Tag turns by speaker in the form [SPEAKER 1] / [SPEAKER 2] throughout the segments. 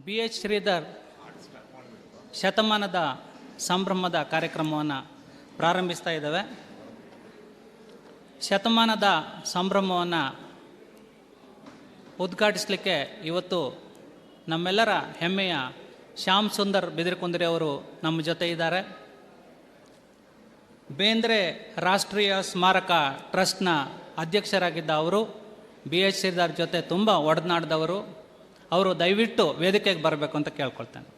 [SPEAKER 1] B H Sridhar ಶತಮಾನದ ಸಂಭ್ರಮದ ಕಾರ್ಯಕ್ರಮವನ್ನು ಪ್ರಾರಂಭಿಸ್ತಾ ಇದ್ದಾವೆ. ಶತಮಾನದ ಸಂಭ್ರಮವನ್ನು ಉದ್ಘಾಟಿಸಲಿಕ್ಕೆ ಇವತ್ತು ನಮ್ಮೆಲ್ಲರ ಹೆಮ್ಮೆಯ ಶ್ಯಾಮ್ ಸುಂದರ್ ಬಿದಿರಕುಂದ್ರಿ ಅವರು ನಮ್ಮ ಜೊತೆ ಇದ್ದಾರೆ. ಬೇಂದ್ರೆ ರಾಷ್ಟ್ರೀಯ ಸ್ಮಾರಕ ಟ್ರಸ್ಟ್ನ ಅಧ್ಯಕ್ಷರಾಗಿದ್ದ ಅವರು ಬಿ ಎಚ್ ಶ್ರೀಧರ್ ಜೊತೆ ತುಂಬ ಒಡನಾಡಿದವರು. ಅವರು ದಯವಿಟ್ಟು ವೇದಿಕೆಗೆ ಬರಬೇಕು ಅಂತ ಕೇಳ್ಕೊಳ್ತೇನೆ.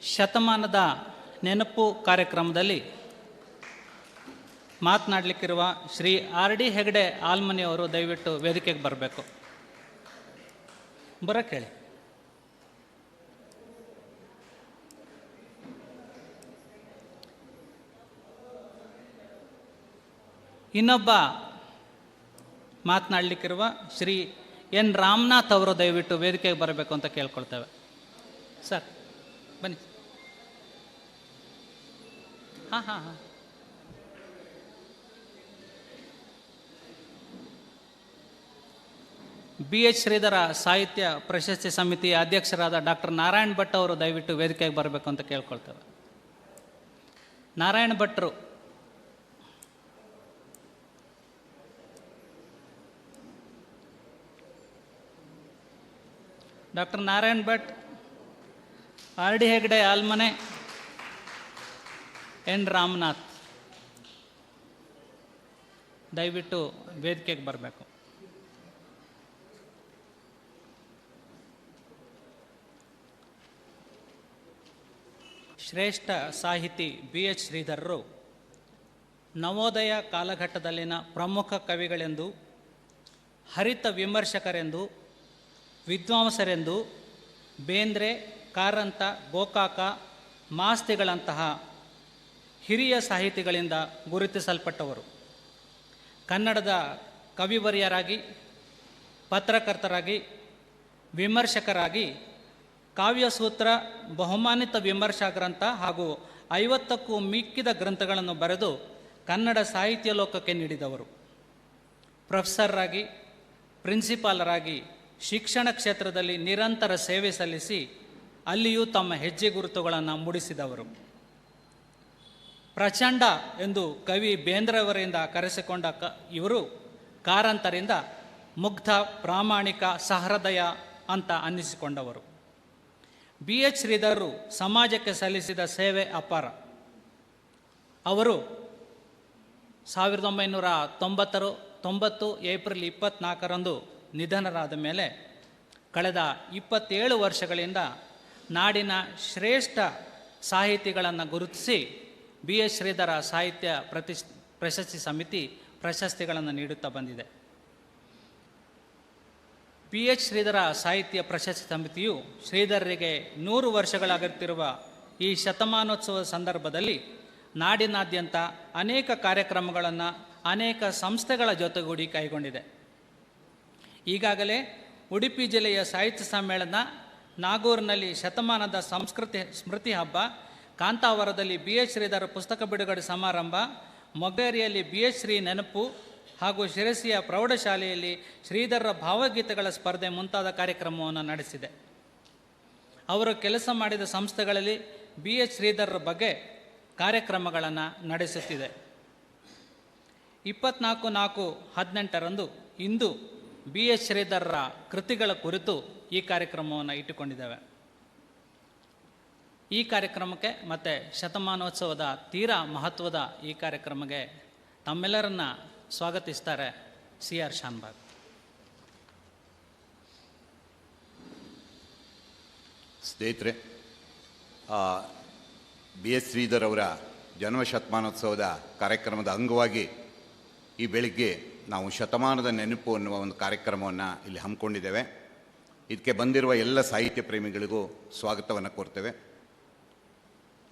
[SPEAKER 1] ಶತಮಾನದ ನೆನಪು ಕಾರ್ಯಕ್ರಮದಲ್ಲಿ ಮಾತನಾಡಲಿಕ್ಕಿರುವ ಶ್ರೀ ಆರ್ ಡಿ ಹೆಗಡೆ ಆಲ್ಮನಿಯವರು ದಯವಿಟ್ಟು ವೇದಿಕೆಗೆ ಬರಬೇಕು. ಬರೋಕ್ಕೆ ಹೇಳಿ. ಇನ್ನೊಬ್ಬ ಮಾತನಾಡಲಿಕ್ಕಿರುವ ಶ್ರೀ ಎನ್ ರಾಮನಾಥ್ ಅವರು ದಯವಿಟ್ಟು ವೇದಿಕೆಗೆ ಬರಬೇಕು ಅಂತ ಕೇಳ್ಕೊಳ್ತೇವೆ. ಸರ್ ಬನ್ನಿ. ಹಾಂ. ಬಿ ಎಚ್ ಶ್ರೀಧರ ಸಾಹಿತ್ಯ ಪ್ರಶಸ್ತಿ ಸಮಿತಿಯ ಅಧ್ಯಕ್ಷರಾದ ಡಾಕ್ಟರ್ ನಾರಾಯಣ್ ಭಟ್ ಅವರು ದಯವಿಟ್ಟು ವೇದಿಕೆಗೆ ಬರಬೇಕು ಅಂತ ಕೇಳ್ಕೊಳ್ತೇವೆ. ನಾರಾಯಣ್ ಭಟ್ರು ಡಾಕ್ಟರ್ ನಾರಾಯಣ್ ಭಟ್, ಆರ್ ಡಿ ಹೆಗ್ಡೆ ಆಲ್ಮನೆ, ಎನ್ ರಾಮನಾಥ್ ದಯವಿಟ್ಟು ವೇದಿಕೆಗೆ ಬರಬೇಕು. ಶ್ರೇಷ್ಠ ಸಾಹಿತಿ ಬಿ ಎಚ್ ಶ್ರೀಧರರು ನವೋದಯ ಕಾಲಘಟ್ಟದಲ್ಲಿನ ಪ್ರಮುಖ ಕವಿಗಳೆಂದು, ಹರಿತ ವಿಮರ್ಶಕರೆಂದು, ವಿದ್ವಾಂಸರೆಂದು ಬೇಂದ್ರೆ, ಕಾರಂತ, ಗೋಕಾಕ, ಮಾಸ್ತಿಗಳಂತಹ ಹಿರಿಯ ಸಾಹಿತಿಗಳಿಂದ ಗುರುತಿಸಲ್ಪಟ್ಟವರು. ಕನ್ನಡದ ಕವಿವರ್ಯರಾಗಿ, ಪತ್ರಕರ್ತರಾಗಿ, ವಿಮರ್ಶಕರಾಗಿ ಕಾವ್ಯಸೂತ್ರ, ಬಹುಮಾನಿತ ವಿಮರ್ಶಾ ಗ್ರಂಥ ಹಾಗೂ 50ಕ್ಕೂ ಮಿಕ್ಕಿದ ಗ್ರಂಥಗಳನ್ನು ಬರೆದು ಕನ್ನಡ ಸಾಹಿತ್ಯ ಲೋಕಕ್ಕೆ ನೀಡಿದವರು. ಪ್ರೊಫೆಸರ್ರಾಗಿ, ಪ್ರಿನ್ಸಿಪಾಲರಾಗಿ ಶಿಕ್ಷಣ ಕ್ಷೇತ್ರದಲ್ಲಿ ನಿರಂತರ ಸೇವೆ ಸಲ್ಲಿಸಿ ಅಲ್ಲಿಯೂ ತಮ್ಮ ಹೆಜ್ಜೆ ಗುರುತುಗಳನ್ನು ಮೂಡಿಸಿದವರು. ಪ್ರಚಂಡ ಎಂದು ಕವಿ ಬೇಂದ್ರೆಯವರಿಂದ ಕರೆಸಿಕೊಂಡ ಇವರು ಕಾರಂತರಿಂದ ಮುಗ್ಧ, ಪ್ರಾಮಾಣಿಕ, ಸಹೃದಯ ಅಂತ ಅನ್ನಿಸಿಕೊಂಡವರು. ಬಿ ಎಚ್ ಶ್ರೀಧರರು ಸಮಾಜಕ್ಕೆ ಸಲ್ಲಿಸಿದ ಸೇವೆ ಅಪಾರ. ಅವರು 1990 ಏಪ್ರಿಲ್ 24ರಂದು ನಿಧನರಾದ ಮೇಲೆ ಕಳೆದ 27 ವರ್ಷಗಳಿಂದ ನಾಡಿನ ಶ್ರೇಷ್ಠ ಸಾಹಿತಿಗಳನ್ನು ಗುರುತಿಸಿ ಬಿ ಎಚ್ ಶ್ರೀಧರ ಸಾಹಿತ್ಯ ಪ್ರಶಸ್ತಿ ಸಮಿತಿ ಪ್ರಶಸ್ತಿಗಳನ್ನು ನೀಡುತ್ತಾ ಬಂದಿದೆ. ಬಿ ಎಚ್ ಶ್ರೀಧರ ಸಾಹಿತ್ಯ ಪ್ರಶಸ್ತಿ ಸಮಿತಿಯು ಶ್ರೀಧರರಿಗೆ 100 ವರ್ಷಗಳಾಗುತ್ತಿರುವ ಈ ಶತಮಾನೋತ್ಸವದ ಸಂದರ್ಭದಲ್ಲಿ ನಾಡಿನಾದ್ಯಂತ ಅನೇಕ ಕಾರ್ಯಕ್ರಮಗಳನ್ನು ಅನೇಕ ಸಂಸ್ಥೆಗಳ ಜೊತೆಗೂಡಿ ಕೈಗೊಂಡಿದೆ. ಈಗಾಗಲೇ ಉಡುಪಿ ಜಿಲ್ಲೆಯ ಸಾಹಿತ್ಯ ಸಮ್ಮೇಳನ, ನಾಗೂರಿನಲ್ಲಿ ಶತಮಾನದ ಸ್ಮೃತಿ ಹಬ್ಬ, ಕಾಂತಾವರದಲ್ಲಿ ಬಿ ಎಚ್ ಶ್ರೀಧರ ಪುಸ್ತಕ ಬಿಡುಗಡೆ ಸಮಾರಂಭ, ಮೊಗೇರಿಯಲ್ಲಿ ಬಿ ಎಚ್ ಶ್ರೀ ನೆನಪು ಹಾಗೂ ಶಿರಸಿಯ ಪ್ರೌಢಶಾಲೆಯಲ್ಲಿ ಶ್ರೀಧರರ ಭಾವಗೀತೆಗಳ ಸ್ಪರ್ಧೆ ಮುಂತಾದ ಕಾರ್ಯಕ್ರಮವನ್ನು ನಡೆಸಿದೆ. ಅವರು ಕೆಲಸ ಮಾಡಿದ ಸಂಸ್ಥೆಗಳಲ್ಲಿ ಬಿ ಎಚ್ ಶ್ರೀಧರರ ಬಗ್ಗೆ ಕಾರ್ಯಕ್ರಮಗಳನ್ನು ನಡೆಸುತ್ತಿದೆ. 24/4/18ರಂದು ಇಂದು ಬಿ ಎಚ್ ಶ್ರೀಧರರ ಕೃತಿಗಳ ಕುರಿತು ಈ ಕಾರ್ಯಕ್ರಮವನ್ನು ಇಟ್ಟುಕೊಂಡಿದ್ದೇವೆ. ಈ ಕಾರ್ಯಕ್ರಮಕ್ಕೆ ಮತ್ತು ಶತಮಾನೋತ್ಸವದ ತೀರಾ ಮಹತ್ವದ ಈ ಕಾರ್ಯಕ್ರಮಕ್ಕೆ ತಮ್ಮೆಲ್ಲರನ್ನ ಸ್ವಾಗತಿಸ್ತಾರೆ ಸಿ ಆರ್ ಶಾನ್ಭಾಗ್.
[SPEAKER 2] ಸ್ನೇಹಿತರೆ, ಬಿ ಎಸ್ ಶ್ರೀಧರ್ ಅವರ ಜನ್ಮ ಶತಮಾನೋತ್ಸವದ ಕಾರ್ಯಕ್ರಮದ ಅಂಗವಾಗಿ ಈ ಬೆಳಿಗ್ಗೆ ನಾವು ಶತಮಾನದ ನೆನಪು ಅನ್ನುವ ಒಂದು ಕಾರ್ಯಕ್ರಮವನ್ನು ಇಲ್ಲಿ ಹಮ್ಮಿಕೊಂಡಿದ್ದೇವೆ. ಇದಕ್ಕೆ ಬಂದಿರುವ ಎಲ್ಲ ಸಾಹಿತ್ಯ ಪ್ರೇಮಿಗಳಿಗೂ ಸ್ವಾಗತವನ್ನು ಕೋರ್ತೇವೆ.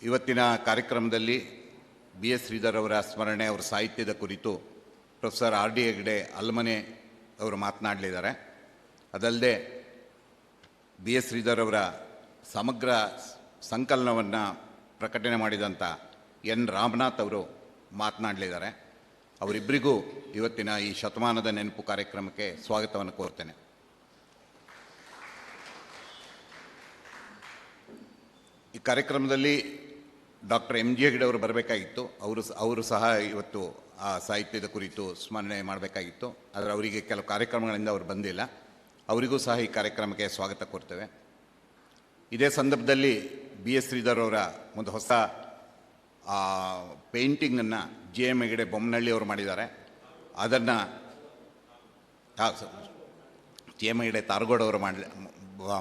[SPEAKER 2] ಇವತ್ತಿನ ಕಾರ್ಯಕ್ರಮದಲ್ಲಿ ಬಿ ಎಸ್ ಶ್ರೀಧರ್ ಅವರ ಸ್ಮರಣೆ, ಅವರ ಸಾಹಿತ್ಯದ ಕುರಿತು ಪ್ರೊಫೆಸರ್ ಆರ್ ಡಿ ಹೆಗ್ಡೆ ಆಲ್ಮನೆ ಅವರು ಮಾತನಾಡಲಿದ್ದಾರೆ. ಅದಲ್ಲದೆ ಬಿ ಎಸ್ ಶ್ರೀಧರ್ ಅವರ ಸಮಗ್ರ ಸಂಕಲನವನ್ನು ಪ್ರಕಟಣೆ ಮಾಡಿದಂಥ ಎನ್ ರಾಮನಾಥ್ ಅವರು ಮಾತನಾಡಲಿದ್ದಾರೆ. ಅವರಿಬ್ಬರಿಗೂ ಇವತ್ತಿನ ಈ ಶತಮಾನದ ನೆನಪು ಕಾರ್ಯಕ್ರಮಕ್ಕೆ ಸ್ವಾಗತವನ್ನು ಕೋರ್ತೇನೆ. ಈ ಕಾರ್ಯಕ್ರಮದಲ್ಲಿ ಡಾಕ್ಟರ್ ಎಂ ಜಿ ಹೆಗಡೆ ಅವರು ಬರಬೇಕಾಗಿತ್ತು. ಅವರು ಸಹ ಇವತ್ತು ಆ ಸಾಹಿತ್ಯದ ಕುರಿತು ಸ್ಮರಣೆ ಮಾಡಬೇಕಾಗಿತ್ತು. ಆದರೆ ಅವರಿಗೆ ಕೆಲವು ಕಾರ್ಯಕ್ರಮಗಳಿಂದ ಅವರು ಬಂದಿಲ್ಲ. ಅವರಿಗೂ ಸಹ ಈ ಕಾರ್ಯಕ್ರಮಕ್ಕೆ ಸ್ವಾಗತ ಕೋರ್ತೇವೆ. ಇದೇ ಸಂದರ್ಭದಲ್ಲಿ ಬಿ ಎಸ್ ಶ್ರೀಧರ್ ಅವರ ಒಂದು ಹೊಸ ಪೇಂಟಿಂಗನ್ನು ಜೆ ಎಮ್ ಹೆಗಡೆ ಬೊಮ್ಮನಹಳ್ಳಿ ಅವರು ಮಾಡಿದ್ದಾರೆ. ಅದನ್ನು ಜೆ ಎಮ್ ಹೆಗಡೆ ತಾರಗೋಡ್ ಅವರು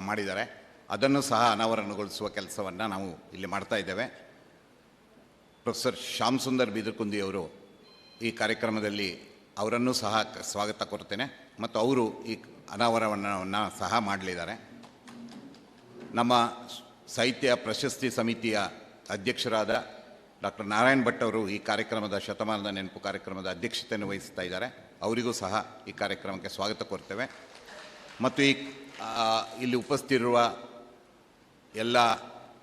[SPEAKER 2] ಮಾಡಿದ್ದಾರೆ. ಅದನ್ನು ಸಹ ಅನಾವರಣಗೊಳಿಸುವ ಕೆಲಸವನ್ನು ನಾವು ಇಲ್ಲಿ ಮಾಡ್ತಾ ಇದ್ದೇವೆ. ಪ್ರೊಫೆಸರ್ ಶ್ಯಾಮ್ ಸುಂದರ್ ಬಿದರ್ಕುಂದಿ ಅವರು ಈ ಕಾರ್ಯಕ್ರಮದಲ್ಲಿ ಅವರನ್ನು ಸಹ ಸ್ವಾಗತ ಕೋರ್ತೇನೆ ಮತ್ತು ಅವರು ಈ ಅನಾವರಣವನ್ನು ಸಹ ಮಾಡಲಿದ್ದಾರೆ. ನಮ್ಮ ಸಾಹಿತ್ಯ ಪ್ರಶಸ್ತಿ ಸಮಿತಿಯ ಅಧ್ಯಕ್ಷರಾದ ಡಾಕ್ಟರ್ ನಾರಾಯಣ್ ಭಟ್ ಅವರು ಈ ಕಾರ್ಯಕ್ರಮದ ಶತಮಾನದ ನೆನಪು ಕಾರ್ಯಕ್ರಮದ ಅಧ್ಯಕ್ಷತೆಯನ್ನು ವಹಿಸ್ತಾ ಇದ್ದಾರೆ. ಅವರಿಗೂ ಸಹ ಈ ಕಾರ್ಯಕ್ರಮಕ್ಕೆ ಸ್ವಾಗತ ಕೋರ್ತೇವೆ. ಮತ್ತು ಇಲ್ಲಿ ಉಪಸ್ಥಿತಿರುವ ಎಲ್ಲ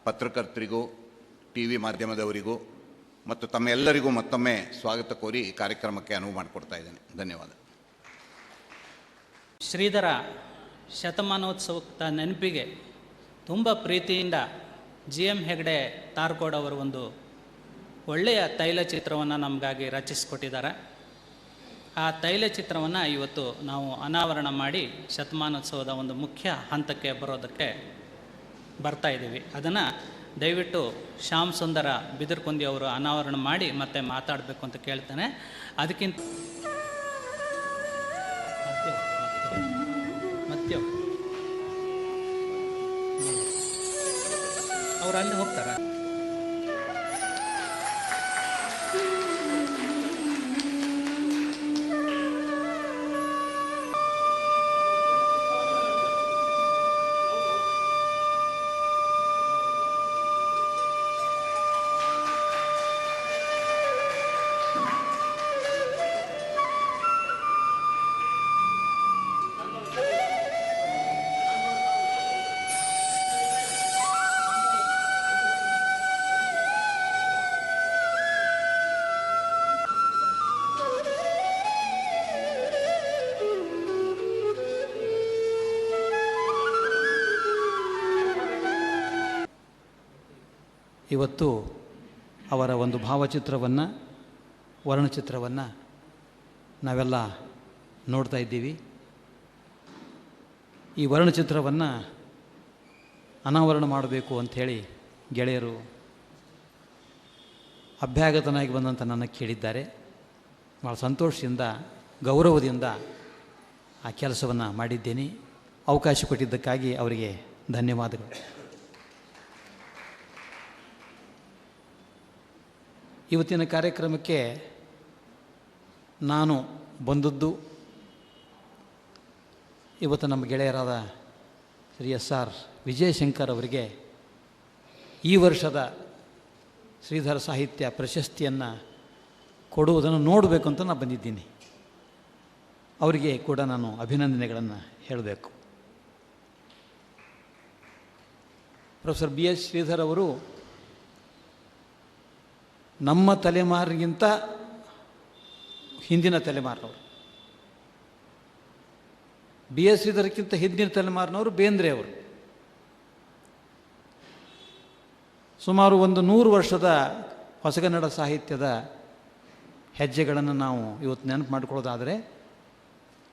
[SPEAKER 2] ಪತ್ರಕರ್ತರಿಗೂ, ಟಿ ವಿ ಮಾಧ್ಯಮದವರಿಗೂ ಮತ್ತು ತಮ್ಮೆಲ್ಲರಿಗೂ ಮತ್ತೊಮ್ಮೆ ಸ್ವಾಗತ ಕೋರಿ ಈ ಕಾರ್ಯಕ್ರಮಕ್ಕೆ ಅನುವು ಮಾಡಿಕೊಡ್ತಾ ಇದ್ದೇನೆ. ಧನ್ಯವಾದ.
[SPEAKER 1] ಶ್ರೀಧರ ಶತಮಾನೋತ್ಸವದ ನೆನಪಿಗೆ ತುಂಬ ಪ್ರೀತಿಯಿಂದ ಜಿ ಎಮ್ ಹೆಗಡೆ ತಾರಗೋಡ್ ಅವರು ಒಂದು ಒಳ್ಳೆಯ ತೈಲಚಿತ್ರವನ್ನು ನಮಗಾಗಿ ರಚಿಸಿಕೊಟ್ಟಿದ್ದಾರೆ. ಆ ತೈಲಚಿತ್ರವನ್ನು ಇವತ್ತು ನಾವು ಅನಾವರಣ ಮಾಡಿ ಶತಮಾನೋತ್ಸವದ ಒಂದು ಮುಖ್ಯ ಹಂತಕ್ಕೆ ಬರೋದಕ್ಕೆ ಬರ್ತಾ ಇದ್ದೀವಿ. ಅದನ್ನು ದಯವಿಟ್ಟು ಶ್ಯಾಮ್ ಸುಂದರ ಬಿದರ್ಕುಂದಿ ಅವರು ಅನಾವರಣ ಮಾಡಿ ಮತ್ತೆ ಮಾತಾಡಬೇಕು ಅಂತ ಕೇಳ್ತಾನೆ. ಅದಕ್ಕಿಂತ ಮತ್ತೆ ಅವ್ರು ಅಲ್ಲಿ ಹೋಗ್ತಾರ.
[SPEAKER 3] ಇವತ್ತು ಅವರ ಒಂದು ಭಾವಚಿತ್ರವನ್ನು, ವರ್ಣಚಿತ್ರವನ್ನು ನಾವೆಲ್ಲ ನೋಡ್ತಾ ಇದ್ದೀವಿ. ಈ ವರ್ಣಚಿತ್ರವನ್ನು ಅನಾವರಣ ಮಾಡಬೇಕು ಅಂಥೇಳಿ ಗೆಳೆಯರು ಅಭ್ಯಾಗತನಾಗಿ ಬಂದಂಥ ನನ್ನ ಕೇಳಿದ್ದಾರೆ. ಭಾಳ ಸಂತೋಷದಿಂದ, ಗೌರವದಿಂದ ಆ ಕೆಲಸವನ್ನು ಮಾಡಿದ್ದೇನೆ. ಅವಕಾಶ ಕೊಟ್ಟಿದ್ದಕ್ಕಾಗಿ ಅವರಿಗೆ ಧನ್ಯವಾದಗಳು. ಇವತ್ತಿನ ಕಾರ್ಯಕ್ರಮಕ್ಕೆ ನಾನು ಬಂದದ್ದು ಇವತ್ತು ನಮ್ಮ ಗೆಳೆಯರಾದ ಶ್ರೀ ಎಸ್ ಆರ್ ವಿಜಯಶಂಕರ್ ಅವರಿಗೆ ಈ ವರ್ಷದ ಶ್ರೀಧರ ಸಾಹಿತ್ಯ ಪ್ರಶಸ್ತಿಯನ್ನು ಕೊಡುವುದನ್ನು ನೋಡಬೇಕು ಅಂತ ನಾನು ಬಂದಿದ್ದೀನಿ. ಅವರಿಗೆ ಕೂಡ ನಾನು ಅಭಿನಂದನೆಗಳನ್ನು ಹೇಳಬೇಕು. ಪ್ರೊಫೆಸರ್ ಬಿ ಎಸ್ ಶ್ರೀಧರ್ ಅವರು ನಮ್ಮ ತಲೆಮಾರಿಗಿಂತ ಹಿಂದಿನ ತಲೆಮಾರಿನವರು. ಬಿ ಎಸ್ ಶ್ರೀಧರ್ಕ್ಕಿಂತ ಹಿಂದಿನ ತಲೆಮಾರಿನವರು ಬೇಂದ್ರೆ ಅವರು. ಸುಮಾರು 100 ವರ್ಷದ ಹೊಸಗನ್ನಡ ಸಾಹಿತ್ಯದ ಹೆಜ್ಜೆಗಳನ್ನು ನಾವು ಇವತ್ತು ನೆನಪು ಮಾಡಿಕೊಳ್ಳೋದಾದರೆ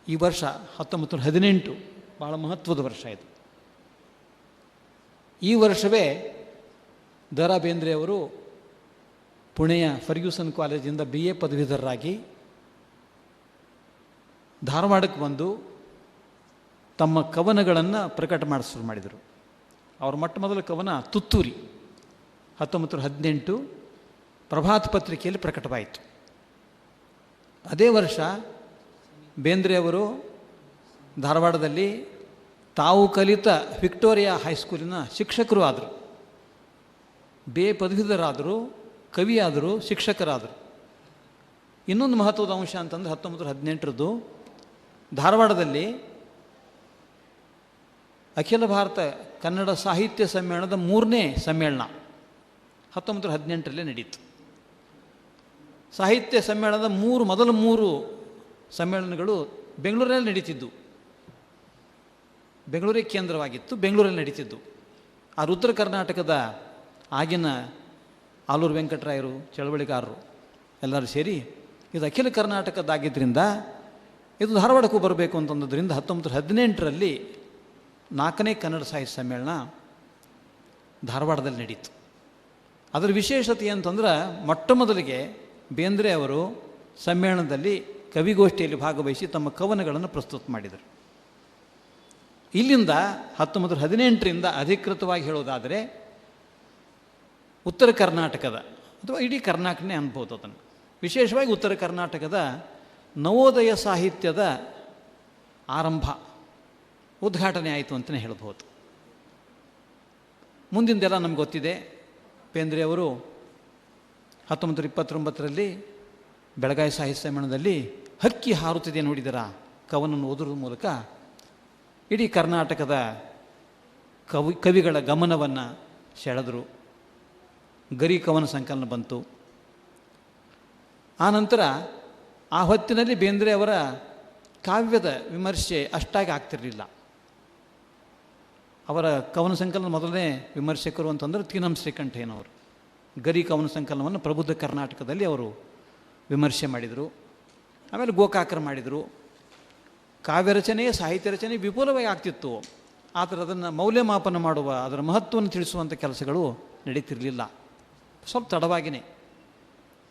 [SPEAKER 3] ಈ ವರ್ಷ 1918 ಭಾಳ ಮಹತ್ವದ ವರ್ಷ ಇದು. ಈ ವರ್ಷವೇ ದ ರಾ ಬೇಂದ್ರೆ ಅವರು ಪುಣೆಯ ಫರ್ಗ್ಯೂಸನ್ ಕಾಲೇಜಿಂದ BA ಪದವೀಧರರಾಗಿ ಧಾರವಾಡಕ್ಕೆ ಬಂದು ತಮ್ಮ ಕವನಗಳನ್ನು ಪ್ರಕಟ ಶುರು ಮಾಡಿದರು. ಅವರ ಮೊದಲ ಕವನ ತುತ್ತೂರಿ 1918 ಪ್ರಭಾತ್ ಪತ್ರಿಕೆಯಲ್ಲಿ ಪ್ರಕಟವಾಯಿತು. ಅದೇ ವರ್ಷ ಬೇಂದ್ರೆ ಅವರು ಧಾರವಾಡದಲ್ಲಿ ತಾವು ಕಲಿತ ವಿಕ್ಟೋರಿಯಾ ಹೈಸ್ಕೂಲಿನ ಶಿಕ್ಷಕರು ಆದರು. BA ಪದವೀಧರರಾದರು, ಕವಿಯಾದರು, ಶಿಕ್ಷಕರಾದರು. ಇನ್ನೊಂದು ಮಹತ್ವದ ಅಂಶ ಅಂತಂದರೆ 1918 ಧಾರವಾಡದಲ್ಲಿ ಅಖಿಲ ಭಾರತ ಕನ್ನಡ ಸಾಹಿತ್ಯ ಸಮ್ಮೇಳನದ 3ನೇ ಸಮ್ಮೇಳನ 1918 ನಡೀತು. ಸಾಹಿತ್ಯ ಸಮ್ಮೇಳನದ ಮೊದಲ 3 ಸಮ್ಮೇಳನಗಳು ಬೆಂಗಳೂರಲ್ಲಿ ನಡೀತಿದ್ದು, ಬೆಂಗಳೂರೇ ಕೇಂದ್ರವಾಗಿತ್ತು, ಬೆಂಗಳೂರಲ್ಲಿ ನಡೀತಿದ್ದು. ಆ ಉತ್ತರ ಕರ್ನಾಟಕದ ಆಗಿನ ಆಲೂರು ವೆಂಕಟರಾಯರು, ಚಳವಳಿಗಾರರು ಎಲ್ಲರೂ ಸೇರಿ ಇದು ಅಖಿಲ ಕರ್ನಾಟಕದಾಗಿದ್ದರಿಂದ ಇದು ಧಾರವಾಡಕ್ಕೂ ಬರಬೇಕು ಅಂತಂದ್ರಿಂದ 1918 4ನೇ ಕನ್ನಡ ಸಾಹಿತ್ಯ ಸಮ್ಮೇಳನ ಧಾರವಾಡದಲ್ಲಿ ನಡೀತು. ಅದರ ವಿಶೇಷತೆ ಅಂತಂದ್ರೆ ಮೊಟ್ಟ ಮೊದಲಿಗೆ ಬೇಂದ್ರೆ ಅವರು ಸಮ್ಮೇಳನದಲ್ಲಿ ಕವಿಗೋಷ್ಠಿಯಲ್ಲಿ ಭಾಗವಹಿಸಿ ತಮ್ಮ ಕವನಗಳನ್ನು ಪ್ರಸ್ತುತ ಮಾಡಿದರು. ಇಲ್ಲಿಂದ 1918 ಅಧಿಕೃತವಾಗಿ ಹೇಳೋದಾದರೆ ಉತ್ತರ ಕರ್ನಾಟಕದ ಅಥವಾ ಇಡೀ ಕರ್ನಾಟಕನೇ ಅನ್ಬೋದು ಅದನ್ನು, ವಿಶೇಷವಾಗಿ ಉತ್ತರ ಕರ್ನಾಟಕದ ನವೋದಯ ಸಾಹಿತ್ಯದ ಆರಂಭ ಉದ್ಘಾಟನೆ ಆಯಿತು ಅಂತಲೇ ಹೇಳ್ಬೋದು. ಮುಂದಿಂದೆಲ್ಲ ನಮ್ಗೆ ಗೊತ್ತಿದೆ. ಬೇಂದ್ರೆ ಅವರು 1929 ಬೆಳಗಾವಿ ಸಾಹಿತ್ಯ ಸಮ್ಮೇಳನದಲ್ಲಿ ಹಕ್ಕಿ ಹಾರುತ್ತಿದೆ ನೋಡಿದರ ಕವನನ್ನು ಓದುವ ಮೂಲಕ ಇಡೀ ಕರ್ನಾಟಕದ ಕವಿಗಳ ಗಮನವನ್ನು ಸೆಳೆದರು. ಗರಿ ಕವನ ಸಂಕಲನ ಬಂತು. ಆನಂತರ ಆ ಹೊತ್ತಿನಲ್ಲಿ ಬೇಂದ್ರೆ ಅವರ ಕಾವ್ಯದ ವಿಮರ್ಶೆ ಅಷ್ಟಾಗಿ ಆಗ್ತಿರಲಿಲ್ಲ. ಅವರ ಕವನ ಸಂಕಲನ ಮೊದಲನೇ ವಿಮರ್ಶಕರು ಅಂತಂದರೆ ತೀನಂ ಶ್ರೀಕಂಠಯ್ಯನವರು. ಗರಿ ಕವನ ಸಂಕಲನವನ್ನು ಪ್ರಬುದ್ಧ ಕರ್ನಾಟಕದಲ್ಲಿ ಅವರು ವಿಮರ್ಶೆ ಮಾಡಿದರು. ಆಮೇಲೆ ಗೋಕಾಕರು ಮಾಡಿದರು. ಕಾವ್ಯ ರಚನೆ, ಸಾಹಿತ್ಯ ರಚನೆ ವಿಪುಲವಾಗಿ ಆಗ್ತಿತ್ತು. ಆದರೆ ಅದನ್ನು ಮೌಲ್ಯಮಾಪನ ಮಾಡುವ, ಅದರ ಮಹತ್ವವನ್ನು ತಿಳಿಸುವಂಥ ಕೆಲಸಗಳು ನಡೀತಿರಲಿಲ್ಲ. ಸ್ವಲ್ಪ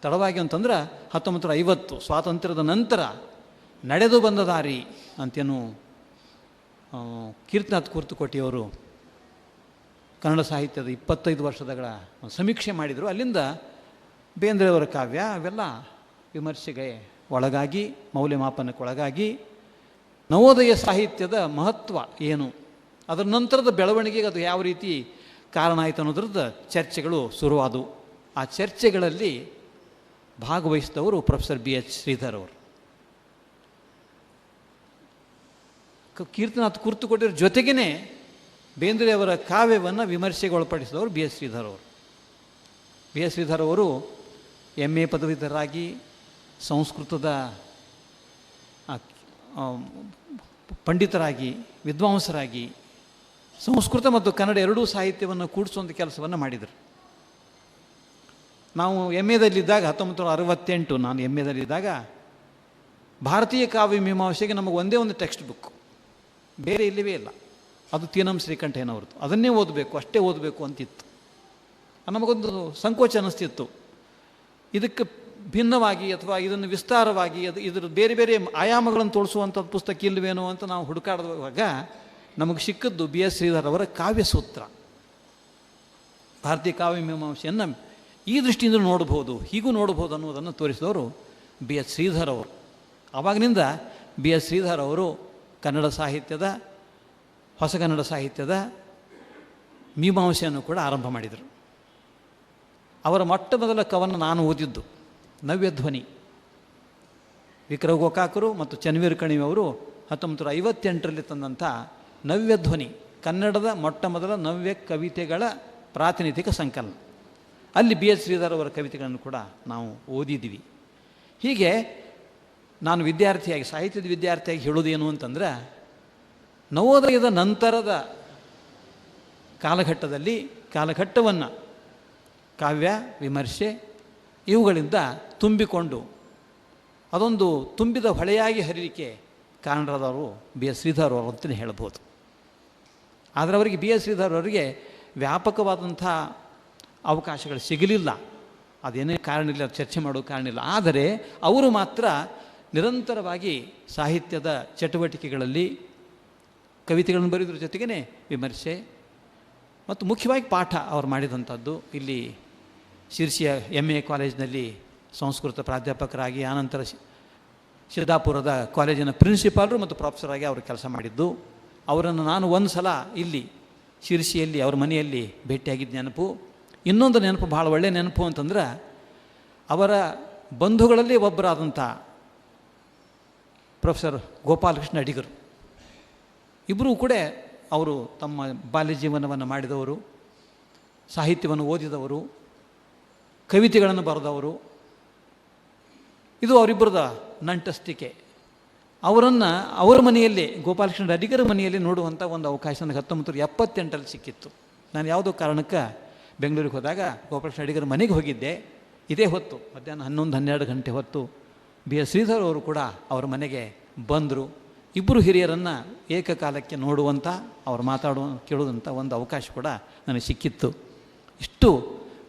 [SPEAKER 3] ತಡವಾಗಿ ಅಂತಂದ್ರೆ 1950 ಸ್ವಾತಂತ್ರ್ಯದ ನಂತರ ನಡೆದು ಬಂದ ದಾರಿ ಅಂತೇನು ಕೀರ್ತನಾಥ್ ಕುರ್ತಕೋಟಿಯವರು ಕನ್ನಡ ಸಾಹಿತ್ಯದ 25 ವರ್ಷಗಳ ಸಮೀಕ್ಷೆ ಮಾಡಿದರು. ಅಲ್ಲಿಂದ ಬೇಂದ್ರೆಯವರ ಕಾವ್ಯ ಅವೆಲ್ಲ ವಿಮರ್ಶೆಗೆ ಒಳಗಾಗಿ, ಮೌಲ್ಯಮಾಪನಕ್ಕೆ ಒಳಗಾಗಿ ನವೋದಯ ಸಾಹಿತ್ಯದ ಮಹತ್ವ ಏನು, ಅದರ ನಂತರದ ಬೆಳವಣಿಗೆಗೆ ಅದು ಯಾವ ರೀತಿ ಕಾರಣ ಆಯಿತು ಅನ್ನೋದ್ರದ್ದು ಚರ್ಚೆಗಳು ಶುರುವಾದವು. ಆ ಚರ್ಚೆಗಳಲ್ಲಿ ಭಾಗವಹಿಸಿದವರು ಪ್ರೊಫೆಸರ್ BH ಶ್ರೀಧರ್ ಅವರು. ಕೀರ್ತನಾಥ್ ಕುರ್ತಕೋಟಿಯವ್ರ ಜೊತೆಗೇ ಬೇಂದ್ರೆಯವರ ಕಾವ್ಯವನ್ನು ವಿಮರ್ಶೆಗೆ ಒಳಪಡಿಸಿದವರು BH ಶ್ರೀಧರ್ ಅವರು. BH ಶ್ರೀಧರ್ ಅವರು MA ಪದವೀಧರರಾಗಿ ಸಂಸ್ಕೃತದ ಪಂಡಿತರಾಗಿ, ವಿದ್ವಾಂಸರಾಗಿ ಸಂಸ್ಕೃತ ಮತ್ತು ಕನ್ನಡ ಎರಡೂ ಸಾಹಿತ್ಯವನ್ನು ಕೂಡಿಸುವಂಥ ಕೆಲಸವನ್ನು ಮಾಡಿದರು. ನಾವು MAದಲ್ಲಿದ್ದಾಗ 1968 ನಾನು MAದಲ್ಲಿದ್ದಾಗ ಭಾರತೀಯ ಕಾವ್ಯ ಮೀಮಾಂಸೆಗೆ ನಮಗೆ ಒಂದೇ ಒಂದು ಟೆಕ್ಸ್ಟ್ ಬುಕ್, ಬೇರೆ ಇಲ್ಲವೇ ಇಲ್ಲ. ಅದು ತೀನಂ ಶ್ರೀಕಂಠಯ್ಯನವ್ರದ್ದು. ಅದನ್ನೇ ಓದಬೇಕು, ಅಷ್ಟೇ ಓದಬೇಕು ಅಂತಿತ್ತು. ನಮಗೊಂದು ಸಂಕೋಚ ಅನ್ನಿಸ್ತಿತ್ತು. ಇದಕ್ಕೆ ಭಿನ್ನವಾಗಿ ಅಥವಾ ಇದನ್ನು ವಿಸ್ತಾರವಾಗಿ ಇದರ ಬೇರೆ ಬೇರೆ ಆಯಾಮಗಳನ್ನು ತೋರಿಸುವಂಥದ್ದು ಪುಸ್ತಕ ಇಲ್ಲವೇನೋ ಅಂತ ನಾವು ಹುಡುಕಾಡುವಾಗ ನಮಗೆ ಸಿಕ್ಕದ್ದು BH ಶ್ರೀಧರ್ ಅವರ ಕಾವ್ಯಸೂತ್ರ. ಭಾರತೀಯ ಕಾವ್ಯ ಮೀಮಾಂಸೆಯನ್ನು ಈ ದೃಷ್ಟಿಯಿಂದ ನೋಡ್ಬೋದು, ಹೀಗೂ ನೋಡ್ಬೋದು ಅನ್ನೋದನ್ನು ತೋರಿಸಿದವರು BH ಶ್ರೀಧರ್ ಅವರು. ಆವಾಗಿನಿಂದ BH ಶ್ರೀಧರ್ ಅವರು ಕನ್ನಡ ಸಾಹಿತ್ಯದ, ಹೊಸಗನ್ನಡ ಸಾಹಿತ್ಯದ ಮೀಮಾಂಸೆಯನ್ನು ಕೂಡ ಆರಂಭ ಮಾಡಿದರು. ಅವರ ಮೊಟ್ಟ ಮೊದಲ ಕವನ ನಾನು ಓದಿದ್ದು ನವ್ಯಧ್ವನಿ. ವಿಕ್ರಮ ಗೋಕಾಕರು ಮತ್ತು ಚನ್ನವೀರ ಕಣಿವೆಯವರು 1958 ತಂದಂಥ ನವ್ಯಧ್ವನಿ ಕನ್ನಡದ ಮೊಟ್ಟ ಮೊದಲ ನವ್ಯ ಕವಿತೆಗಳ ಪ್ರಾತಿನಿಧಿಕ ಸಂಕಲನ. ಅಲ್ಲಿ BH ಶ್ರೀಧರ್ ಅವರ ಕವಿತೆಗಳನ್ನು ಕೂಡ ನಾವು ಓದಿದ್ದೀವಿ. ಹೀಗೆ ನಾನು ವಿದ್ಯಾರ್ಥಿಯಾಗಿ, ಸಾಹಿತ್ಯದ ವಿದ್ಯಾರ್ಥಿಯಾಗಿ ಹೇಳೋದೇನು ಅಂತಂದರೆ, ನವೋದಯದ ನಂತರದ ಕಾಲಘಟ್ಟವನ್ನು ಕಾವ್ಯ ವಿಮರ್ಶೆ ಇವುಗಳಿಂದ ತುಂಬಿಕೊಂಡು ಅದೊಂದು ತುಂಬಿದ ಹೊಳೆಯಾಗಿ ಹರಿಲಿಕ್ಕೆ ಕಾರಣರಾದವರು BH ಶ್ರೀಧರ್ ಅವರು ಅಂತಲೇ ಹೇಳ್ಬೋದು. ಆದರೆ ಅವರಿಗೆ BH ಶ್ರೀಧರ್ ಅವರಿಗೆ ವ್ಯಾಪಕವಾದಂಥ ಅವಕಾಶಗಳು ಸಿಗಲಿಲ್ಲ. ಅದೇನೇ ಕಾರಣ ಇಲ್ಲ, ಚರ್ಚೆ ಮಾಡೋ ಕಾರಣ ಇಲ್ಲ. ಆದರೆ ಅವರು ಮಾತ್ರ ನಿರಂತರವಾಗಿ ಸಾಹಿತ್ಯದ ಚಟುವಟಿಕೆಗಳಲ್ಲಿ ಕವಿತೆಗಳನ್ನು ಬರೆಯೋದ್ರ ಜೊತೆಗೇ ವಿಮರ್ಶೆ ಮತ್ತು ಮುಖ್ಯವಾಗಿ ಪಾಠ ಅವರು ಮಾಡಿದಂಥದ್ದು. ಇಲ್ಲಿ ಶಿರ್ಸಿಯ MA ಕಾಲೇಜಿನಲ್ಲಿ ಸಂಸ್ಕೃತ ಪ್ರಾಧ್ಯಾಪಕರಾಗಿ, ಆನಂತರ ಸಿದ್ದಾಪುರದ ಕಾಲೇಜಿನ ಪ್ರಿನ್ಸಿಪಾಲರು ಮತ್ತು ಪ್ರೊಫೆಸರಾಗಿ ಅವರು ಕೆಲಸ ಮಾಡಿದ್ದು. ಅವರನ್ನು ನಾನು ಒಂದು ಸಲ ಇಲ್ಲಿ ಶಿರ್ಸಿಯಲ್ಲಿ ಅವ್ರ ಮನೆಯಲ್ಲಿ ಭೇಟಿಯಾಗಿದ್ದ ನೆನಪು. ಇನ್ನೊಂದು ನೆನಪು, ಭಾಳ ಒಳ್ಳೆಯ ನೆನಪು ಅಂತಂದ್ರೆ, ಅವರ ಬಂಧುಗಳಲ್ಲಿ ಒಬ್ಬರಾದಂಥ ಪ್ರೊಫೆಸರ್ ಗೋಪಾಲಕೃಷ್ಣ ಅಡಿಗರು. ಇಬ್ಬರೂ ಕೂಡ ಅವರು ತಮ್ಮ ಬಾಲ್ಯ ಜೀವನವನ್ನು ಮಾಡಿದವರು, ಸಾಹಿತ್ಯವನ್ನು ಓದಿದವರು, ಕವಿತೆಗಳನ್ನು ಬರೆದವರು. ಇದು ಅವರಿಬ್ಬರದ ನಂಟಸ್ತಿಕೆ. ಅವರನ್ನು ಅವರ ಮನೆಯಲ್ಲಿ, ಗೋಪಾಲಕೃಷ್ಣ ಅಡಿಗರ ಮನೆಯಲ್ಲಿ ನೋಡುವಂಥ ಒಂದು ಅವಕಾಶ ನನಗೆ 1978 ಸಿಕ್ಕಿತ್ತು. ನಾನು ಯಾವುದೋ ಕಾರಣಕ್ಕೆ ಬೆಂಗಳೂರಿಗೆ ಹೋದಾಗ ಗೋಪಾಲಕೃಷ್ಣ ಅಡಿಗರ ಮನೆಗೆ ಹೋಗಿದ್ದೆ. ಇದೇ ಹೊತ್ತು ಮಧ್ಯಾಹ್ನ 11-12 ಗಂಟೆ ಹೊತ್ತು ಬಿ ಎಸ್ ಶ್ರೀಧರ್ ಅವರು ಕೂಡ ಅವರ ಮನೆಗೆ ಬಂದರು. ಇಬ್ಬರು ಹಿರಿಯರನ್ನು ಏಕಕಾಲಕ್ಕೆ ನೋಡುವಂಥ, ಅವ್ರು ಕೇಳುವಂಥ ಒಂದು ಅವಕಾಶ ಕೂಡ ನನಗೆ ಸಿಕ್ಕಿತ್ತು. ಇಷ್ಟು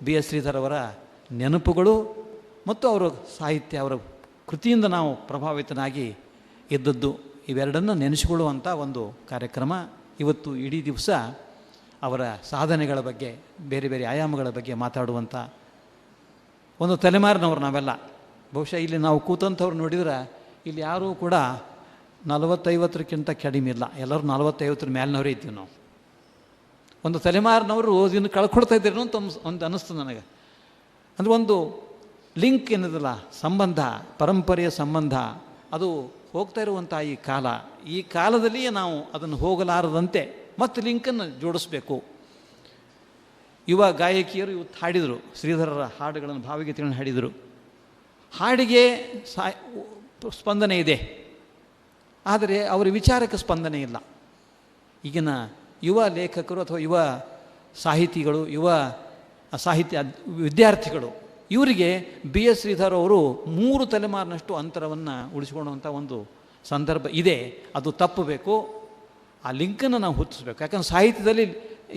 [SPEAKER 3] ಬಿ ಎಸ್ ಶ್ರೀಧರ್ ಅವರ ನೆನಪುಗಳು ಮತ್ತು ಅವರ ಸಾಹಿತ್ಯ, ಅವರ ಕೃತಿಯಿಂದ ನಾವು ಪ್ರಭಾವಿತನಾಗಿ ಇದ್ದದ್ದು, ಇವೆರಡನ್ನು ನೆನೆಸಿಕೊಳ್ಳುವಂಥ ಒಂದು ಕಾರ್ಯಕ್ರಮ. ಇವತ್ತು ಇಡೀ ದಿವಸ ಅವರ ಸಾಧನೆಗಳ ಬಗ್ಗೆ, ಬೇರೆ ಬೇರೆ ಆಯಾಮಗಳ ಬಗ್ಗೆ ಮಾತಾಡುವಂಥ ಒಂದು ತಲೆಮಾರಿನವ್ರು ನಾವೆಲ್ಲ. ಬಹುಶಃ ಇಲ್ಲಿ ನಾವು ಕೂತಂಥವ್ರು ನೋಡಿದ್ರೆ ಇಲ್ಲಿ ಯಾರೂ ಕೂಡ 40-50ಕ್ಕಿಂತ ಕಡಿಮೆ ಇಲ್ಲ, ಎಲ್ಲರೂ 40-50 ಮೇಲಿನವರೇ ಇದ್ದೀವಿ ನಾವು. ಒಂದು ತಲೆಮಾರಿನವರು ಇದನ್ನು ಕಳ್ಕೊಡ್ತಾ ಇದ್ದೀರೇನೋ ಅಂತ ಒಂದು ಅನ್ನಿಸ್ತು ನನಗೆ. ಅಂದರೆ ಒಂದು ಲಿಂಕ್ ಏನದಲ್ಲ, ಸಂಬಂಧ, ಪರಂಪರೆಯ ಸಂಬಂಧ, ಅದು ಹೋಗ್ತಾ ಇರುವಂಥ ಈ ಕಾಲದಲ್ಲಿಯೇ ನಾವು ಅದನ್ನು ಹೋಗಲಾರದಂತೆ ಮತ್ತು ಲಿಂಕನ್ನು ಜೋಡಿಸ್ಬೇಕು. ಯುವ ಗಾಯಕಿಯರು ಇವತ್ತು ಹಾಡಿದರು, ಶ್ರೀಧರರ ಹಾಡುಗಳನ್ನು, ಭಾವಗೀತೆಗಳನ್ನು ಹಾಡಿದರು. ಹಾಡಿಗೆ ಸ್ಪಂದನೆ ಇದೆ, ಆದರೆ ಅವರ ವಿಚಾರಕ್ಕೆ ಸ್ಪಂದನೆ ಇಲ್ಲ. ಈಗಿನ ಯುವ ಲೇಖಕರು ಅಥವಾ ಯುವ ಸಾಹಿತಿಗಳು, ಯುವ ಸಾಹಿತ್ಯ ವಿದ್ಯಾರ್ಥಿಗಳು, ಇವರಿಗೆ ಬಿ ಎಸ್ ಶ್ರೀಧರ್ ಅವರು 3 ತಲೆಮಾರಿನಷ್ಟು ಅಂತರವನ್ನು ಉಳಿಸಿಕೊಳ್ಳುವಂಥ ಒಂದು ಸಂದರ್ಭ ಇದೆ. ಅದು ತಪ್ಪಬೇಕು. ಆ ಲಿಂಕನ್ನು ನಾವು ಹುಟ್ಟಿಸ್ಬೇಕು. ಯಾಕಂದ್ರೆ ಸಾಹಿತ್ಯದಲ್ಲಿ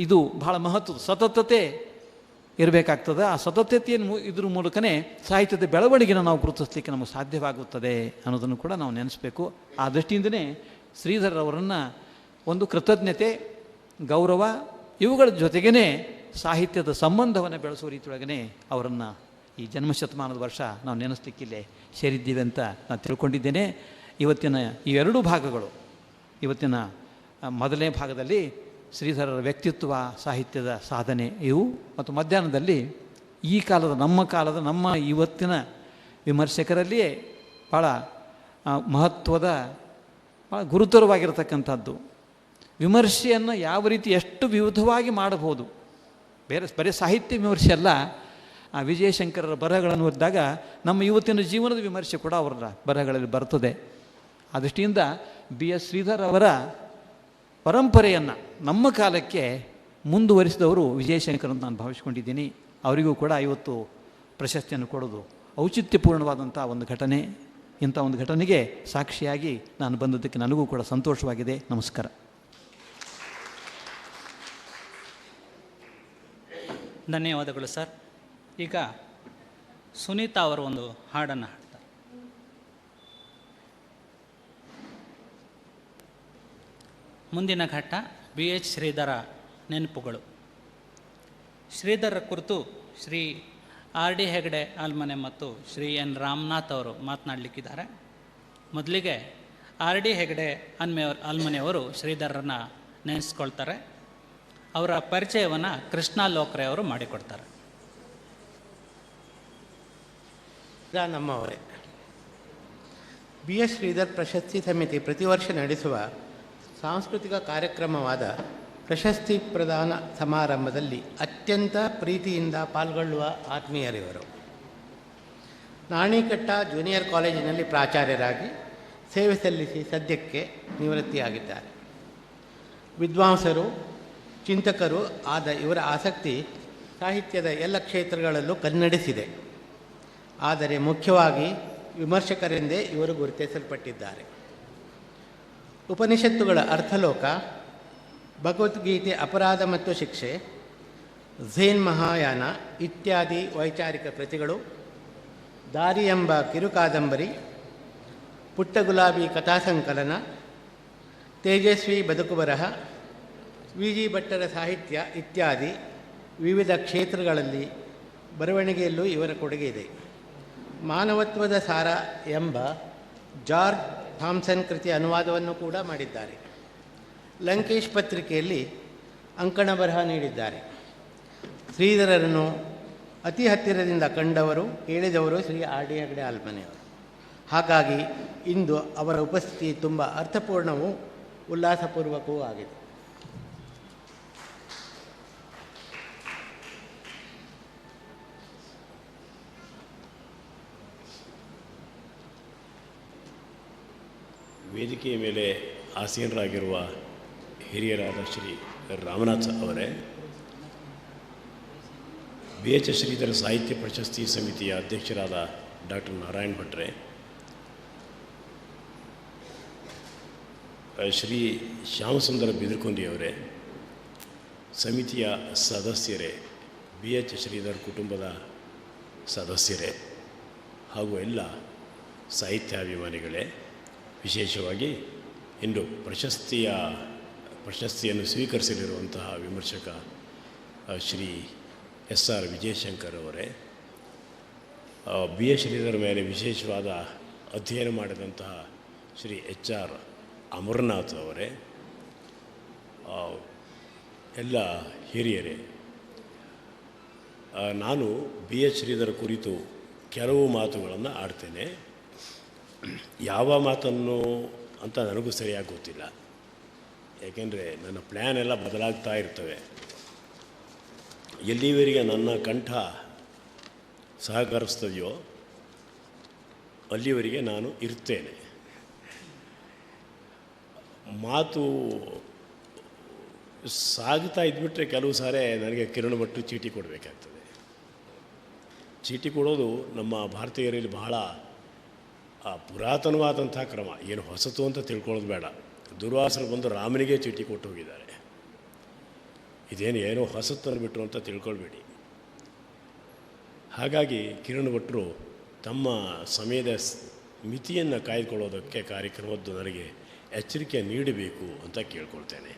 [SPEAKER 3] ಇದು ಬಹಳ ಮಹತ್ವದ, ಸತತತೆ ಇರಬೇಕಾಗ್ತದೆ. ಆ ಸತತತೆಯನ್ನು ಇದ್ರ ಮೂಲಕನೇ ಸಾಹಿತ್ಯದ ಬೆಳವಣಿಗೆನ ನಾವು ಗುರುತಿಸಲಿಕ್ಕೆ ನಮಗೆ ಸಾಧ್ಯವಾಗುತ್ತದೆ ಅನ್ನೋದನ್ನು ಕೂಡ ನಾವು ನೆನೆಸಬೇಕು. ಆ ದೃಷ್ಟಿಯಿಂದನೇ ಶ್ರೀಧರ್ ಅವರನ್ನು ಒಂದು ಕೃತಜ್ಞತೆ, ಗೌರವ, ಇವುಗಳ ಜೊತೆಗೇ ಸಾಹಿತ್ಯದ ಸಂಬಂಧವನ್ನು ಬೆಳೆಸುವ ರೀತಿಯೊಳಗೇ ಅವರನ್ನು ಈ ಜನ್ಮಶತಮಾನದ ವರ್ಷ ನಾವು ನೆನೆಸ್ಲಿಕ್ಕಿಲ್ಲೇ ಸೇರಿದ್ದೀವಿ ಅಂತ ನಾನು ತಿಳ್ಕೊಂಡಿದ್ದೇನೆ. ಇವತ್ತಿನ ಈ 2 ಭಾಗಗಳು, ಇವತ್ತಿನ ಮೊದಲನೇ ಭಾಗದಲ್ಲಿ ಶ್ರೀಧರರ ವ್ಯಕ್ತಿತ್ವ, ಸಾಹಿತ್ಯದ ಸಾಧನೆ ಇವು, ಮತ್ತು ಮಧ್ಯಾಹ್ನದಲ್ಲಿ ಈ ಕಾಲದ, ನಮ್ಮ ಇವತ್ತಿನ ವಿಮರ್ಶಕರಲ್ಲಿಯೇ ಭಾಳ ಮಹತ್ವದ, ಭಾಳ ಗುರುತರವಾಗಿರತಕ್ಕಂಥದ್ದು, ವಿಮರ್ಶೆಯನ್ನು ಯಾವ ರೀತಿ ಎಷ್ಟು ವಿವಿಧವಾಗಿ ಮಾಡಬಹುದು. ಬರೀ ಸಾಹಿತ್ಯ ವಿಮರ್ಶೆ ಅಲ್ಲ, ಆ ವಿಜಯಶಂಕರರ ಬರಹಗಳನ್ನು ಓದಿದಾಗ ನಮ್ಮ ಇವತ್ತಿನ ಜೀವನದ ವಿಮರ್ಶೆ ಕೂಡ ಅವರ ಬರಹಗಳಲ್ಲಿ ಬರ್ತದೆ. ಆ ದೃಷ್ಟಿಯಿಂದ ಬಿ ಎಸ್ ಶ್ರೀಧರ್ ಅವರ ಪರಂಪರೆಯನ್ನು ನಮ್ಮ ಕಾಲಕ್ಕೆ ಮುಂದುವರಿಸಿದವರು ವಿಜಯಶಂಕರ್ ಅಂತ ನಾನು ಭಾವಿಸ್ಕೊಂಡಿದ್ದೀನಿ. ಅವರಿಗೂ ಕೂಡ ಇವತ್ತು ಪ್ರಶಸ್ತಿಯನ್ನು ಕೊಡೋದು ಔಚಿತ್ಯಪೂರ್ಣವಾದಂಥ ಒಂದು ಘಟನೆ. ಇಂಥ ಒಂದು ಘಟನೆಗೆ ಸಾಕ್ಷಿಯಾಗಿ ನಾನು ಬಂದದ್ದಕ್ಕೆ ನನಗೂ ಕೂಡ ಸಂತೋಷವಾಗಿದೆ. ನಮಸ್ಕಾರ.
[SPEAKER 1] ಧನ್ಯವಾದಗಳು ಸರ್. ಈಗ ಸುನೀತಾ ಅವರು ಒಂದು ಹಾಡನ್ನು ಹಾಡ್ತಾರೆ. ಮುಂದಿನ ಘಟ್ಟ ಬಿ ಎಚ್ ಶ್ರೀಧರ ನೆನಪುಗಳು. ಶ್ರೀಧರ ಕುರಿತು ಶ್ರೀ ಆರ್ ಡಿ ಹೆಗಡೆ ಆಲ್ಮನೆ ಮತ್ತು ಶ್ರೀ ಎನ್ ರಾಮನಾಥ್ ಅವರು ಮಾತನಾಡಲಿಕ್ಕಿದ್ದಾರೆ. ಮೊದಲಿಗೆ ಆರ್ ಡಿ ಹೆಗಡೆ ಆಲ್ಮನೆಯವರು ಶ್ರೀಧರರನ್ನು ನೆನೆಸ್ಕೊಳ್ತಾರೆ. ಅವರ ಪರಿಚಯವನ್ನು ಕೃಷ್ಣ ಲೋಕ್ರೆ ಅವರು ಮಾಡಿಕೊಡ್ತಾರೆ.
[SPEAKER 4] ನಮ್ಮವರೇ, ಬಿ ಎಸ್ ಶ್ರೀಧರ್ ಪ್ರಶಸ್ತಿ ಸಮಿತಿ ಪ್ರತಿ ವರ್ಷ ನಡೆಸುವ ಸಾಂಸ್ಕೃತಿಕ ಕಾರ್ಯಕ್ರಮವಾದ ಪ್ರಶಸ್ತಿ ಪ್ರದಾನ ಸಮಾರಂಭದಲ್ಲಿ ಅತ್ಯಂತ ಪ್ರೀತಿಯಿಂದ ಪಾಲ್ಗೊಳ್ಳುವ ಆತ್ಮೀಯರಿವರು. ನಾಣಿಕಟ್ಟ ಜೂನಿಯರ್ ಕಾಲೇಜಿನಲ್ಲಿ ಪ್ರಾಚಾರ್ಯರಾಗಿ ಸೇವೆ ಸಲ್ಲಿಸಿ ಸದ್ಯಕ್ಕೆ ನಿವೃತ್ತಿಯಾಗಿದ್ದಾರೆ. ವಿದ್ವಾಂಸರು, ಚಿಂತಕರು ಆದ ಇವರ ಆಸಕ್ತಿ ಸಾಹಿತ್ಯದ ಎಲ್ಲ ಕ್ಷೇತ್ರಗಳಲ್ಲೂ ಕನ್ನಡಿಸಿದೆ. ಆದರೆ ಮುಖ್ಯವಾಗಿ ವಿಮರ್ಶಕರೆಂದೇ ಇವರು ಗುರುತಿಸಲ್ಪಟ್ಟಿದ್ದಾರೆ. ಉಪನಿಷತ್ತುಗಳ ಅರ್ಥಲೋಕ, ಭಗವದ್ಗೀತೆ ಅಪರಾಧ ಮತ್ತು ಶಿಕ್ಷೆ, ಝೇನ್ ಮಹಾಯಾನ ಇತ್ಯಾದಿ ವೈಚಾರಿಕ ಕೃತಿಗಳು, ದಾರಿ ಎಂಬ ಕಿರುಕಾದಂಬರಿ, ಪುಟ್ಟ ಗುಲಾಬಿ ಕಥಾಸಂಕಲನ, ತೇಜಸ್ವಿ ಬದುಕು ಬರಹ, ವಿ ಜಿ ಭಟ್ಟರ ಸಾಹಿತ್ಯ ಇತ್ಯಾದಿ ವಿವಿಧ ಕ್ಷೇತ್ರಗಳಲ್ಲಿ ಬರವಣಿಗೆಯಲ್ಲೂ ಇವರ ಕೊಡುಗೆ ಇದೆ. ಮಾನವತ್ವದ ಸಾರ ಎಂಬ ಜಾರ್ಜ್ ಥಾಮ್ಸನ್ ಕೃತಿಯ ಅನುವಾದವನ್ನು ಕೂಡ ಮಾಡಿದ್ದಾರೆ. ಲಂಕೇಶ್ ಪತ್ರಿಕೆಯಲ್ಲಿ ಅಂಕಣ ಬರಹ ನೀಡಿದ್ದಾರೆ. ಶ್ರೀಧರರನ್ನು ಅತಿ ಹತ್ತಿರದಿಂದ ಕಂಡವರು, ಕೇಳಿದವರು ಶ್ರೀ ಆರ್ ಡಿ ಹೆಗಡೆ ಆಲ್ಮನೆಯವರು. ಹಾಗಾಗಿ ಇಂದು ಅವರ ಉಪಸ್ಥಿತಿ ತುಂಬ ಅರ್ಥಪೂರ್ಣವೂ ಉಲ್ಲಾಸಪೂರ್ವಕವೂ ಆಗಿದೆ.
[SPEAKER 5] ವೇದಿಕೆಯ ಮೇಲೆ ಆಸೀನರಾಗಿರುವ ಹಿರಿಯರಾದ ಶ್ರೀ ರಾಮನಾಥ್ ಅವರೇ, ಬಿ ಎಚ್ ಶ್ರೀಧರ ಸಾಹಿತ್ಯ ಪ್ರಶಸ್ತಿ ಸಮಿತಿಯ ಅಧ್ಯಕ್ಷರಾದ ಡಾಕ್ಟರ್ ನಾರಾಯಣ್ ಭಟ್ರೆ, ಶ್ರೀ ಶ್ಯಾಮಸುಂದರ ಬಿದಿರ್ಕೊಂದಿಯವರೇ, ಸಮಿತಿಯ ಸದಸ್ಯರೇ, ಬಿ ಎಚ್ ಶ್ರೀಧರ್ ಕುಟುಂಬದ ಸದಸ್ಯರೇ ಹಾಗೂ ಎಲ್ಲ ಸಾಹಿತ್ಯಾಭಿಮಾನಿಗಳೇ, ವಿಶೇಷವಾಗಿ ಇಂದು ಪ್ರಶಸ್ತಿಯನ್ನು ಸ್ವೀಕರಿಸಲಿರುವಂತಹ ವಿಮರ್ಶಕ ಶ್ರೀ ಎಸ್ ಆರ್ ವಿಜಯಶಂಕರ್ ಅವರೇ, ಬಿ ಎಚ್ ಶ್ರೀಧರ್ ಮೇಲೆ ವಿಶೇಷವಾದ ಅಧ್ಯಯನ ಮಾಡಿದಂತಹ ಶ್ರೀ ಎಚ್ ಆರ್ ಅಮರನಾಥ್ ಅವರೇ, ಎಲ್ಲ ಹಿರಿಯರೇ, ನಾನು ಬಿ ಎಚ್ ಶ್ರೀಧರ್ ಕುರಿತು ಕೆಲವು ಮಾತುಗಳನ್ನು ಆಡ್ತೇನೆ. ಯಾವ ಮಾತನ್ನು ಅಂತ ನನಗೂ ಸರಿಯಾಗಿ ಗೊತ್ತಿಲ್ಲ, ಏಕೆಂದರೆ ನನ್ನ ಪ್ಲ್ಯಾನ್ ಎಲ್ಲ ಬದಲಾಗ್ತಾ ಇರ್ತವೆ. ಎಲ್ಲಿವರೆಗೆ ನನ್ನ ಕಂಠ ಸಹಕರಿಸ್ತದೆಯೋ ಅಲ್ಲಿವರೆಗೆ ನಾನು ಇರ್ತೇನೆ. ಮಾತು ಸಾಗ್ತಾ ಇದ್ಬಿಟ್ರೆ ಕೆಲವು ಸಾರಿ ನನಗೆ ಕಿರಣ ಭಟ್ಟು ಚೀಟಿ ಕೊಡಬೇಕಾಗ್ತದೆ. ಚೀಟಿ ಕೊಡೋದು ನಮ್ಮ ಭಾರತೀಯರಲ್ಲಿ ಬಹಳ ಪುರಾತನವಾದಂಥ ಕ್ರಮ, ಏನು ಹೊಸತು ಅಂತ ತಿಳ್ಕೊಳ್ಳೋದು ಬೇಡ. ದುರ್ವಾಸರು ಬಂದು ರಾಮನಿಗೆ ಚೀಟಿ ಕೊಟ್ಟು ಹೋಗಿದ್ದಾರೆ, ಇದೇನು ಏನೋ ಹೊಸತು ಅಂದ್ಬಿಟ್ರು ಅಂತ ತಿಳ್ಕೊಳ್ಬೇಡಿ. ಹಾಗಾಗಿ ಕಿರಣ್ ಭಟ್ರು ತಮ್ಮ ಸಮಯದ ಮಿತಿಯನ್ನು ಕಾಯ್ದುಕೊಳ್ಳೋದಕ್ಕೆ ಕಾರ್ಯಕ್ರಮದ್ದು ನನಗೆ ಎಚ್ಚರಿಕೆ ನೀಡಬೇಕು ಅಂತ ಕೇಳ್ಕೊಳ್ತೇನೆ.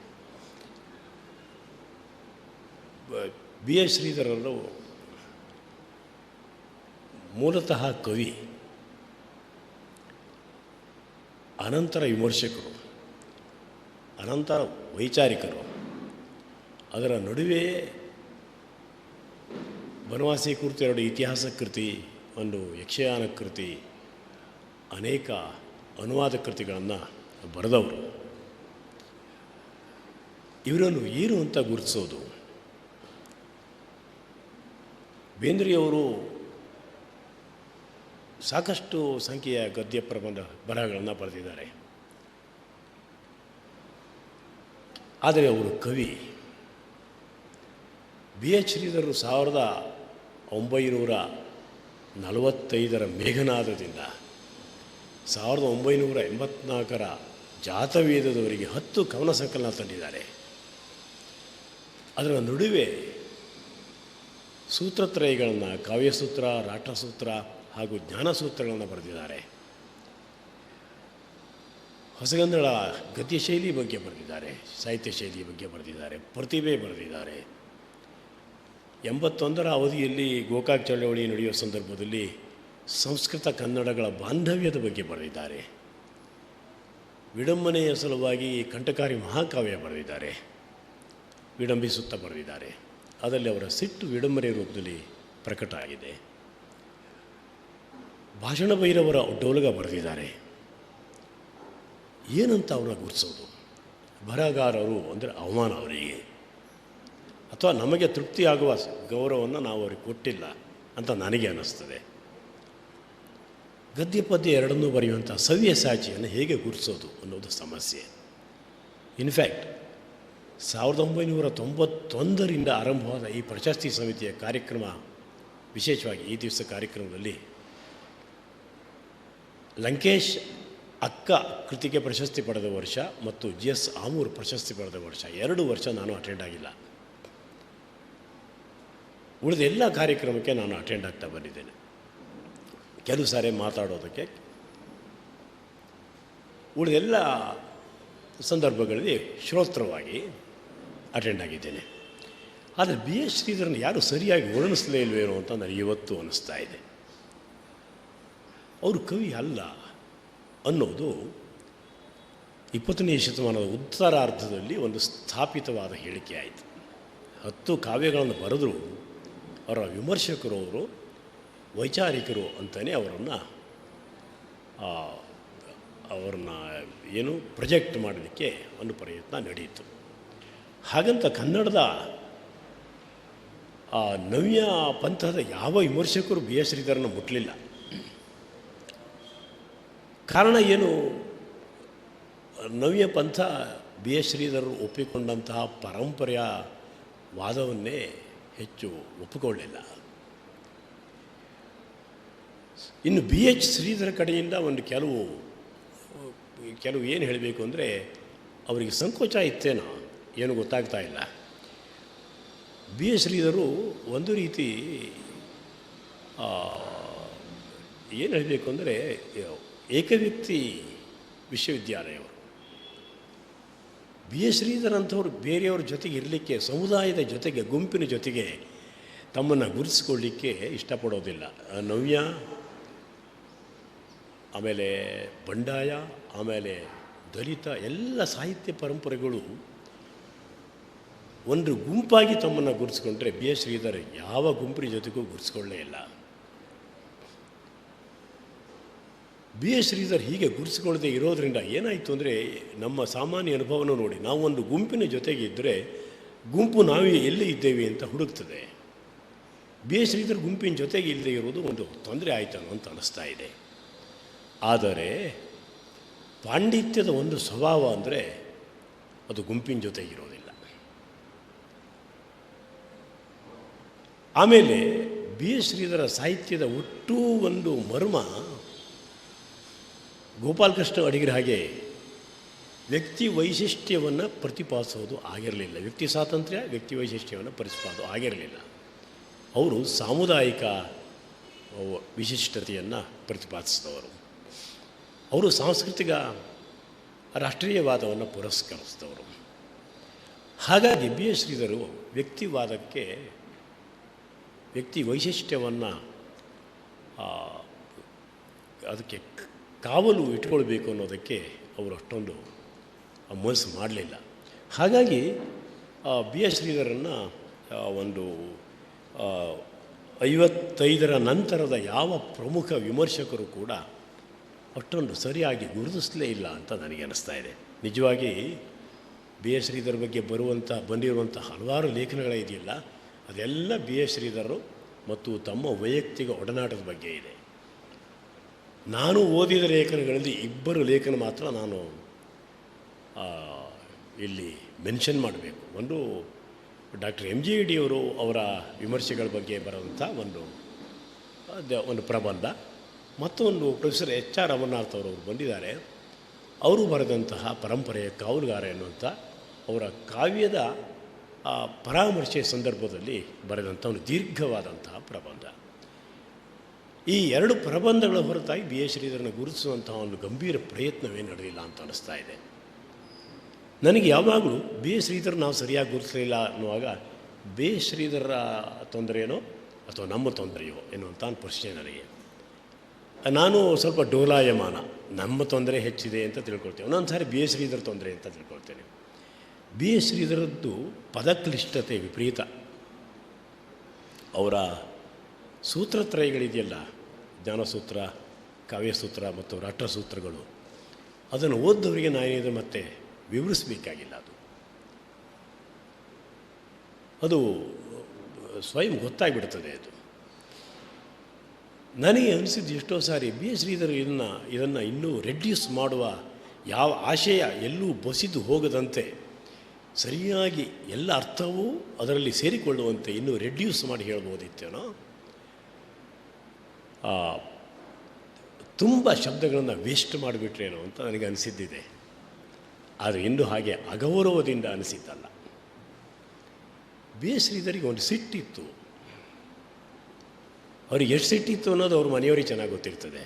[SPEAKER 5] ಬಿ ಎಸ್ ಶ್ರೀಧರರು ಮೂಲತಃ ಕವಿ, ಅನಂತರ ವಿಮರ್ಶಕರು, ಅನಂತರ ವೈಚಾರಿಕರು, ಅದರ ನಡುವೆ ಬನವಾಸಿ ಕುರಿತು 2 ಇತಿಹಾಸ ಕೃತಿ, ಒಂದು ಯಕ್ಷಗಾನ ಕೃತಿ, ಅನೇಕ ಅನುವಾದ ಕೃತಿಗಳನ್ನು ಬರೆದವರು. ಇವರನ್ನು ಏನು ಅಂತ ಗುರುತಿಸೋದು? ಬೇಂದ್ರೆಯವರು ಸಾಕಷ್ಟು ಸಂಖ್ಯೆಯ ಗದ್ಯ ಪ್ರಬಂಧ ಬರಹಗಳನ್ನು ಬರೆದಿದ್ದಾರೆ, ಆದರೆ ಅವರು ಕವಿ. ಬಿ ಎಚ್ ಶ್ರೀಧರರು 1945 ಮೇಘನಾದದಿಂದ 1984 ಜಾತವೇದದವರೆಗೆ 10 ಕವನ ಸಂಕಲನ ತಂದಿದ್ದಾರೆ. ಅದರ ನಡುವೆ ಸೂತ್ರತ್ರಯಗಳನ್ನು, ಕಾವ್ಯಸೂತ್ರ, ರಾಷ್ಟ್ರಸೂತ್ರ ಹಾಗೂ ಜ್ಞಾನಸೂತ್ರಗಳನ್ನು ಬರೆದಿದ್ದಾರೆ. ಹೊಸಗನ್ನಡ ಗದ್ಯ ಶೈಲಿ ಬಗ್ಗೆ ಬರೆದಿದ್ದಾರೆ, ಸಾಹಿತ್ಯ ಶೈಲಿ ಬಗ್ಗೆ ಬರೆದಿದ್ದಾರೆ, ಪ್ರತಿಭೆ ಬರೆದಿದ್ದಾರೆ. 81 ಅವಧಿಯಲ್ಲಿ ಗೋಕಾಕ್ ಚಳವಳಿ ನಡೆಯುವ ಸಂದರ್ಭದಲ್ಲಿ ಸಂಸ್ಕೃತ ಕನ್ನಡಗಳ ಬಾಂಧವ್ಯದ ಬಗ್ಗೆ ಬರೆದಿದ್ದಾರೆ. ವಿಡಂಬನೆಯ ಸಲುವಾಗಿ ಕಂಠಕಾರಿ ಮಹಾಕಾವ್ಯ ಬರೆದಿದ್ದಾರೆ, ವಿಡಂಬಿಸುತ್ತಾ ಬರೆದಿದ್ದಾರೆ. ಅದರಲ್ಲಿ ಅವರ ಸಿಟ್ಟು ವಿಡಂಬನೆ ರೂಪದಲ್ಲಿ ಪ್ರಕಟ ಆಗಿದೆ. ಭಾಷಣ ಭೈರವರ ಡೋಲಗ ಬರೆದಿದ್ದಾರೆ. ಏನಂತ ಅವ್ರನ್ನ ಗುರುತಿಸೋದು? ಬರಹಗಾರರು ಅಂದರೆ ಅವಮಾನ ಅವರಿಗೆ, ಅಥವಾ ನಮಗೆ ತೃಪ್ತಿಯಾಗುವ ಗೌರವವನ್ನು ನಾವು ಅವ್ರಿಗೆ ಕೊಟ್ಟಿಲ್ಲ ಅಂತ ನನಗೆ ಅನ್ನಿಸ್ತದೆ. ಗದ್ಯ ಪದ್ಯ ಎರಡನ್ನೂ ಬರೆಯುವಂಥ ಸವ್ಯಸಾಚಿಯನ್ನು ಹೇಗೆ ಗುರುತಿಸೋದು ಅನ್ನೋದು ಸಮಸ್ಯೆ. ಇನ್ಫ್ಯಾಕ್ಟ್ 1991 ಆರಂಭವಾದ ಈ ಪ್ರಶಸ್ತಿ ಸಮಿತಿಯ ಕಾರ್ಯಕ್ರಮ, ವಿಶೇಷವಾಗಿ ಈ ದಿವಸ ಕಾರ್ಯಕ್ರಮದಲ್ಲಿ ಲಂಕೇಶ್ ಅಕ್ಕ ಕೃತಿಗೆ ಪ್ರಶಸ್ತಿ ಪಡೆದ ವರ್ಷ ಮತ್ತು ಜಿ ಎಸ್ ಆಮೂರ್ ಪ್ರಶಸ್ತಿ ಪಡೆದ ವರ್ಷ, 2 ವರ್ಷ ನಾನು ಅಟೆಂಡ್ ಆಗಿಲ್ಲ. ಉಳಿದ ಎಲ್ಲ ಕಾರ್ಯಕ್ರಮಕ್ಕೆ ನಾನು ಅಟೆಂಡ್ ಆಗ್ತಾ ಬಂದಿದ್ದೇನೆ. ಕೆಲವು ಸಾರಿ ಮಾತಾಡೋದಕ್ಕೆ, ಉಳಿದೆಲ್ಲ ಸಂದರ್ಭಗಳಲ್ಲಿ ಶ್ರೋತೃವಾಗಿ ಅಟೆಂಡ್ ಆಗಿದ್ದೇನೆ. ಆದರೆ ಬಿ ಎಸ್ ಶ್ರೀಧರನ್ನು ಯಾರು ಸರಿಯಾಗಿ ವರ್ಣಿಸಲೇ ಇಲ್ವೇನೋ ಅಂತ ನನಗೆ ಇವತ್ತು ಅನ್ನಿಸ್ತಾ ಇದೆ. ಅವರು ಕವಿ ಅಲ್ಲ ಅನ್ನೋದು 20ನೇ ಶತಮಾನದ ಉತ್ತರಾರ್ಧದಲ್ಲಿ ಒಂದು ಸ್ಥಾಪಿತವಾದ ಹೇಳಿಕೆ ಆಯಿತು. 10 ಕಾವ್ಯಗಳನ್ನು ಬರೆದರೂ ಅವರ ವಿಮರ್ಶಕರು, ಅವರು ವೈಚಾರಿಕರು ಅಂತಲೇ ಅವ್ರನ್ನ ಏನು ಪ್ರೊಜೆಕ್ಟ್ ಮಾಡಲಿಕ್ಕೆ ಒಂದು ಪ್ರಯತ್ನ ನಡೆಯಿತು. ಹಾಗಂತ ಕನ್ನಡದ ನವ್ಯ ಪಂಥದ ಯಾವ ವಿಮರ್ಶಕರು ಬಿ ಎಸ್ ಶ್ರೀಧರನ ಮುಟ್ಟಲಿಲ್ಲ. ಕಾರಣ ಏನು? ನವ್ಯ ಪಂಥ ಬಿ ಎಸ್ ಶ್ರೀಧರರು ಒಪ್ಪಿಕೊಂಡಂತಹ ಪರಂಪರೆಯ ವಾದವನ್ನೇ ಹೆಚ್ಚು ಒಪ್ಪಿಕೊಳ್ಳಿಲ್ಲ. ಇನ್ನು ಬಿ ಎಚ್ ಶ್ರೀಧರ ಕಡೆಯಿಂದ ಒಂದು ಕೆಲವು ಏನು ಹೇಳಬೇಕು ಅಂದರೆ ಅವರಿಗೆ ಸಂಕೋಚ ಇತ್ತೇನೋ ಏನು ಗೊತ್ತಾಗ್ತಾ ಇಲ್ಲ. ಬಿ ಎಸ್ ಶ್ರೀಧರು ಒಂದು ರೀತಿ ಏನು ಹೇಳಬೇಕು ಅಂದರೆ ಏಕವ್ಯಕ್ತಿ ವಿಶ್ವವಿದ್ಯಾಲಯವರು. ಬಿ ಎಸ್ ಶ್ರೀಧರ್ ಅಂಥವ್ರು ಬೇರೆಯವ್ರ ಜೊತೆಗೆ ಇರಲಿಕ್ಕೆ, ಸಮುದಾಯದ ಜೊತೆಗೆ, ಗುಂಪಿನ ಜೊತೆಗೆ ತಮ್ಮನ್ನು ಗುರುತಿಸ್ಕೊಳ್ಳಿಕ್ಕೆ ಇಷ್ಟಪಡೋದಿಲ್ಲ. ನವ್ಯ, ಆಮೇಲೆ ಬಂಡಾಯ, ಆಮೇಲೆ ದಲಿತ ಎಲ್ಲ ಸಾಹಿತ್ಯ ಪರಂಪರೆಗಳು ಒಂದು ಗುಂಪಾಗಿ ತಮ್ಮನ್ನು ಗುರುತಿಸ್ಕೊಂಡ್ರೆ ಬಿ ಎಸ್ ಶ್ರೀಧರ್ ಯಾವ ಗುಂಪಿನ ಜೊತೆಗೂ ಗುರುತಿಸ್ಕೊಳ್ಳೇ ಇಲ್ಲ. ಬಿ ಎಸ್ ಶ್ರೀಧರ್ ಹೀಗೆ ಗುರುತಿಸ್ಕೊಳ್ಳದೆ ಇರೋದರಿಂದ ಏನಾಯಿತು ಅಂದರೆ, ನಮ್ಮ ಸಾಮಾನ್ಯ ಅನುಭವನ ನೋಡಿ, ನಾವು ಒಂದು ಗುಂಪಿನ ಜೊತೆಗೆ ಇದ್ದರೆ ಗುಂಪು ನಾವೇ ಎಲ್ಲಿ ಇದ್ದೇವೆ ಅಂತ ಹುಡುಕ್ತದೆ. ಬಿ ಎಸ್ ಶ್ರೀಧರ್ ಗುಂಪಿನ ಜೊತೆಗೆ ಇಲ್ಲದೆ ಇರೋದು ಒಂದು ತೊಂದರೆ ಆಯಿತು ಅಂತ ಅನ್ನಿಸ್ತಾ ಇದೆ. ಆದರೆ ಪಾಂಡಿತ್ಯದ ಒಂದು ಸ್ವಭಾವ ಅಂದರೆ ಅದು ಗುಂಪಿನ ಜೊತೆಗಿರೋದಿಲ್ಲ. ಆಮೇಲೆ ಬಿ ಎಸ್ ಶ್ರೀಧರ ಸಾಹಿತ್ಯದ ಒಟ್ಟು ಒಂದು ಮರ್ಮ ಗೋಪಾಲಕೃಷ್ಣ ಅಡಿಗರ ಹಾಗೆ ವ್ಯಕ್ತಿ ವೈಶಿಷ್ಟ್ಯವನ್ನು ಪ್ರತಿಪಾದಿಸೋದು ಆಗಿರಲಿಲ್ಲ. ವ್ಯಕ್ತಿ ಸ್ವಾತಂತ್ರ್ಯ, ವ್ಯಕ್ತಿ ವೈಶಿಷ್ಟ್ಯವನ್ನು ಪ್ರತಿಪಾದೋದು ಆಗಿರಲಿಲ್ಲ. ಅವರು ಸಾಮುದಾಯಿಕ ವಿಶಿಷ್ಟತೆಯನ್ನು ಪ್ರತಿಪಾದಿಸಿದವರು. ಅವರು ಸಾಂಸ್ಕೃತಿಕ ರಾಷ್ಟ್ರೀಯವಾದವನ್ನು ಪುರಸ್ಕರಿಸಿದವರು. ಹಾಗಾಗಿ ಬಿ ಎಸ್ ಶ್ರೀಧರು ವ್ಯಕ್ತಿವಾದಕ್ಕೆ, ವ್ಯಕ್ತಿ ವೈಶಿಷ್ಟ್ಯವನ್ನು ಅದಕ್ಕೆ ಕಾವಲು ಇಟ್ಕೊಳ್ಬೇಕು ಅನ್ನೋದಕ್ಕೆ ಅವರು ಅಷ್ಟೊಂದು ಮನಸ್ಸು ಮಾಡಲಿಲ್ಲ. ಹಾಗಾಗಿ ಬಿ ಎಸ್ ಶ್ರೀಧರನ್ನು ಒಂದು 55ರ ನಂತರದ ಯಾವ ಪ್ರಮುಖ ವಿಮರ್ಶಕರು ಕೂಡ ಅಷ್ಟೊಂದು ಸರಿಯಾಗಿ ಗುರುತಿಸಲೇ ಇಲ್ಲ ಅಂತ ನನಗೆ ಅನ್ನಿಸ್ತಾ ಇದೆ. ನಿಜವಾಗಿ ಬಿ ಎಸ್ ಶ್ರೀಧರ್ ಬಗ್ಗೆ ಬಂದಿರುವಂಥ ಹಲವಾರು ಲೇಖನಗಳಿದೆಯಲ್ಲ, ಅದೆಲ್ಲ ಬಿ ಎಸ್ ಶ್ರೀಧರು ಮತ್ತು ತಮ್ಮ ವೈಯಕ್ತಿಕ ಒಡನಾಟದ ಬಗ್ಗೆ ಇದೆ. ನಾನು ಓದಿದ ಲೇಖನಗಳಲ್ಲಿ 2 ಲೇಖನ ಮಾತ್ರ ನಾನು ಇಲ್ಲಿ ಮೆನ್ಷನ್ ಮಾಡಬೇಕು. ಒಂದು ಡಾಕ್ಟರ್ ಎಮ್ ಜಿ ಡಿ ಅವರು ಅವರ ವಿಮರ್ಶೆಗಳ ಬಗ್ಗೆ ಬರುವಂಥ ಒಂದು ಪ್ರಬಂಧ, ಮತ್ತೊಂದು ಪ್ರೊಫೆಸರ್ ಎಚ್ ಆರ್ ಅಮರನಾಥ್ ಅವರು ಬಂದಿದ್ದಾರೆ. ಅವರು ಬರೆದಂತಹ ಪರಂಪರೆಯ ಕಾವಲುಗಾರ ಎನ್ನುವಂಥ ಅವರ ಕಾವ್ಯದ ಪರಾಮರ್ಶೆ ಸಂದರ್ಭದಲ್ಲಿ ಬರೆದಂಥ ಒಂದು ದೀರ್ಘವಾದಂತಹ ಪ್ರಬಂಧ. ಈ 2 ಪ್ರಬಂಧಗಳ ಹೊರತಾಗಿ ಬಿ ಎಸ್ ಶ್ರೀಧರನ ಗುರುತಿಸುವಂತಹ ಒಂದು ಗಂಭೀರ ಪ್ರಯತ್ನವೇ ನಡೆದಿಲ್ಲ ಅಂತ ಅನ್ನಿಸ್ತಾ ಇದೆ. ನನಗೆ ಯಾವಾಗಲೂ ಬಿ ಎಸ್ ಶ್ರೀಧರ್ ನಾವು ಸರಿಯಾಗಿ ಗುರುತಿಸಲಿಲ್ಲ ಅನ್ನುವಾಗ ಬಿ ಎಸ್ ಶ್ರೀಧರ ತೊಂದರೆಯೋ ಅಥವಾ ನಮ್ಮ ತೊಂದರೆಯೋ ಎನ್ನುವಂಥ ಒಂದು ಪ್ರಶ್ನೆ ನನಗೆ. ನಾನು ಸ್ವಲ್ಪ ಡೋಲಾಯಮಾನ, ನಮ್ಮ ತೊಂದರೆ ಹೆಚ್ಚಿದೆ ಅಂತ ತಿಳ್ಕೊಳ್ತೇವೆ. ಒಂದೊಂದು ಸಾರಿ ಬಿ ಎಸ್ ಶ್ರೀಧರ್ ತೊಂದರೆ ಅಂತ ತಿಳ್ಕೊಳ್ತೇನೆ. ಬಿ ಎಸ್ ಶ್ರೀಧರದ್ದು ಪದಕ್ಲಿಷ್ಟತೆ ವಿಪರೀತ. ಅವರ ಸೂತ್ರತ್ರಯಗಳಿದೆಯಲ್ಲ, ಜ್ಞಾನಸೂತ್ರ, ಕಾವ್ಯಸೂತ್ರ ಮತ್ತು ರಾಷ್ಟ್ರಸೂತ್ರಗಳು, ಅದನ್ನು ಓದ್ದವರಿಗೆ ನಾನೇನು ಮತ್ತೆ ವಿವರಿಸಬೇಕಾಗಿಲ್ಲ. ಅದು ಸ್ವಯಂ ಗೊತ್ತಾಗ್ಬಿಡ್ತದೆ. ಅದು ನನಗೆ ಅನಿಸಿದ್ದು ಎಷ್ಟೋ ಸಾರಿ ಬಿ ಎಸ್ ಶ್ರೀಧರ್ ಇದನ್ನು ಇನ್ನೂ ರೆಡ್ಯೂಸ್ ಮಾಡುವ ಯಾವ ಆಶಯ ಎಲ್ಲೂ ಬಸಿದು ಹೋಗದಂತೆ, ಸರಿಯಾಗಿ ಎಲ್ಲ ಅರ್ಥವೂ ಅದರಲ್ಲಿ ಸೇರಿಕೊಳ್ಳುವಂತೆ ಇನ್ನೂ ರೆಡ್ಯೂಸ್ ಮಾಡಿ ಹೇಳ್ಬೋದಿತ್ತೇನೋ. ತುಂಬ ಶಬ್ದಗಳನ್ನು ವೇಸ್ಟ್ ಮಾಡಿಬಿಟ್ರೇನೋ ಅಂತ ನನಗೆ ಅನಿಸಿದ್ದಿದೆ. ಆದರೆ ಇನ್ನೂ ಹಾಗೆ ಅಗೌರವದಿಂದ ಅನಿಸಿದ್ದಲ್ಲ. ಬಿ ಎಸ್ ಶ್ರೀಧರಿಗೆ ಒಂದು ಸಿಟ್ಟಿತ್ತು. ಅವ್ರಿಗೆ ಎಷ್ಟು ಸಿಟ್ಟಿತ್ತು ಅನ್ನೋದು ಅವ್ರ ಮನೆಯವರಿಗೆ ಚೆನ್ನಾಗಿ ಗೊತ್ತಿರ್ತದೆ.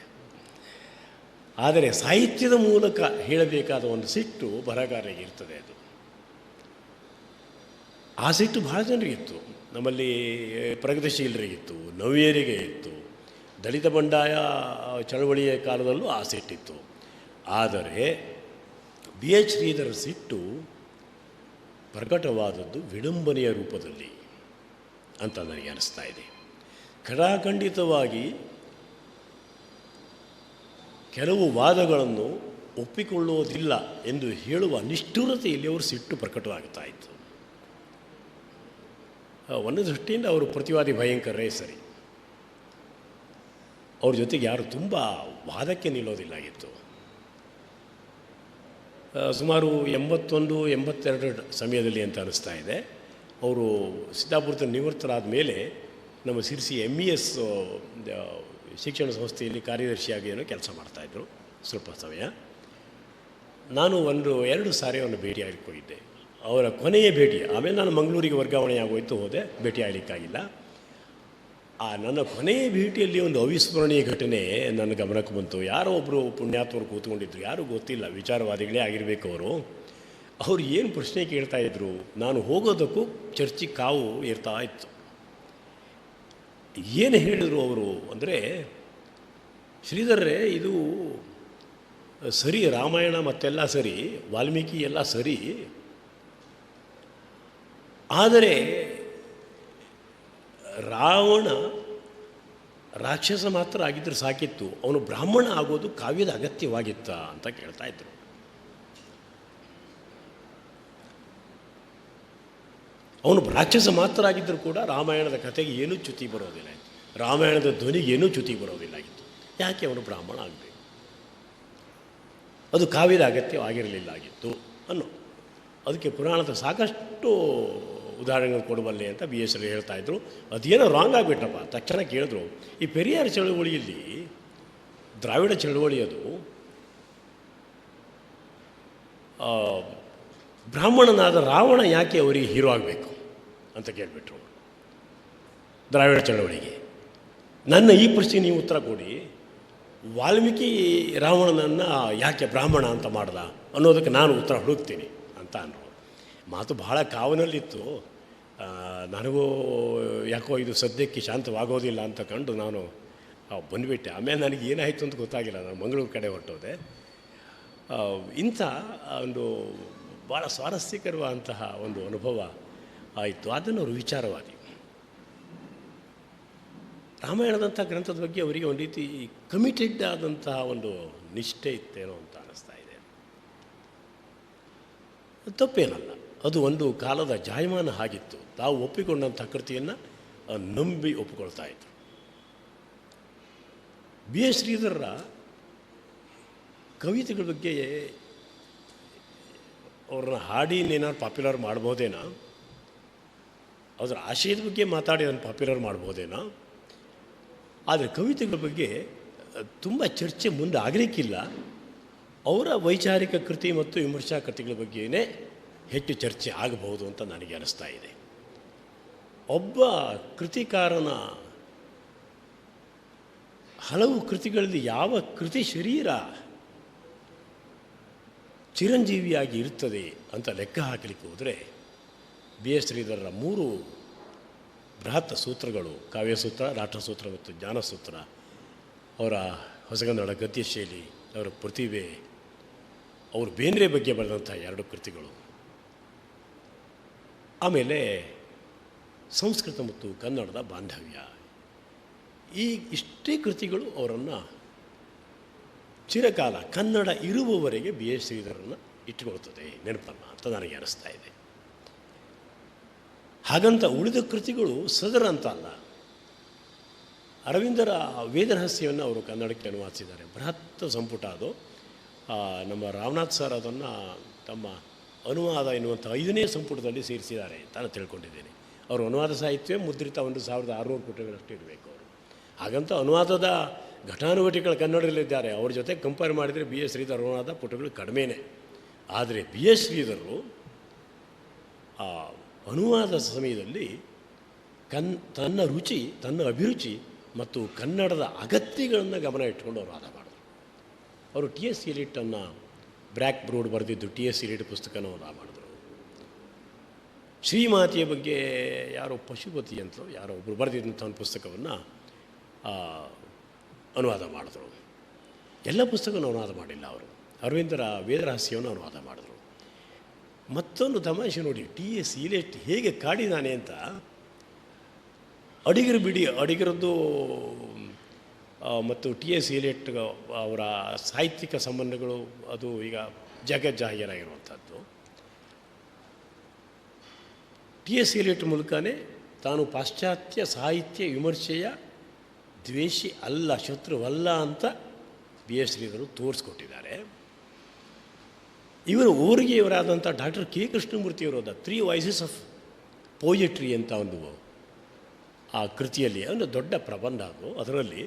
[SPEAKER 5] ಆದರೆ ಸಾಹಿತ್ಯದ ಮೂಲಕ ಹೇಳಬೇಕಾದ ಒಂದು ಸಿಟ್ಟು ಬರಹಗಾರರಿಗೆ ಇರ್ತದೆ. ಅದು ಆ ಸಿಟ್ಟು ಭಾಳ ಜನರಿಗಿತ್ತು. ನಮ್ಮಲ್ಲಿ ಪ್ರಗತಿಶೀಲರಿಗಿತ್ತು, ನವ್ಯರಿಗೆ ಇತ್ತು, ದಲಿತ ಬಂಡಾಯ ಚಳವಳಿಯ ಕಾಲದಲ್ಲೂ ಆ ಸಿಟ್ಟಿತ್ತು. ಆದರೆ ಬಿ ಎಚ್ ಶ್ರೀಧರ ಸಿಟ್ಟು ಪ್ರಕಟವಾದದ್ದು ವಿಡಂಬನೆಯ ರೂಪದಲ್ಲಿ ಅಂತ ನನಗೆ ಅನಿಸ್ತಾ ಇದೆ. ಖಡಾಖಂಡಿತವಾಗಿ ಕೆಲವು ವಾದಗಳನ್ನು ಒಪ್ಪಿಕೊಳ್ಳುವುದಿಲ್ಲ ಎಂದು ಹೇಳುವ ನಿಷ್ಠುರತೆಯಲ್ಲಿ ಅವರು ಸಿಟ್ಟು ಪ್ರಕಟವಾಗ್ತಾ ಇತ್ತು. ಒಂದು ದೃಷ್ಟಿಯಿಂದ ಅವರು ಪ್ರತಿವಾದಿ ಭಯಂಕರರೇ ಸರಿ. ಅವ್ರ ಜೊತೆಗೆ ಯಾರು ತುಂಬ ವಾದಕ್ಕೆ ನಿಲ್ಲೋದಿಲ್ಲಾಗಿತ್ತು. ಸುಮಾರು 81-82 ಸಮಯದಲ್ಲಿ ಅಂತ ಅನ್ನಿಸ್ತಾ ಇದೆ. ಅವರು ಸಿದ್ದಾಪುರದ ನಿವೃತ್ತರಾದ ಮೇಲೆ ನಮ್ಮ ಸಿರ್ಸಿ MES ಶಿಕ್ಷಣ ಸಂಸ್ಥೆಯಲ್ಲಿ ಕಾರ್ಯದರ್ಶಿಯಾಗಿ ಏನೋ ಕೆಲಸ ಮಾಡ್ತಾಯಿದ್ರು ಸ್ವಲ್ಪ ಸಮಯ. ನಾನು 1-2 ಸಾರಿ ಅವನು ಭೇಟಿಯಾಗಲಿಕ್ಕೆ ಹೋಗಿದ್ದೆ. ಅವರ ಕೊನೆಯ ಭೇಟಿ, ಆಮೇಲೆ ನಾನು ಮಂಗಳೂರಿಗೆ ವರ್ಗಾವಣೆ ಆಗೋಯ್ತು, ಹೋದೆ, ಭೇಟಿ ಆಗಲಿಕ್ಕಾಗಿಲ್ಲ. ಆ ನನ್ನ ಕೊನೆಯ ಭೇಟಿಯಲ್ಲಿ ಒಂದು ಅವಿಸ್ಮರಣೀಯ ಘಟನೆ ನನ್ನ ಗಮನಕ್ಕೆ ಬಂತು. ಯಾರೋ ಒಬ್ಬರು ಪುಣ್ಯಾತ್ಮರು ಕೂತ್ಕೊಂಡಿದ್ರು, ಯಾರೂ ಗೊತ್ತಿಲ್ಲ, ವಿಚಾರವಾದಿಗಳೇ ಆಗಿರಬೇಕು ಅವರು. ಅವ್ರು ಏನು ಪ್ರಶ್ನೆ ಕೇಳ್ತಾಯಿದ್ರು, ನಾನು ಹೋಗೋದಕ್ಕೂ ಚರ್ಚಿಗೆ ಕಾವು ಇರ್ತಾ ಇತ್ತು. ಏನು ಹೇಳಿದರು ಅವರು ಅಂದರೆ, ಶ್ರೀಧರ್ರೇ ಇದು ಸರಿ, ರಾಮಾಯಣ ಮತ್ತೆಲ್ಲ ಸರಿ, ವಾಲ್ಮೀಕಿ ಎಲ್ಲ ಸರಿ, ಆದರೆ ರಾವಣ ರಾಕ್ಷಸ ಮಾತ್ರ ಆಗಿದ್ದರೆ ಸಾಕಿತ್ತು, ಅವನು ಬ್ರಾಹ್ಮಣ ಆಗೋದು ಕಾವ್ಯದ ಅಗತ್ಯವಾಗಿತ್ತ ಅಂತ ಕೇಳ್ತಾ ಇದ್ರು. ಅವನು ರಾಕ್ಷಸ ಮಾತ್ರ ಆಗಿದ್ದರೂ ಕೂಡ ರಾಮಾಯಣದ ಕಥೆಗೆ ಏನೂ ಚ್ಯುತಿ ಬರೋದಿಲ್ಲ ಇತ್ತು, ರಾಮಾಯಣದ ಧ್ವನಿಗೆ ಏನೂ ಚ್ಯುತಿ ಬರೋದಿಲ್ಲ ಇತ್ತು. ಯಾಕೆ ಅವನು ಬ್ರಾಹ್ಮಣ ಆಗಬೇಕು, ಅದು ಕಾವ್ಯದ ಅಗತ್ಯವಾಗಿರಲಿಲ್ಲ ಆಗಿತ್ತು ಅನ್ನೋ. ಅದಕ್ಕೆ ಪುರಾಣದ ಸಾಕಷ್ಟು ಉದಾಹರಣೆಗಳು ಕೊಡಬಲ್ಲೆ ಅಂತ BS ಹೇಳ್ತಾಯಿದ್ರು. ಅದೇನೋ ರಾಂಗ್ ಆಗಿಬಿಟ್ಟಪ್ಪ. ತಕ್ಷಣ ಕೇಳಿದ್ರು, ಈ ಪೆರಿಯಾರ ಚಳುವಳಿಯಲ್ಲಿ ದ್ರಾವಿಡ ಚಳುವಳಿ ಅದು ಬ್ರಾಹ್ಮಣನಾದ ರಾವಣ ಯಾಕೆ ಅವರಿಗೆ ಹೀರೋ ಆಗಬೇಕು ಅಂತ ಕೇಳಿಬಿಟ್ರು ದ್ರಾವಿಡ ಚಳವಳಿಗೆ. ನನ್ನ ಈ ಪ್ರಶ್ನೆ ನೀವು ಉತ್ತರ ಕೊಡಿ, ವಾಲ್ಮೀಕಿ ರಾವಣನನ್ನು ಯಾಕೆ ಬ್ರಾಹ್ಮಣ ಅಂತ ಮಾಡ್ದ ಅನ್ನೋದಕ್ಕೆ ನಾನು ಉತ್ತರ ಹುಡುಕ್ತೀನಿ ಅಂತ ಅಂದರು. ಮಾತು ಬಹಳ ಕಾವನಲ್ಲಿತ್ತು. ನನಗೂ ಯಾಕೋ ಇದು ಸದ್ಯಕ್ಕೆ ಶಾಂತವಾಗೋದಿಲ್ಲ ಅಂತ ಕಂಡು ನಾನು ಬಂದುಬಿಟ್ಟೆ. ಆಮೇಲೆ ನನಗೆ ಏನಾಯಿತು ಅಂತ ಗೊತ್ತಾಗಿಲ್ಲ, ನಾನು ಮಂಗಳೂರು ಕಡೆ ಹೊರಟೋದೆ. ಇಂಥ ಒಂದು ಭಾಳ ಸ್ವಾರಸ್ಯಕರವಾದಂತಹ ಒಂದು ಅನುಭವ ಆಯಿತು. ಅದನ್ನು ಅವರು ವಿಚಾರವಾದಿ. ರಾಮಾಯಣದಂಥ ಗ್ರಂಥದ ಬಗ್ಗೆ ಅವರಿಗೆ ಒಂದು ರೀತಿ ಕಮಿಟೆಡ್ ಆದಂತಹ ಒಂದು ನಿಷ್ಠೆ ಇತ್ತೇನೋ ಅಂತ ಅನ್ನಿಸ್ತಾ ಇದೆ. ತಪ್ಪೇನಲ್ಲ, ಅದು ಒಂದು ಕಾಲದ ಜಾಯಮಾನ ಆಗಿತ್ತು. ತಾವು ಒಪ್ಪಿಕೊಂಡಂಥ ಕೃತಿಯನ್ನು ನಂಬಿ ಒಪ್ಪಿಕೊಳ್ತಾ ಇದ್ರು. BS ಶ್ರೀಧರರ ಕವಿತೆಗಳ ಬಗ್ಗೆ ಅವ್ರನ್ನ ಹಾಡಿನೇನಾದ್ರು ಪಾಪ್ಯುಲರ್ ಮಾಡ್ಬೋದೇನೋ, ಅದರ ಆಶಯದ ಬಗ್ಗೆ ಮಾತಾಡಿ ಅದನ್ನು ಪಾಪ್ಯುಲರ್ ಮಾಡ್ಬೋದೇನೋ, ಆದರೆ ಕವಿತೆಗಳ ಬಗ್ಗೆ ತುಂಬ ಚರ್ಚೆ ಮುಂದೆ ಆಗಲಿಕ್ಕಿಲ್ಲ. ಅವರ ವೈಚಾರಿಕ ಕೃತಿ ಮತ್ತು ವಿಮರ್ಶಾ ಕೃತಿಗಳ ಬಗ್ಗೆಯೇ ಹೆಚ್ಚು ಚರ್ಚೆ ಆಗಬಹುದು ಅಂತ ನನಗೆ ಅನಿಸ್ತಾ ಇದೆ. ಒಬ್ಬ ಕೃತಿಕಾರನ ಹಲವು ಕೃತಿಗಳಲ್ಲಿ ಯಾವ ಕೃತಿ ಶರೀರ ಚಿರಂಜೀವಿಯಾಗಿ ಇರ್ತದೆ ಅಂತ ಲೆಕ್ಕ ಹಾಕಲಿಕ್ಕೆ ಹೋದರೆ BS ಶ್ರೀಧರರ 3 ಬೃಹತ್ ಸೂತ್ರಗಳು, ಕಾವ್ಯಸೂತ್ರ, ರಾಷ್ಟ್ರಸೂತ್ರ ಮತ್ತು ಜ್ಞಾನಸೂತ್ರ, ಅವರ ಹೊಸಗನ್ನಡ ಗದ್ಯ ಶೈಲಿ, ಅವರ ಪ್ರತಿಭೆ, ಅವರು ಬೇಂದ್ರೆ ಬಗ್ಗೆ ಬರೆದಂಥ 2 ಕೃತಿಗಳು, ಆಮೇಲೆ ಸಂಸ್ಕೃತ ಮತ್ತು ಕನ್ನಡದ ಬಾಂಧವ್ಯ, ಈ ಇಷ್ಟೇ ಕೃತಿಗಳು ಅವರನ್ನು ಚಿರಕಾಲ ಕನ್ನಡ ಇರುವವರೆಗೆ BS ಶ್ರೀಧರನ್ನು ಇಟ್ಟುಕೊಳ್ತದೆ ನೆನಪನ್ನು ಅಂತ ನನಗೆ ಅನಿಸ್ತಾ ಇದೆ. ಹಾಗಂತ ಉಳಿದ ಕೃತಿಗಳು ಸದರ ಅಂತ ಅಲ್ಲ. ಅರವಿಂದರ ವೇದರಹಸ್ಯವನ್ನು ಅವರು ಕನ್ನಡಕ್ಕೆ ಅನುವಾದಿಸಿದ್ದಾರೆ, ಬೃಹತ್ ಸಂಪುಟ ಅದು. ನಮ್ಮ ರಾಮನಾಥ್ ಸರ್ ಅದನ್ನು ತಮ್ಮ ಅನುವಾದ ಎನ್ನುವಂಥ 5ನೇ ಸಂಪುಟದಲ್ಲಿ ಸೇರಿಸಿದ್ದಾರೆ ಅಂತ ನಾನು ತಿಳ್ಕೊಂಡಿದ್ದೇನೆ. ಅವರು ಅನುವಾದ ಸಾಹಿತ್ಯ ಮುದ್ರಿತ 1600 ಪುಟಗಳಷ್ಟು ಇರಬೇಕು ಅವರು. ಹಾಗಂತ ಅನುವಾದದ ಘಟಾನುಘಟಿಗಳು ಕನ್ನಡದಲ್ಲಿದ್ದಾರೆ. ಅವ್ರ ಜೊತೆ ಕಂಪೇರ್ ಮಾಡಿದರೆ BS ಶ್ರೀಧರ್ ಅನುವಾದ ಪುಟಗಳು ಕಡಿಮೆನೇ. ಆದರೆ BS ಶ್ರೀಧರರು ಅನುವಾದ ಸಮಯದಲ್ಲಿ ತನ್ನ ರುಚಿ, ತನ್ನ ಅಭಿರುಚಿ ಮತ್ತು ಕನ್ನಡದ ಅಗತ್ಯಗಳನ್ನು ಗಮನ ಇಟ್ಕೊಂಡು ಅವರು ವಾದ ಮಾಡಿದ್ರು. ಅವರು TS ಎಲಿಟನ್ನು ಬ್ರ್ಯಾಕ್ ಬ್ರೋಡ್ ಬರೆದಿದ್ದು TS ಎಲಿಟ್ ಪುಸ್ತಕನ ವಾದ ಮಾಡಿದ್ರು. ಶ್ರೀಮಾತೆಯ ಬಗ್ಗೆ ಯಾರೋ ಪಶುಪತಿ ಅಂತ ಯಾರೋ ಒಬ್ಬರು ಬರೆದಿದ್ದಂಥ ಒಂದು ಪುಸ್ತಕವನ್ನು ಅನುವಾದ ಮಾಡಿದ್ರು. ಎಲ್ಲ ಪುಸ್ತಕವನ್ನು ಅನುವಾದ ಮಾಡಿಲ್ಲ ಅವರು. ಅರವಿಂದರ ವೇದರಹಸ್ಯವನ್ನು ಅನುವಾದ ಮಾಡಿದ್ರು. ಮತ್ತೊಂದು ತಮಾಷೆ ನೋಡಿ, TS ಎಲಿಟ್ ಹೇಗೆ ಕಾಡಿದಾನೆ ಅಂತ. ಅಡಿಗರು ಬಿಡಿ, ಅಡಿಗರದ್ದು ಮತ್ತು TS ಎಲಿಟ್ ಅವರ ಸಾಹಿತ್ಯಿಕ ಸಂಬಂಧಗಳು ಅದು ಈಗ ಜಗಜ್ಜಾಹೀರಾಗಿರುವಂಥದ್ದು. TS ಎಲಿಟ್ ಮೂಲಕನೇ ತಾನು ಪಾಶ್ಚಾತ್ಯ ಸಾಹಿತ್ಯ ವಿಮರ್ಶೆಯ ದ್ವೇಷಿ ಅಲ್ಲ, ಶತ್ರುವಲ್ಲ ಅಂತ BS ಶ್ರೀಧರರು ತೋರಿಸ್ಕೊಟ್ಟಿದ್ದಾರೆ. ಊರಿಗೆ ಇವರಾದಂಥ ಡಾಕ್ಟರ್ ಕೆ ಕೃಷ್ಣಮೂರ್ತಿಯವರಾದ 3 ವಾಯ್ಸಸ್ ಆಫ್ ಪೋಯೆಟ್ರಿ ಅಂತ ಒಂದು ಆ ಕೃತಿಯಲ್ಲಿ ಒಂದು ದೊಡ್ಡ ಪ್ರಬಂಧ ಅದು. ಅದರಲ್ಲಿ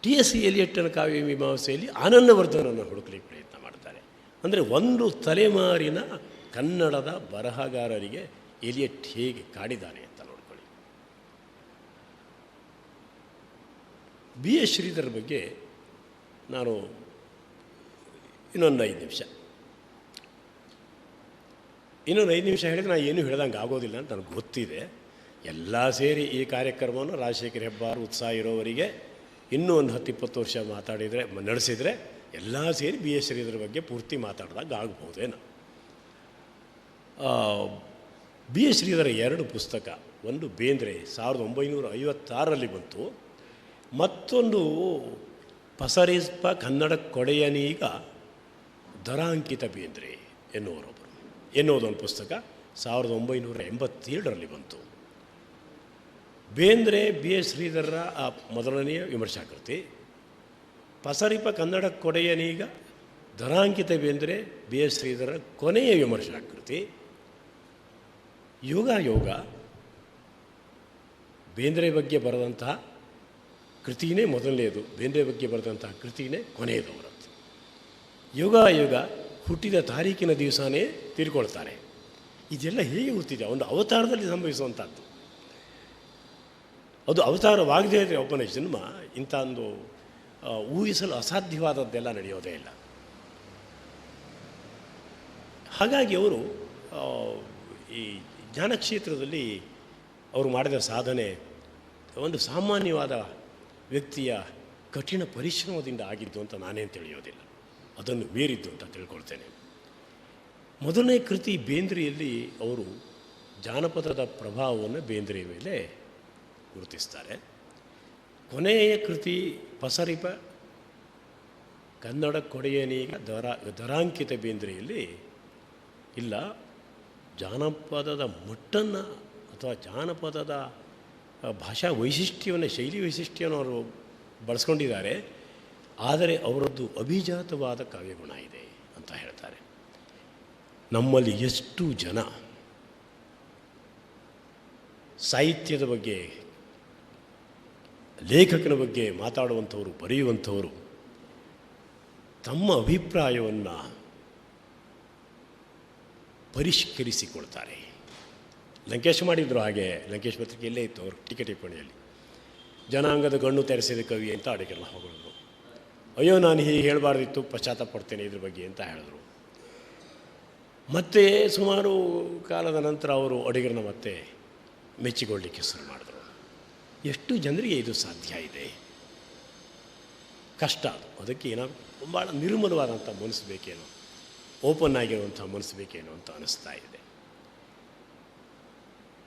[SPEAKER 5] TS ಎಲಿಯಟ್ಟನ ಕಾವ್ಯ ಮೀಮಾಂಸೆಯಲ್ಲಿ ಆನಂದವರ್ಧನನ್ನು ಹುಡುಕಲಿಕ್ಕೆ ಪ್ರಯತ್ನ ಮಾಡ್ತಾರೆ. ಅಂದರೆ ಒಂದು ತಲೆಮಾರಿನ ಕನ್ನಡದ ಬರಹಗಾರರಿಗೆ ಎಲಿಯಟ್ ಹೇಗೆ ಕಾಡಿದ್ದಾನೆ ಅಂತ ನೋಡ್ಕೊಳ್ಳಿ. BS ಶ್ರೀಧರ್ ಬಗ್ಗೆ ನಾನು ಇನ್ನೊಂದು 5 ನಿಮಿಷ ಹೇಳಿದ್ರೆ ನಾನು ಏನೂ ಹೇಳ್ದಂಗೆ ಆಗೋದಿಲ್ಲ ಅಂತ ನನಗೆ ಗೊತ್ತಿದೆ. ಎಲ್ಲ ಸೇರಿ ಈ ಕಾರ್ಯಕ್ರಮವನ್ನು ರಾಜಶೇಖರ್ ಹೆಬ್ಬಾರ್ ಉತ್ಸಾಹ ಇರೋವರಿಗೆ ಇನ್ನೂ ಒಂದು 10-20 ವರ್ಷ ನಡೆಸಿದರೆ ಎಲ್ಲ ಸೇರಿ BS ಶ್ರೀಧರ್ ಬಗ್ಗೆ ಪೂರ್ತಿ ಮಾತಾಡಿದಾಗ ಆಗ್ಬೋದೇನೋ. BS ಶ್ರೀಧರ 2 ಪುಸ್ತಕ, ಒಂದು ಬೇಂದ್ರೆ 1956ರಲ್ಲಿ ಬಂತು, ಮತ್ತೊಂದು ಪಸರಿಸ್ಪ ಕನ್ನಡ ಕೊಡೆಯನೀಗ ದರಾಂಕಿತ ಬೇಂದ್ರೆ ಎನ್ನುವುದೊಂದು ಪುಸ್ತಕ 1987ರಲ್ಲಿ ಬಂತು. ಬೇಂದ್ರೆ BS ಶ್ರೀಧರರ ಆ ಮೊದಲನೆಯ ವಿಮರ್ಶಾಕೃತಿ, ಪಸರಿಪ ಕನ್ನಡ ಕೊಡೆಯನೀಗ ದರಾಂಕಿತ ಬೇಂದ್ರೆ BS ಶ್ರೀಧರರ ಕೊನೆಯ ವಿಮರ್ಶಾಕೃತಿ. ಯೋಗ ಬೇಂದ್ರೆ ಬಗ್ಗೆ ಬರೆದಂತಹ ಕೃತಿನೇ ಮೊದಲನೆಯದು, ಬೇಂದ್ರೆ ಬಗ್ಗೆ ಬರೆದಂತಹ ಕೃತಿನೇ ಕೊನೆಯದು ಅವರದ್ದು. ಯೋಗ ಹುಟ್ಟಿದ ತಾರೀಕಿನ ದಿವಸನೇ ತೀರ್ಕೊಳ್ತಾರೆ. ಇದೆಲ್ಲ ಹೇಗೆ ಗೊತ್ತಿದೆ? ಒಂದು ಅವತಾರದಲ್ಲಿ ಸಂಭವಿಸುವಂಥದ್ದು. ಅದು ಅವತಾರವಾಗದೇ ಇದ್ದರೆ ಒಬ್ಬನ ಜನ್ಮ ಇಂಥ ಒಂದು ಊಹಿಸಲು ಅಸಾಧ್ಯವಾದದ್ದೆಲ್ಲ ನಡೆಯೋದೇ ಇಲ್ಲ. ಹಾಗಾಗಿ ಅವರು ಈ ಜ್ಞಾನ ಕ್ಷೇತ್ರದಲ್ಲಿ ಅವರು ಮಾಡಿದ ಸಾಧನೆ ಒಂದು ಸಾಮಾನ್ಯವಾದ ವ್ಯಕ್ತಿಯ ಕಠಿಣ ಪರಿಶ್ರಮದಿಂದ ಆಗಿದ್ದು ಅಂತ ನಾನೇನು ತಿಳಿಯೋದಿಲ್ಲ, ಅದನ್ನು ಮೀರಿದ್ದು ಅಂತ ತಿಳ್ಕೊಳ್ತೇನೆ. ಮೊದಲನೇ ಕೃತಿ ಬೇಂದ್ರೆಯಲ್ಲಿ ಅವರು ಜಾನಪದದ ಪ್ರಭಾವವನ್ನು ಬೇಂದ್ರೆ ಮೇಲೆ ಗುರುತಿಸ್ತಾರೆ. ಕೊನೆಯ ಕೃತಿ ಪಸರಿಪ ಕನ್ನಡ ಕೊಡೆಯನೀಗ ದರಾಂಕಿತ ಬೇಂದ್ರೆಯಲ್ಲಿ ಇಲ್ಲ, ಜಾನಪದದ ಮಟ್ಟನ್ನು ಅಥವಾ ಜಾನಪದದ ಭಾಷಾ ವೈಶಿಷ್ಟ್ಯವನ್ನು, ಶೈಲಿ ವೈಶಿಷ್ಟ್ಯವನ್ನು ಅವರು ಬಳಸ್ಕೊಂಡಿದ್ದಾರೆ. ಆದರೆ ಅವರದ್ದು ಅಭಿಜಾತವಾದ ಕಾವ್ಯಗುಣ ಇದೆ ಅಂತ ಹೇಳ್ತಾರೆ. ನಮ್ಮಲ್ಲಿ ಎಷ್ಟು ಜನ ಸಾಹಿತ್ಯದ ಬಗ್ಗೆ, ಲೇಖಕನ ಬಗ್ಗೆ ಮಾತಾಡುವಂಥವರು, ಬರೆಯುವಂಥವರು ತಮ್ಮ ಅಭಿಪ್ರಾಯವನ್ನು ಪರಿಷ್ಕರಿಸಿಕೊಳ್ತಾರೆ. ಲಂಕೇಶ್ ಮಾಡಿದ್ರು ಹಾಗೆ. ಲಂಕೇಶ್ ಪತ್ರಿಕೆಯಲ್ಲೇ ಇತ್ತು ಅವರು ಟೀಕೆ ಟಿಪ್ಪಣಿಯಲ್ಲಿ. ಜನಾಂಗದ ಗಣ್ಣು ತೆರೆಸಿದ ಕವಿ ಅಂತ ಅಡಿಗರನ್ನ ಹೊಗಳಿದ್ರು. ಅಯ್ಯೋ ನಾನು ಹೀಗೆ ಹೇಳಬಾರ್ದಿತ್ತು, ಪಶ್ಚಾತ್ತಾಪ ಪಡ್ತೇನೆ ಇದ್ರ ಬಗ್ಗೆ ಅಂತ ಹೇಳಿದ್ರು. ಮತ್ತೆ ಸುಮಾರು ಕಾಲದ ನಂತರ ಅವರು ಅಡಿಗರನ್ನ ಮತ್ತೆ ಮೆಚ್ಚಿಕೊಳ್ಳಲಿಕ್ಕೆ ಶುರು ಮಾಡಿದ್ರು. ಎಷ್ಟು ಜನರಿಗೆ ಇದು ಸಾಧ್ಯ ಇದೆ? ಕಷ್ಟ ಅದು. ಅದಕ್ಕೆ ಏನಾದ್ರು ಭಾಳ ನಿರ್ಮಲವಾದಂಥ ಮನಸ್ಸು ಬೇಕೇನೋ, ಓಪನ್ ಆಗಿರುವಂಥ ಮನಸ್ಸು ಬೇಕೇನೋ ಅಂತ ಅನ್ನಿಸ್ತಾ ಇದೆ.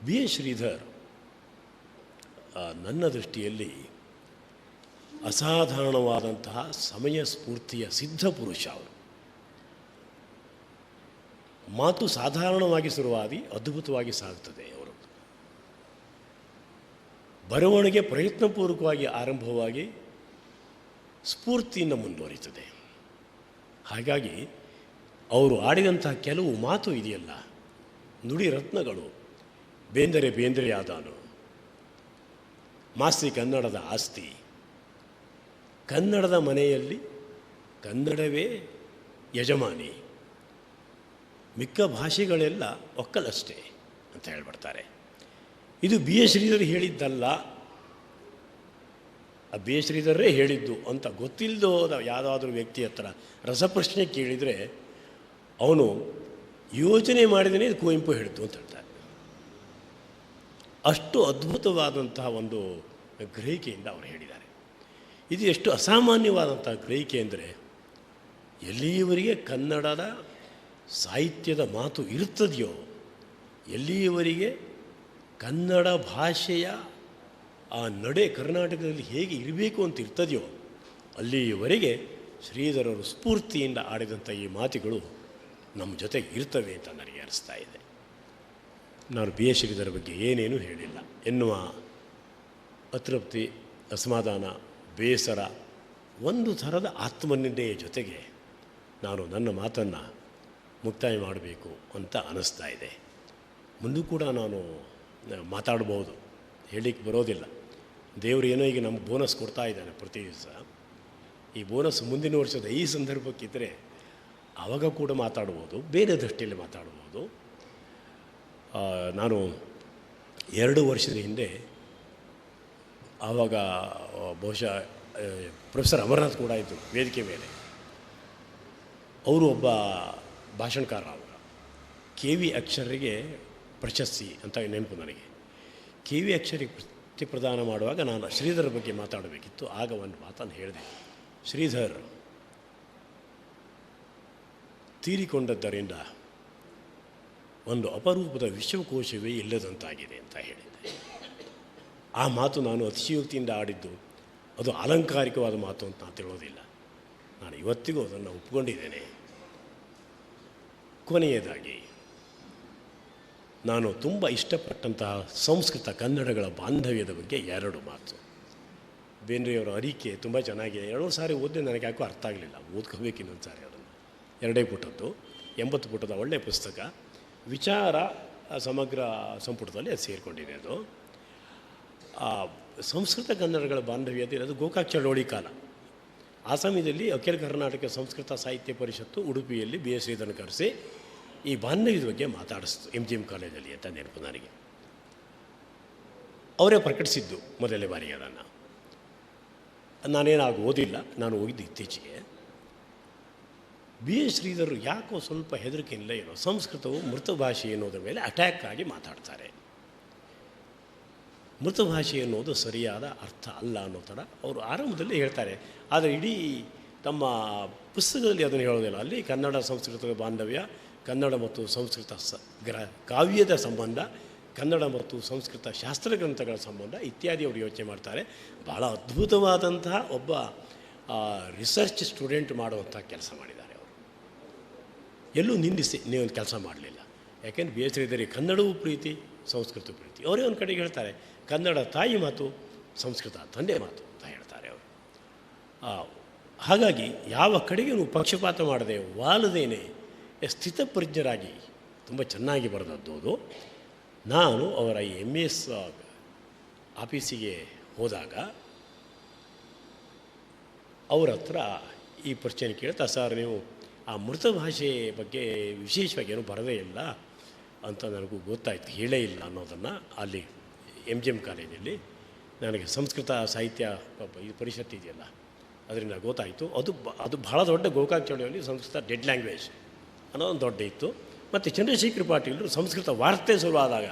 [SPEAKER 5] BS ಶ್ರೀಧರ್ ನನ್ನ ದೃಷ್ಟಿಯಲ್ಲಿ ಅಸಾಧಾರಣವಾದಂತಹ ಸಮಯ ಸ್ಫೂರ್ತಿಯ ಸಿದ್ಧ ಪುರುಷ. ಅವರು ಮಾತು ಸಾಧಾರಣವಾಗಿ ಶುರುವಾಗಿ ಅದ್ಭುತವಾಗಿ ಸಾಗುತ್ತದೆ. ಅವರು ಬರವಣಿಗೆ ಪ್ರಯತ್ನಪೂರ್ವಕವಾಗಿ ಆರಂಭವಾಗಿ ಸ್ಫೂರ್ತಿಯಿಂದ ಮುಂದುವರಿತದೆ. ಹಾಗಾಗಿ ಅವರು ಆಡಿದಂತಹ ಕೆಲವು ಮಾತು ಇದೆಯಲ್ಲ, ನುಡಿ ರತ್ನಗಳು. ಬೇಂದ್ರೆ ಆದಾನು, ಮಾಸ್ತಿ ಕನ್ನಡದ ಆಸ್ತಿ, ಕನ್ನಡದ ಮನೆಯಲ್ಲಿ ಕನ್ನಡವೇ ಯಜಮಾನಿ, ಮಿಕ್ಕ ಭಾಷೆಗಳೆಲ್ಲ ಒಕ್ಕಲಷ್ಟೇ ಅಂತ ಹೇಳ್ಬಿಡ್ತಾರೆ. ಇದು BS ಶ್ರೀಧರ್ ಹೇಳಿದ್ದಲ್ಲ, BS ಶ್ರೀಧರೇ ಹೇಳಿದ್ದು ಅಂತ ಗೊತ್ತಿಲ್ಲದೆ ಹೋದ ಯಾವುದಾದ್ರೂ ವ್ಯಕ್ತಿ ಹತ್ರ ರಸಪ್ರಶ್ನೆ ಕೇಳಿದರೆ ಅವನು ಯೋಚನೆ ಮಾಡಿದರೆ ಇದು ಕುವೆಂಪು ಹೇಳಿದ್ದು ಅಂತ ಹೇಳ್ತಾರೆ. ಅಷ್ಟು ಅದ್ಭುತವಾದಂತಹ ಒಂದು ಗ್ರಹಿಕೆಯಿಂದ ಅವರು ಹೇಳಿದ್ದಾರೆ. ಇದು ಎಷ್ಟು ಅಸಾಮಾನ್ಯವಾದಂಥ ಗ್ರಹಿಕೆ ಅಂದರೆ, ಎಲ್ಲಿಯವರೆಗೆ ಕನ್ನಡದ ಸಾಹಿತ್ಯದ ಮಾತು ಇರ್ತದೆಯೋ, ಎಲ್ಲಿಯವರೆಗೆ ಕನ್ನಡ ಭಾಷೆಯ ಆ ನಡೆ ಕರ್ನಾಟಕದಲ್ಲಿ ಹೇಗೆ ಇರಬೇಕು ಅಂತ ಇರ್ತದೆಯೋ, ಅಲ್ಲಿಯವರೆಗೆ ಶ್ರೀಧರರು ಸ್ಫೂರ್ತಿಯಿಂದ ಆಡಿದಂಥ ಈ ಮಾತುಗಳು ನಮ್ಮ ಜೊತೆಗೆ ಇರ್ತವೆ ಅಂತ ನನಗೆ ಅನಿಸ್ತಾ ಇದೆ. ನಾನು BS ಶ್ರೀಧರ ಬಗ್ಗೆ ಏನೇನೂ ಹೇಳಿಲ್ಲ ಎನ್ನುವ ಅತೃಪ್ತಿ, ಅಸಮಾಧಾನ, ಬೇಸರ, ಒಂದು ಥರದ ಆತ್ಮನಿಂದೆಯ ಜೊತೆಗೆ ನಾನು ನನ್ನ ಮಾತನ್ನು ಮುಕ್ತಾಯ ಮಾಡಬೇಕು ಅಂತ ಅನ್ನಿಸ್ತಾ ಇದೆ. ಮುಂದೂ ಕೂಡ ನಾನು ಮಾತಾಡ್ಬೋದು, ಹೇಳಲಿಕ್ಕೆ ಬರೋದಿಲ್ಲ. ದೇವರು ಏನೋ ಈಗ ನಮ್ಗೆ ಬೋನಸ್ ಕೊಡ್ತಾ ಇದ್ದಾನೆ ಪ್ರತಿ ದಿವಸ. ಈ ಬೋನಸ್ ಮುಂದಿನ ವರ್ಷದ ಈ ಸಂದರ್ಭಕ್ಕಿದ್ದರೆ ಆವಾಗ ಕೂಡ ಮಾತಾಡ್ಬೋದು, ಬೇರೆ ದೃಷ್ಟಿಯಲ್ಲಿ ಮಾತಾಡ್ಬೋದು. ನಾನು 2 ವರ್ಷದ ಹಿಂದೆ ಆವಾಗ ಬಹುಶಃ ಪ್ರೊಫೆಸರ್ ಅಮರನಾಥ್ ಕೂಡ ಇದ್ದರು ವೇದಿಕೆ ಮೇಲೆ. ಅವರು ಒಬ್ಬ ಭಾಷಣಕಾರ. ಅವರು KV ಅಕ್ಷರಿಗೆ ಪ್ರಶಸ್ತಿ ಅಂತ ನೆನಪು ನನಗೆ. KV ಅಕ್ಷರಿಗೆ ಪ್ರಶಸ್ತಿ ಪ್ರದಾನ ಮಾಡುವಾಗ ನಾನು ಶ್ರೀಧರ್ ಬಗ್ಗೆ ಮಾತಾಡಬೇಕಿತ್ತು. ಆಗ ಒಂದು ಮಾತನ್ನು ಹೇಳಿದೆ, ಶ್ರೀಧರ್ ತೀರಿಕೊಂಡದ್ದರಿಂದ ಒಂದು ಅಪರೂಪದ ವಿಶ್ವಕೋಶವೇ ಇಲ್ಲದಂತಾಗಿದೆ ಅಂತ ಹೇಳಿದ್ದೆ. ಆ ಮಾತು ನಾನು ಅತಿಶಯೋಕ್ತಿಯಿಂದ ಆಡಿದ್ದು, ಅದು ಅಲಂಕಾರಿಕವಾದ ಮಾತು ಅಂತ ನಾನು ತಿಳೋದಿಲ್ಲ. ನಾನು ಇವತ್ತಿಗೂ ಅದನ್ನು ಒಪ್ಪಿಕೊಂಡಿದ್ದೇನೆ. ಕೊನೆಯದಾಗಿ ನಾನು ತುಂಬ ಇಷ್ಟಪಟ್ಟಂತಹ ಸಂಸ್ಕೃತ ಕನ್ನಡಗಳ ಬಾಂಧವ್ಯದ ಬಗ್ಗೆ 2 ಮಾತು. ಬೇಂದ್ರೆಯವರ ಅರಿಕೆ ತುಂಬ ಚೆನ್ನಾಗಿದೆ. 2 ಸಾರಿ ಓದಿದೆ, ನನಗೆ ಯಾಕೋ ಅರ್ಥ ಆಗಲಿಲ್ಲ. ಓದ್ಕೋಬೇಕು ಇನ್ನೊಂದು ಸಾರಿ ಅದನ್ನು. 2 ಪುಟದ್ದು 80 ಪುಟದ ಒಳ್ಳೆಯ ಪುಸ್ತಕ. ವಿಚಾರ ಸಮಗ್ರ ಸಂಪುಟದಲ್ಲಿ ಅದು ಸೇರಿಕೊಂಡಿದೆ. ಅದು ಸಂಸ್ಕೃತ ಕನ್ನಡಗಳ ಬಾಂಧವ್ಯತೆ ಅದು ಗೋಕಾಕ್ ಚಳವಳಿ ಕಾಲ. ಆ ಸಮಯದಲ್ಲಿ ಅಖಿಲ ಕರ್ನಾಟಕ ಸಂಸ್ಕೃತ ಸಾಹಿತ್ಯ ಪರಿಷತ್ತು ಉಡುಪಿಯಲ್ಲಿ BS ಶ್ರೀಧರನ್ ಕರೆಸಿ ಈ ಬಾಂಧವ್ಯದ ಬಗ್ಗೆ ಮಾತಾಡಿಸ್ತು MGM ಕಾಲೇಜಲ್ಲಿ ಅಂತ ನೆನಪು ನನಗೆ. ಅವರೇ ಪ್ರಕಟಿಸಿದ್ದು ಮೊದಲನೇ ಬಾರಿಗೆ ಅದನ್ನು. ನಾನೇನಾಗ ಓದಿಲ್ಲ, ನಾನು ಹೋಗಿದ್ದು ಇತ್ತೀಚೆಗೆ. BS ಶ್ರೀಧರರು ಯಾಕೋ ಸ್ವಲ್ಪ ಹೆದರಿಕೆಯಿಲ್ಲ ಏನೋ, ಸಂಸ್ಕೃತವು ಮೃತ ಭಾಷೆ ಅನ್ನೋದ್ರ ಮೇಲೆ ಅಟ್ಯಾಕ್ ಆಗಿ ಮಾತಾಡ್ತಾರೆ. ಮೃತ ಭಾಷೆ ಅನ್ನೋದು ಸರಿಯಾದ ಅರ್ಥ ಅಲ್ಲ ಅನ್ನೋ ಥರ ಅವರು ಆರಂಭದಲ್ಲಿ ಹೇಳ್ತಾರೆ. ಆದರೆ ಇಡೀ ತಮ್ಮ ಪುಸ್ತಕದಲ್ಲಿ ಅದನ್ನು ಹೇಳೋದಿಲ್ಲ. ಅಲ್ಲಿ ಕನ್ನಡ ಸಂಸ್ಕೃತ ಬಾಂಧವ್ಯ, ಕನ್ನಡ ಮತ್ತು ಸಂಸ್ಕೃತ ಕಾವ್ಯದ ಸಂಬಂಧ, ಕನ್ನಡ ಮತ್ತು ಸಂಸ್ಕೃತ ಶಾಸ್ತ್ರಗ್ರಂಥಗಳ ಸಂಬಂಧ ಇತ್ಯಾದಿ ಅವರು ಯೋಚನೆ ಮಾಡ್ತಾರೆ. ಭಾಳ ಅದ್ಭುತವಾದಂತಹ ಒಬ್ಬ ರಿಸರ್ಚ್ ಸ್ಟೂಡೆಂಟ್ ಮಾಡುವಂಥ ಕೆಲಸ ಮಾಡಿದ್ದಾರೆ ಅವರು. ಎಲ್ಲೂ ನಿಂದಿಸಿ ನೀವು ಕೆಲಸ ಮಾಡಲಿಲ್ಲ. ಯಾಕೆಂದರೆ BS ಶ್ರೀಧರಿಗೆ ಕನ್ನಡವೂ ಪ್ರೀತಿ, ಸಂಸ್ಕೃತ ಪ್ರೀತಿ. ಅವರೇ ಒಂದು ಕಡೆಗೆ ಹೇಳ್ತಾರೆ, ಕನ್ನಡ ತಾಯಿ ಮಾತು, ಸಂಸ್ಕೃತ ತಂದೆ ಮಾತು ಅಂತ ಹೇಳ್ತಾರೆ ಅವರು. ಹಾಗಾಗಿ ಯಾವ ಕಡೆಗೂ ಪಕ್ಷಪಾತ ಮಾಡದೆ ವಾಲದೇನೆ ಸ್ಥಿತಪ್ರಜ್ಞರಾಗಿ ತುಂಬ ಚೆನ್ನಾಗಿ ಬರೆದದ್ದು. ನಾನು ಅವರ ಈ MS ಆಫೀಸಿಗೆ ಹೋದಾಗ ಅವ್ರ ಹತ್ರ ಈ ಪ್ರಶ್ನೆ ಕೇಳ್ತಾ, ಸರ್ ನೀವು ಆ ಮೃತ ಭಾಷೆ ಬಗ್ಗೆ ವಿಶೇಷವಾಗಿ ಏನೂ ಬರದೇ ಇಲ್ಲ ಅಂತ ನನಗೂ ಗೊತ್ತಾಯಿತು, ಹೇಳೇ ಇಲ್ಲ ಅನ್ನೋದನ್ನು ಅಲ್ಲಿ MGM ಕಾಲೇಜಲ್ಲಿ ನನಗೆ ಸಂಸ್ಕೃತ ಸಾಹಿತ್ಯ ಪರಿಷತ್ತು ಇದೆಯಲ್ಲ ಅದರಿಂದ ಗೊತ್ತಾಯಿತು. ಅದು ಬಹಳ ದೊಡ್ಡ ಗೋಕಾಕ್ ಚಳವಳಿಯಲ್ಲಿ ಸಂಸ್ಕೃತ ಡೆಡ್ ಲ್ಯಾಂಗ್ವೇಜ್ ಅನ್ನೋದೊಂದು ದೊಡ್ಡ ಇತ್ತು. ಮತ್ತು ಚಂದ್ರಶೇಖರ ಪಾಟೀಲರು ಸಂಸ್ಕೃತ ವಾರ್ತೆ ಶುರುವಾದಾಗ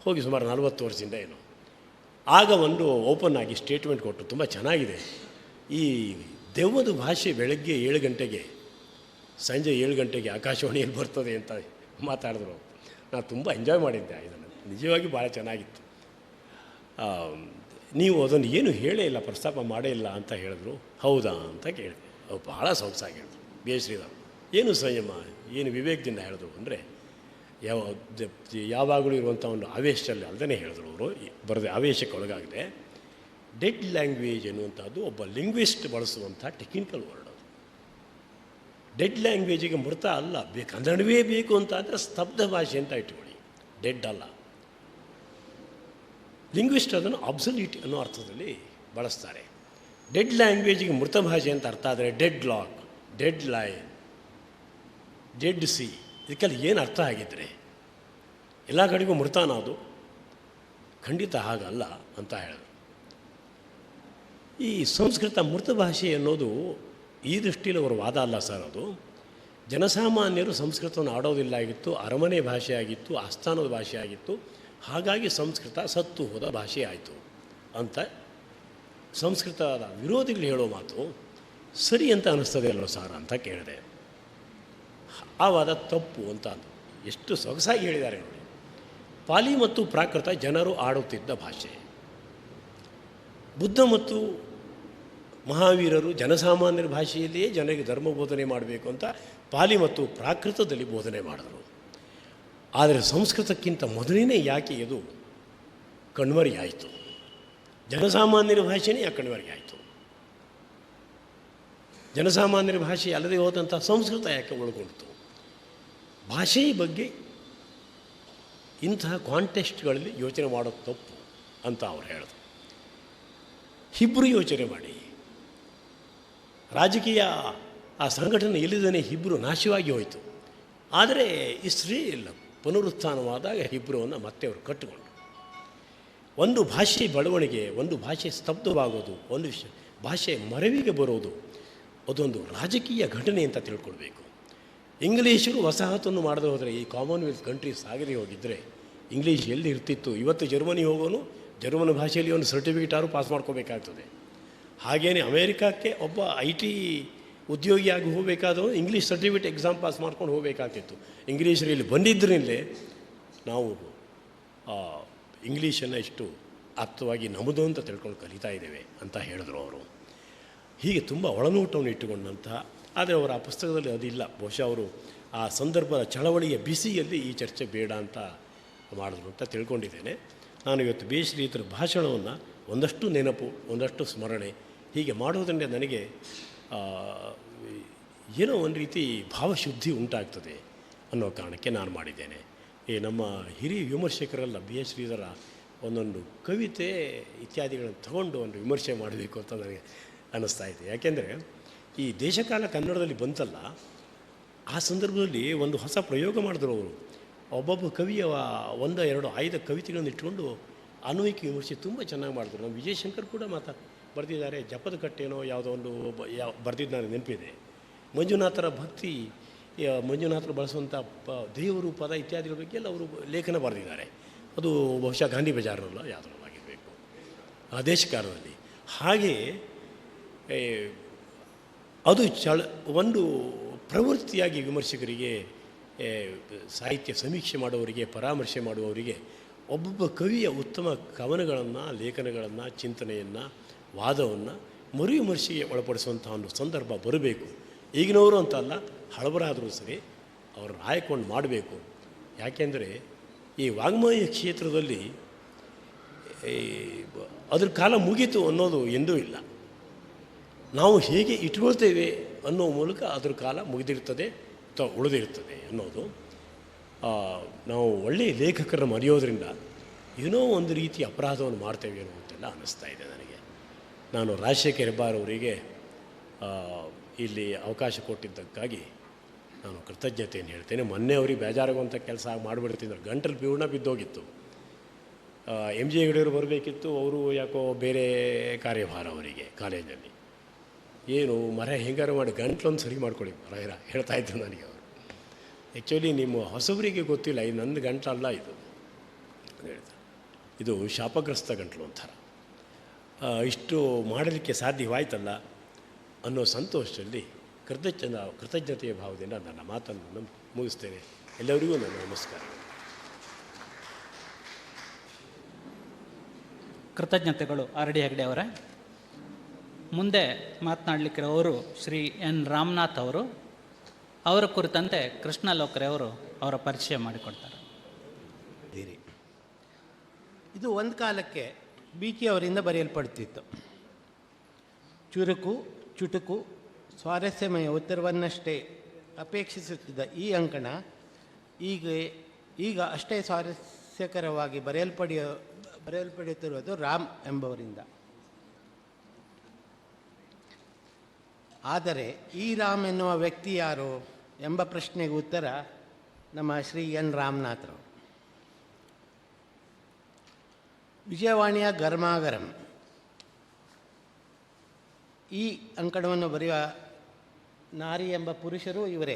[SPEAKER 5] ಹೋಗಿ ಸುಮಾರು 40 ವರ್ಷದಿಂದ ಏನು ಆಗ ಒಂದು ಓಪನ್ ಆಗಿ ಸ್ಟೇಟ್ಮೆಂಟ್ ಕೊಟ್ಟು ತುಂಬ ಚೆನ್ನಾಗಿದೆ. ಈ ದೆವ್ವದ ಭಾಷೆ ಬೆಳಗ್ಗೆ 7 ಗಂಟೆಗೆ ಸಂಜೆ 7 ಗಂಟೆಗೆ ಆಕಾಶವಾಣಿಯಲ್ಲಿ ಬರ್ತದೆ ಅಂತ ಮಾತಾಡಿದ್ರು. ನಾನು ತುಂಬ ಎಂಜಾಯ್ ಮಾಡಿದ್ದೆ ಇದನ್ನು, ನಿಜವಾಗಿ ಭಾಳ ಚೆನ್ನಾಗಿತ್ತು. ನೀವು ಅದನ್ನು ಏನು ಹೇಳೇ ಇಲ್ಲ, ಪ್ರಸ್ತಾಪ ಮಾಡೇ ಇಲ್ಲ ಅಂತ ಹೇಳಿದ್ರು. ಹೌದಾ ಅಂತ ಕೇಳಿದೆ. ಅವ್ರು ಭಾಳ ಸೊಗಸಾಗಿ ಹೇಳಿದ್ರು BS ಶ್ರೀಧರ್. ಏನು ಸಂಯಮ, ಏನು ವಿವೇಕದಿಂದ ಹೇಳಿದ್ರು ಅಂದರೆ ಯಾವಾಗಲೂ ಇರುವಂಥ ಒಂದು ಆವೇಶದಲ್ಲಿ ಅಲ್ಲದೇ ಹೇಳಿದ್ರು ಅವರು. ಬರದೆ ಆವೇಶಕ್ಕೆ ಒಳಗಾಗದೆ ಡೆಡ್ ಲ್ಯಾಂಗ್ವೇಜ್ ಎನ್ನುವಂಥದ್ದು ಒಬ್ಬ ಲಿಂಗ್ವಿಸ್ಟ್ ಬಳಸುವಂಥ ಟೆಕ್ನಿಕಲ್ ವರ್ಡ್. ಅದು ಡೆಡ್ ಲ್ಯಾಂಗ್ವೇಜಿಗೆ ಮೃತ ಅಲ್ಲ, ಕನ್ನಡವೇ ಬೇಕು ಅಂತ ಅಂದರೆ ಸ್ತಬ್ಧ ಭಾಷೆ ಅಂತ ಇಟ್ಕೊಳ್ಳಿ, ಡೆಡ್ ಅಲ್ಲ. ಲಿಂಗ್ವಿಸ್ಟ್ ಅದನ್ನು ಅಬ್ಸಲ್ಯೂಟ್ ಅನ್ನೋ ಅರ್ಥದಲ್ಲಿ ಬಳಸ್ತಾರೆ. ಡೆಡ್ ಲ್ಯಾಂಗ್ವೇಜಿಗೆ ಮೃತ ಭಾಷೆ ಅಂತ ಅರ್ಥ ಆದರೆ dead lock, dead line, dead C, ಇದಕ್ಕೆಲ್ಲ ಏನು ಅರ್ಥ ಆಗಿದ್ರೆ ಎಲ್ಲ ಕಡೆಗೂ ಮೃತನ ಅದು ಖಂಡಿತ ಹಾಗಲ್ಲ ಅಂತ ಹೇಳಿದ್ರು. ಈ ಸಂಸ್ಕೃತ ಮೃತ ಭಾಷೆ ಅನ್ನೋದು ಈ ದೃಷ್ಟಿಯಲ್ಲಿ ಅವರ ವಾದ ಅಲ್ಲ ಸರ್. ಅದು ಜನಸಾಮಾನ್ಯರು ಸಂಸ್ಕೃತವನ್ನು ಆಡೋದಿಲ್ಲ ಆಗಿತ್ತು, ಅರಮನೆ ಭಾಷೆ ಆಗಿತ್ತು, ಆಸ್ಥಾನದ ಭಾಷೆ ಆಗಿತ್ತು. ಹಾಗಾಗಿ ಸಂಸ್ಕೃತ ಸತ್ತು ಹೋದ ಭಾಷೆ ಆಯಿತು ಅಂತ ಸಂಸ್ಕೃತದ ವಿರೋಧಿಗಳು ಹೇಳೋ ಮಾತು ಸರಿ ಅಂತ ಅನ್ನಿಸ್ತದೆ ಅಲ್ವ ಸಾರ ಅಂತ ಕೇಳಿದೆ. ಆ ವಾದ ತಪ್ಪು ಅಂತ ಅಂದರು. ಎಷ್ಟು ಸೊಗಸಾಗಿ ಹೇಳಿದ್ದಾರೆ ನೋಡಿ. ಪಾಲಿ ಮತ್ತು ಪ್ರಾಕೃತ ಜನರು ಆಡುತ್ತಿದ್ದ ಭಾಷೆ. ಬುದ್ಧ ಮತ್ತು ಮಹಾವೀರರು ಜನಸಾಮಾನ್ಯರ ಭಾಷೆಯಲ್ಲಿಯೇ ಜನರಿಗೆ ಧರ್ಮ ಬೋಧನೆ ಮಾಡಬೇಕು ಅಂತ ಪಾಲಿ ಮತ್ತು ಪ್ರಾಕೃತದಲ್ಲಿ ಬೋಧನೆ ಮಾಡಿದರು. ಆದರೆ ಸಂಸ್ಕೃತಕ್ಕಿಂತ ಮೊದಲನೇ ಯಾಕೆ ಇದು ಕಣ್ಮರಿ ಆಯಿತು? ಜನಸಾಮಾನ್ಯರ ಭಾಷೆನೇ ಯಾಕೆ ಕಣ್ಮರಿ ಆಯಿತು? ಜನಸಾಮಾನ್ಯರ ಭಾಷೆ ಅಲ್ಲದೆ ಹೋದಂಥ ಸಂಸ್ಕೃತ ಯಾಕೆ ಉಳ್ಕೊಂಡಿತು? ಭಾಷೆಯ ಬಗ್ಗೆ ಇಂತಹ ಕಾಂಟೆಸ್ಟ್ಗಳಲ್ಲಿ ಯೋಚನೆ ಮಾಡೋದು ತಪ್ಪು ಅಂತ ಅವ್ರು ಹೇಳಿದ್ರು. ಹಿಬ್ರು ಯೋಚನೆ ಮಾಡಿ, ರಾಜಕೀಯ ಆ ಸಂಘಟನೆ ಇಲ್ಲದೇ ಹಿಬ್ರು ನಾಶವಾಗಿ ಹೋಯಿತು. ಆದರೆ ಇಸ್ರೇಲ್ ಪುನರುತ್ಥಾನವಾದಾಗ ಹಿಬ್ರುವನ್ನು ಮತ್ತೆ ಅವರು ಕಟ್ಟಿಕೊಂಡ್ರು. ಒಂದು ಭಾಷೆ ಬೆಳವಣಿಗೆ, ಒಂದು ಭಾಷೆ ಸ್ತಬ್ಧವಾಗೋದು, ಒಂದು ಭಾಷೆ ಮರೆವಿಗೆ ಬರೋದು ಅದೊಂದು ರಾಜಕೀಯ ಘಟನೆ ಅಂತ ತಿಳ್ಕೊಳ್ಬೇಕು. ಇಂಗ್ಲೀಷರು ವಸಾಹತನ್ನು ಮಾಡದೆ ಹೋದರೆ, ಈ ಕಾಮನ್ವೆಲ್ತ್ ಕಂಟ್ರೀಸ್ ಆಗದೆ ಹೋಗಿದ್ದರೆ ಇಂಗ್ಲೀಷ್ ಎಲ್ಲಿ ಇರ್ತಿತ್ತು? ಇವತ್ತು ಜರ್ಮನಿ ಹೋಗೋನು ಜರ್ಮನ್ ಭಾಷೆಯಲ್ಲಿ ಒಂದು ಸರ್ಟಿಫಿಕೇಟ್ ಆದರೂ ಪಾಸ್ ಮಾಡ್ಕೋಬೇಕಾಗ್ತದೆ. ಹಾಗೆಯೇ ಅಮೇರಿಕಕ್ಕೆ ಒಬ್ಬ IT ಉದ್ಯೋಗಿಯಾಗಿ ಹೋಗಬೇಕಾದರೂ ಇಂಗ್ಲೀಷ್ ಸರ್ಟಿಫಿಕೇಟ್ ಎಕ್ಸಾಮ್ ಪಾಸ್ ಮಾಡ್ಕೊಂಡು ಹೋಗಬೇಕಾಗ್ತಿತ್ತು. ಇಂಗ್ಲೀಷರು ಇಲ್ಲಿ ಬಂದಿದ್ದರಿಂದಲೇ ನಾವು ಇಂಗ್ಲೀಷನ್ನು ಇಷ್ಟು ಆಪ್ತವಾಗಿ ನಮ್ಮದು ಅಂತ ತಿಳ್ಕೊಂಡು ಕಲಿತಾ ಇದ್ದೇವೆ ಅಂತ ಹೇಳಿದ್ರು ಅವರು. ಹೀಗೆ ತುಂಬ ಒಳನೋಟವನ್ನು ಇಟ್ಟುಕೊಂಡಂತಹ, ಆದರೆ ಅವರ ಆ ಪುಸ್ತಕದಲ್ಲಿ ಅದಿಲ್ಲ. ಬಹುಶಃ ಅವರು ಆ ಸಂದರ್ಭದ ಚಳವಳಿಯ ಬಿಸಿಯಲ್ಲಿ ಈ ಚರ್ಚೆ ಬೇಡ ಅಂತ ಮಾಡಿದ್ರು ಅಂತ ತಿಳ್ಕೊಂಡಿದ್ದೇನೆ. ನಾನು ಇವತ್ತು ಬಿ ಶ್ರೀಧರ ಭಾಷಣವನ್ನು ಒಂದಷ್ಟು ನೆನಪು, ಒಂದಷ್ಟು ಸ್ಮರಣೆ ಹೀಗೆ ಮಾಡೋದ್ರಿಂದ ನನಗೆ ಏನೋ ಒಂದು ರೀತಿ ಭಾವಶುದ್ಧಿ ಉಂಟಾಗ್ತದೆ ಅನ್ನೋ ಕಾರಣಕ್ಕೆ ನಾನು ಮಾಡಿದ್ದೇನೆ. ಈ ನಮ್ಮ ಹಿರಿಯ ವಿಮರ್ಶಕರೆಲ್ಲ ಬಿ ಎಸ್ ಶ್ರೀಧರ ಒಂದೊಂದು ಕವಿತೆ ಇತ್ಯಾದಿಗಳನ್ನು ತಗೊಂಡು ಒಂದು ವಿಮರ್ಶೆ ಮಾಡಬೇಕು ಅಂತ ನನಗೆ ಅನ್ನಿಸ್ತಾ ಇದೆ. ಯಾಕೆಂದರೆ ಈ ದೇಶಕಾಲ ಕನ್ನಡದಲ್ಲಿ ಬಂತಲ್ಲ, ಆ ಸಂದರ್ಭದಲ್ಲಿ ಒಂದು ಹೊಸ ಪ್ರಯೋಗ ಮಾಡಿದ್ರು ಅವರು. ಒಬ್ಬೊಬ್ಬ ಕವಿಯ 1-2 ಆಯ್ದ ಕವಿತೆಗಳನ್ನು ಇಟ್ಕೊಂಡು ಅನ್ವಯಿಕ ವಿಮರ್ಶೆ ತುಂಬ ಚೆನ್ನಾಗಿ ಮಾಡಿದ್ರು. ನಮ್ಮ ವಿಜಯಶಂಕರ್ ಕೂಡ ಬರೆದಿದ್ದಾರೆ. ಜಪದ ಕಟ್ಟೆನೋ ಯಾವುದೋ ಒಂದು ಬರೆದಿದ್ದು ನನಗೆ ನೆನಪಿದೆ. ಮಂಜುನಾಥರ ಭಕ್ತಿ, ಮಂಜುನಾಥರು ಬಳಸುವಂಥ ದೇವರು ಪದ ಇತ್ಯಾದಿಗಳ ಬಗ್ಗೆ ಎಲ್ಲ ಅವರು ಲೇಖನ ಬರೆದಿದ್ದಾರೆ. ಅದು ಬಹುಶಃ ಗಾಂಧಿ ಬಜಾರ್ನಲ್ಲ ಯಾವುದರಲ್ಲಾಗಿರಬೇಕು, ಆ ದೇಶಕಾಲದಲ್ಲಿ. ಹಾಗೆ ಅದು ಒಂದು ಪ್ರವೃತ್ತಿಯಾಗಿ ವಿಮರ್ಶಕರಿಗೆ, ಸಾಹಿತ್ಯ ಸಮೀಕ್ಷೆ ಮಾಡುವವರಿಗೆ, ಪರಾಮರ್ಶೆ ಮಾಡುವವರಿಗೆ ಒಬ್ಬೊಬ್ಬ ಕವಿಯ ಉತ್ತಮ ಕವನಗಳನ್ನು, ಲೇಖನಗಳನ್ನು, ಚಿಂತನೆಯನ್ನು, ವಾದವನ್ನು ಮರುವಿಮರ್ಶೆಗೆ ಒಳಪಡಿಸುವಂಥ ಒಂದು ಸಂದರ್ಭ ಬರಬೇಕು. ಈಗಿನವರು ಅಂತಲ್ಲ, ಹಳಬರಾದರೂ ಸರಿ ಅವ್ರನ್ನ ಆಯ್ಕೊಂಡು ಮಾಡಬೇಕು. ಯಾಕೆಂದರೆ ಈ ವಾಗ್ಮಯ ಕ್ಷೇತ್ರದಲ್ಲಿ ಅದ್ರ ಕಾಲ ಮುಗೀತು ಅನ್ನೋದು ಎಂದೂ ಇಲ್ಲ. ನಾವು ಹೇಗೆ ಇಟ್ಕೊಳ್ತೇವೆ ಅನ್ನೋ ಮೂಲಕ ಅದ್ರ ಕಾಲ ಮುಗಿದಿರ್ತದೆ ಅಥವಾ ಉಳಿದಿರ್ತದೆ ಅನ್ನೋದು. ನಾವು ಒಳ್ಳೆಯ ಲೇಖಕರನ್ನು ಮರೆಯೋದ್ರಿಂದ ಏನೋ ಒಂದು ರೀತಿ ಅಪರಾಧವನ್ನು ಮಾಡ್ತೇವೆ ಅನ್ನೋದೆಲ್ಲ ಅನ್ನಿಸ್ತಾ ಇದೆ ನನಗೆ. ನಾನು ರಾಜಶೇಖರ್ ಹೆಬ್ಬಾರ್ ಅವರಿಗೆ ಇಲ್ಲಿ ಅವಕಾಶ ಕೊಟ್ಟಿದ್ದಕ್ಕಾಗಿ ನಾನು ಕೃತಜ್ಞತೆಯನ್ನು ಹೇಳ್ತೇನೆ. ಮೊನ್ನೆ ಅವ್ರಿಗೆ ಬೇಜಾರಾಗುವಂಥ ಕೆಲಸ ಮಾಡಿಬಿಡ್ತಿದ್ರು. ಗಂಟಲು ಪೂರ್ಣ ಬಿದ್ದೋಗಿತ್ತು. MG ಹೆಗಡೆಯವರು ಬರಬೇಕಿತ್ತು, ಅವರು ಯಾಕೋ ಬೇರೆ ಕಾರ್ಯಭಾರ ಅವರಿಗೆ ಕಾಲೇಜಲ್ಲಿ. ಏನು ಮರ ಹೆಂಗಾರು ಮಾಡಿ ಗಂಟ್ಲೊಂದು ಸರಿ ಮಾಡ್ಕೊಳ್ಳಿ ಮರ ಹೇಳ್ತಾ ಇದ್ರು ನನಗೆ ಅವರು. ಆ್ಯಕ್ಚುಲಿ ನಿಮ್ಮ ಹೊಸಬರಿಗೆ ಗೊತ್ತಿಲ್ಲ, ಇದು ನನ್ನ ಗಂಟಲಲ್ಲ ಇದು ಹೇಳ್ತಾರೆ. ಇದು ಶಾಪಗ್ರಸ್ತ ಗಂಟಲು ಒಂಥರ. ಇಷ್ಟು ಮಾಡಲಿಕ್ಕೆ ಸಾಧ್ಯವಾಯ್ತಲ್ಲ ಅನ್ನೋ ಸಂತೋಷದಲ್ಲಿ ಕೃತಜ್ಞತೆಯ ಭಾವದಿಂದ ನನ್ನ ಮಾತನ್ನು ಮುಗಿಸ್ತೇನೆ. ಎಲ್ಲರಿಗೂ ನನ್ನ ನಮಸ್ಕಾರ.
[SPEAKER 1] ಕೃತಜ್ಞತೆಗಳು RD ಹೆಗ್ಡೆ ಅವರೇ. ಮುಂದೆ ಮಾತನಾಡಲಿಕ್ಕಿರೋರು ಶ್ರೀ N. ರಾಮನಾಥ್ ಅವರು. ಅವರ ಕುರಿತಂತೆ ಕೃಷ್ಣ ಲೋಕರೆ ಅವರು ಅವರ ಪರಿಚಯ ಮಾಡಿಕೊಡ್ತಾರೆ.
[SPEAKER 4] ಇದು ಒಂದು ಕಾಲಕ್ಕೆ BK ಅವರಿಂದ ಬರೆಯಲ್ಪಡ್ತಿತ್ತು. ಚುರುಕು, ಚುಟುಕು, ಸ್ವಾರಸ್ಯಮಯ ಉತ್ತರವನ್ನಷ್ಟೇ ಅಪೇಕ್ಷಿಸುತ್ತಿದ್ದ ಈ ಅಂಕಣ ಈಗ ಅಷ್ಟೇ ಸ್ವಾರಸ್ಯಕರವಾಗಿ ಬರೆಯಲ್ಪಡುತ್ತಿರುವುದು ರಾಮ್ ಎಂಬವರಿಂದ. ಆದರೆ ಈ ರಾಮ್ ಎನ್ನುವ ವ್ಯಕ್ತಿ ಯಾರು ಎಂಬ ಪ್ರಶ್ನೆಗೆ ಉತ್ತರ ನಮ್ಮ ಶ್ರೀ N. ರಾಮನಾಥ್ರವರು. ವಿಜಯವಾಣಿಯ ಗರ್ಮಾಗರಂ ಈ ಅಂಕಣವನ್ನು ಬರೆಯುವ ನಾರಿ ಎಂಬ ಪುರುಷರು ಇವರೇ.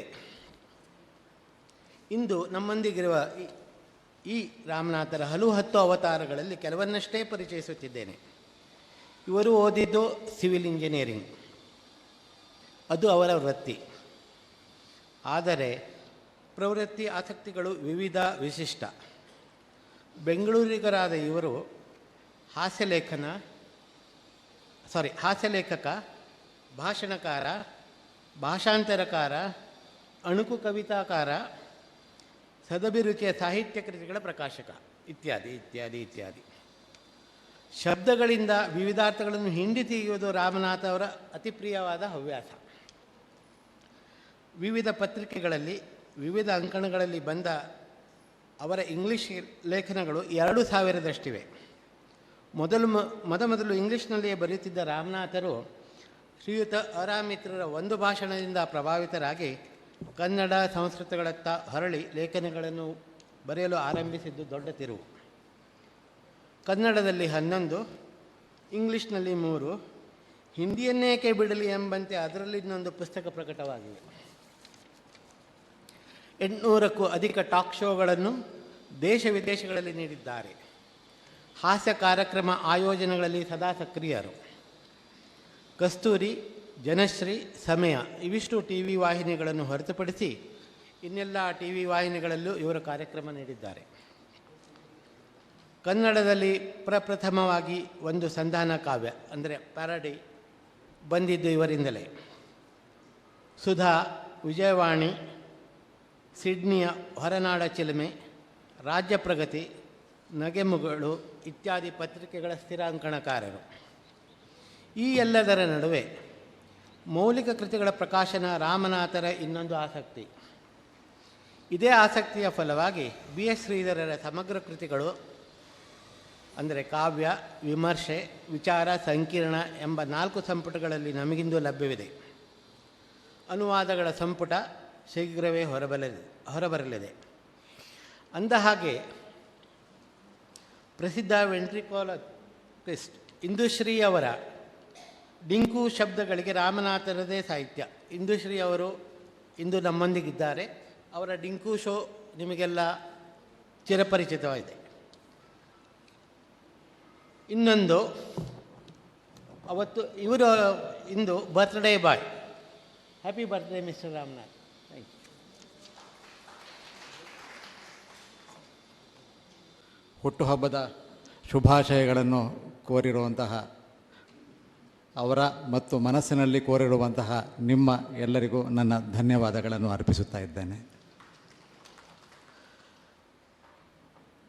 [SPEAKER 4] ಇಂದು ನಮ್ಮೊಂದಿಗಿರುವ ಈ ರಾಮನಾಥರ 10 ಅವತಾರಗಳಲ್ಲಿ ಕೆಲವನ್ನಷ್ಟೇ ಪರಿಚಯಿಸುತ್ತಿದ್ದೇನೆ. ಇವರು ಓದಿದ್ದು ಸಿವಿಲ್ ಇಂಜಿನಿಯರಿಂಗ್, ಅದು ಅವರ ವೃತ್ತಿ. ಆದರೆ ಪ್ರವೃತ್ತಿ ಆಸಕ್ತಿಗಳು ವಿಶಿಷ್ಟ. ಬೆಂಗಳೂರಿಗರಾದ ಇವರು ಹಾಸ್ಯಲೇಖಕ, ಭಾಷಣಕಾರ, ಭಾಷಾಂತರಕಾರ, ಅಣುಕು ಕವಿತಾಕಾರ, ಸದಭಿರುಚಿಯ ಸಾಹಿತ್ಯ ಕೃತಿಗಳ ಪ್ರಕಾಶಕ ಇತ್ಯಾದಿ ಇತ್ಯಾದಿ ಇತ್ಯಾದಿ. ಶಬ್ದಗಳಿಂದ ವಿವಿಧಾರ್ಥಗಳನ್ನು ಹಿಂಡಿ ತೆಗೆಯುವುದು ರಾಮನಾಥ್ ಅವರ ಅತಿ ಪ್ರಿಯವಾದ ಹವ್ಯಾಸ. ವಿವಿಧ ಪತ್ರಿಕೆಗಳಲ್ಲಿ ವಿವಿಧ ಅಂಕಣಗಳಲ್ಲಿ ಬಂದ ಅವರ ಇಂಗ್ಲೀಷ್ ಲೇಖನಗಳು 2000ದಷ್ಟಿವೆ. ಮೊದಲು ಇಂಗ್ಲೀಷ್ನಲ್ಲಿಯೇ ಬರೆಯುತ್ತಿದ್ದ ರಾಮನಾಥರು ಶ್ರೀಯುತ ಅರಾಮಿತ್ರರ ಒಂದು ಭಾಷಣದಿಂದ ಪ್ರಭಾವಿತರಾಗಿ ಕನ್ನಡ ಸಂಸ್ಕೃತಗಳತ್ತ ಹೊರಳಿ ಲೇಖನಗಳನ್ನು ಬರೆಯಲು ಆರಂಭಿಸಿದ್ದು ದೊಡ್ಡ ತಿರುವು. ಕನ್ನಡದಲ್ಲಿ 11, ಇಂಗ್ಲೀಷ್ನಲ್ಲಿ 3, ಹಿಂದಿಯನ್ನೇಕೆ ಬಿಡಲಿ ಎಂಬಂತೆ ಅದರಲ್ಲಿ ಇನ್ನೊಂದು ಪುಸ್ತಕ ಪ್ರಕಟವಾಗಿವೆ. 800ಕ್ಕೂ ಅಧಿಕ ಟಾಕ್ ಶೋಗಳನ್ನು ದೇಶ ವಿದೇಶಗಳಲ್ಲಿ ನೀಡಿದ್ದಾರೆ. ಹಾಸ್ಯ ಕಾರ್ಯಕ್ರಮ ಆಯೋಜನೆಗಳಲ್ಲಿ ಸದಾ ಸಕ್ರಿಯರು. ಕಸ್ತೂರಿ, ಜನಶ್ರೀ, ಸಮಯ ಇವಿಷ್ಟು ಟಿ ವಿ ವಾಹಿನಿಗಳನ್ನು ಹೊರತುಪಡಿಸಿ ಇನ್ನೆಲ್ಲ ಟಿ ವಿ ವಾಹಿನಿಗಳಲ್ಲೂ ಇವರು ಕಾರ್ಯಕ್ರಮ ನೀಡಿದ್ದಾರೆ. ಕನ್ನಡದಲ್ಲಿ ಪ್ರಪ್ರಥಮವಾಗಿ ಒಂದು ಸಂಧಾನ ಕಾವ್ಯ ಅಂದರೆ ಪ್ಯಾರಡಿ ಬಂದಿದ್ದು ಇವರಿಂದಲೇ. ಸುಧಾ, ವಿಜಯವಾಣಿ, ಸಿಡ್ನಿಯ ಹೊರನಾಡ ಚಿಲುಮೆ, ರಾಜ್ಯ ಪ್ರಗತಿ, ನಗೆಮುಗಳು ಇತ್ಯಾದಿ ಪತ್ರಿಕೆಗಳ ಸ್ಥಿರಾಂಕಣಕಾರರು. ಈ ಎಲ್ಲದರ ನಡುವೆ ಮೌಲಿಕ ಕೃತಿಗಳ ಪ್ರಕಾಶನ ರಾಮನಾಥರ ಇನ್ನೊಂದು ಆಸಕ್ತಿ. ಇದೇ ಆಸಕ್ತಿಯ ಫಲವಾಗಿ ಬಿ ಎಸ್ ಶ್ರೀಧರರ ಸಮಗ್ರ ಕೃತಿಗಳು ಅಂದರೆ ಕಾವ್ಯ, ವಿಮರ್ಶೆ, ವಿಚಾರ, ಸಂಕೀರ್ಣ ಎಂಬ 4 ಸಂಪುಟಗಳಲ್ಲಿ ನಮಗಿಂದು ಲಭ್ಯವಿದೆ. ಅನುವಾದಗಳ ಸಂಪುಟ ಶೀಘ್ರವೇ ಹೊರಬರಲಿದೆ. ಅಂದಹಾಗೆ ಪ್ರಸಿದ್ಧ ವೆಂಟ್ರಿಕೋಲಕ್ವಿಸ್ಟ್ ಇಂದುಶ್ರೀ ಅವರ ಡಿಂಕು ಶಬ್ದಗಳಿಗೆ ರಾಮನಾಥರದೇ ಸಾಹಿತ್ಯ. ಇಂದುಶ್ರೀ ಅವರು ಇಂದು ನಮ್ಮೊಂದಿಗಿದ್ದಾರೆ. ಅವರ ಡಿಂಕು ಶೋ ನಿಮಗೆಲ್ಲ ಚಿರಪರಿಚಿತವಾಗಿದೆ. ಇನ್ನೊಂದು ಅವತ್ತು ಇವರು ಇಂದು birthday boy. Happy birthday mister Ramanath. Thank you.
[SPEAKER 6] ಹುಟ್ಟುಹಬ್ಬದ ಶುಭಾಶಯಗಳನ್ನು ಕೋರಿರುವಂತಹ ಅವರ ಮತ್ತು ಮನಸ್ಸಿನಲ್ಲಿ ಕೋರಿರುವಂತಹ ನಿಮ್ಮ ಎಲ್ಲರಿಗೂ ನನ್ನ ಧನ್ಯವಾದಗಳನ್ನು ಅರ್ಪಿಸುತ್ತಾ ಇದ್ದೇನೆ.